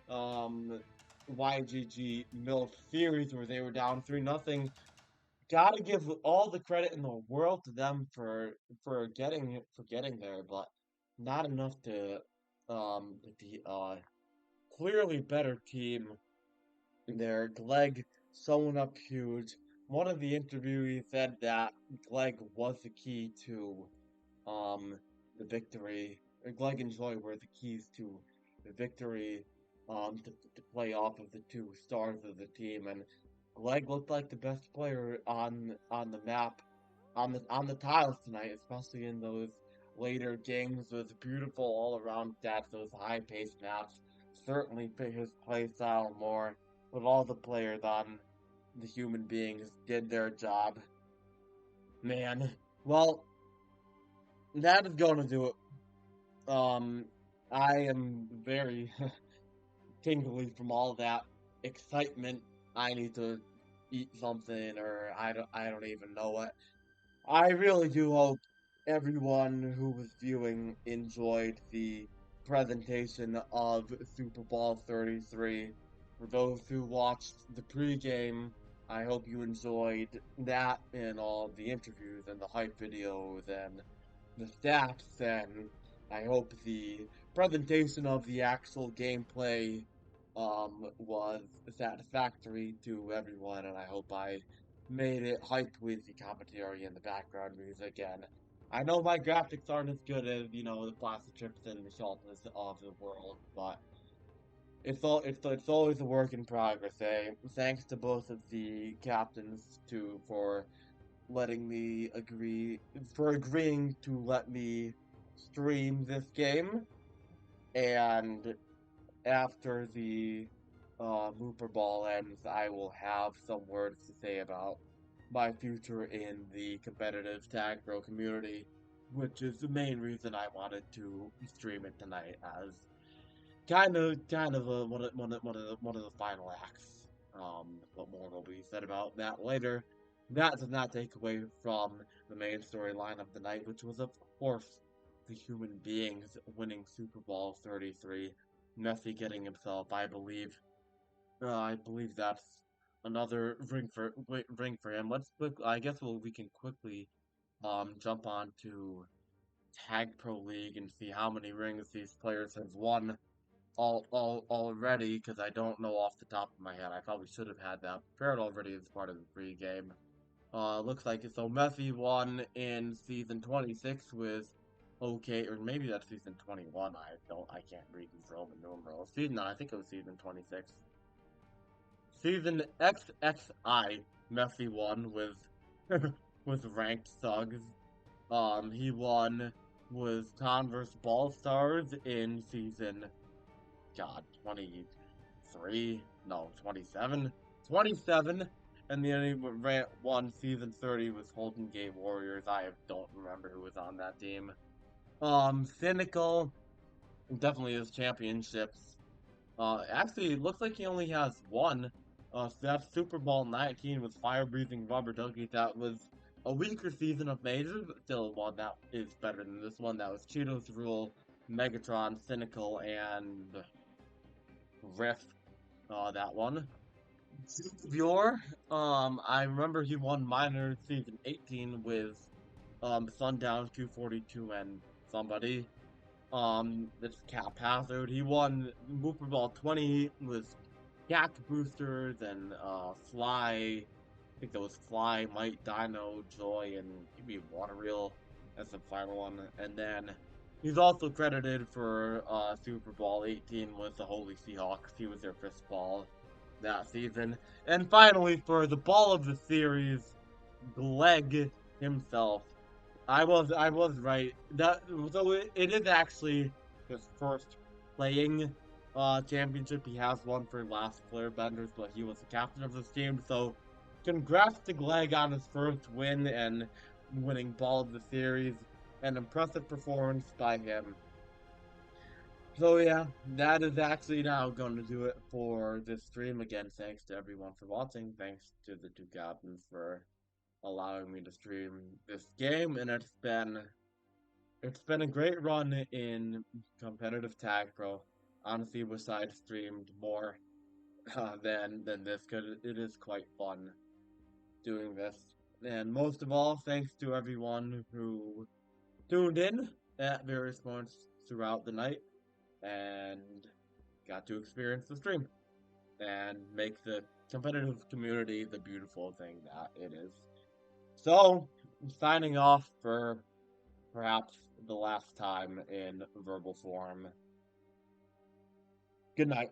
YGG MILF series where they were down 3-0. Gotta give all the credit in the world to them for getting there, but not enough to be clearly better team there. Glegg showing up huge. One of the interviewees said that Glegg was the key to the victory. Or Glegg and Joy were the keys to the victory to play off of the 2 stars of the team, and Glegg looked like the best player on the map, on the tiles tonight, especially in those later games with beautiful all-around stats, those high-paced maps. Certainly fit his play style more, but all the players on the human beings did their job. Man, well, that is going to do it. I am very tingly from all that excitement. I need to eat something, or I don't even know what. I really do hope everyone who was viewing enjoyed the presentation of Super Bowl 33. For those who watched the pregame, I hope you enjoyed that and all the interviews and the hype videos and the stats, and I hope the presentation of the actual gameplay was satisfactory to everyone, and I hope I made it hyped with the commentary and the background music. And I know my graphics aren't as good as, the plastic chips and the sharpness of the world, but it's always a work in progress, eh? Thanks to both of the captains for letting me agreeing to let me stream this game. And after the SUPERBALL ends, I will have some words to say about my future in the competitive tag pro community, which is the main reason I wanted to stream it tonight, as kind of one of the final acts. But more will be said about that later. That does not take away from the main storyline of the night, which was, of course, the human beings winning SUPERBALL 33. Messi getting himself, I believe that's another ring for him. I guess we can quickly jump on to Tag Pro League and see how many rings these players have won already, because I don't know off the top of my head. I probably should have had that prepared already as part of the pregame. Looks like so Messi won in season 26 with okay, or maybe that's season 21. I can't read these Roman numerals. I think it was season 26. Season XXI, Messi won with with ranked thugs. He won with Converse Ball Stars in season, God, 23? No, 27? 27! And then he won season 30 with Holden Gay Warriors. I don't remember who was on that team. Cynical, definitely his championships. Actually, it looks like he only has one. So that's SUPERBALL 19 with Fire Breathing Rubber Ducky. That was a weaker season of majors, but still one that is better than this one. That was Cheetos Rule, Megatron, Cynical, and Riff. That one. Bjor, I remember he won minor season 18 with Sundown, Q42, and somebody. This Cap Hazard. He won Super Ball 20 with Yak Boosters and Fly. I think that was Fly, Might, Dino, Joy, and maybe Water Reel as the final one. And then he's also credited for Super Ball 18 with the Holy Seahawks. He was their fifth ball that season. And finally, for the ball of the series, Gleg himself. I was right. It is actually his first playing championship. He has one for last player benders, but he was the captain of this team. So congrats to Gleg on his first win and winning ball of the series. An impressive performance by him. So yeah, that is actually now going to do it for this stream. Again, thanks to everyone for watching. Thanks to the two captains for allowing me to stream this game, and it's been a great run in competitive tag pro. Honestly, wish I'd streamed more than this, because it is quite fun doing this. And most of all, thanks to everyone who tuned in at various points throughout the night and got to experience the stream and make the competitive community the beautiful thing that it is. So, signing off for perhaps the last time in verbal form. Good night.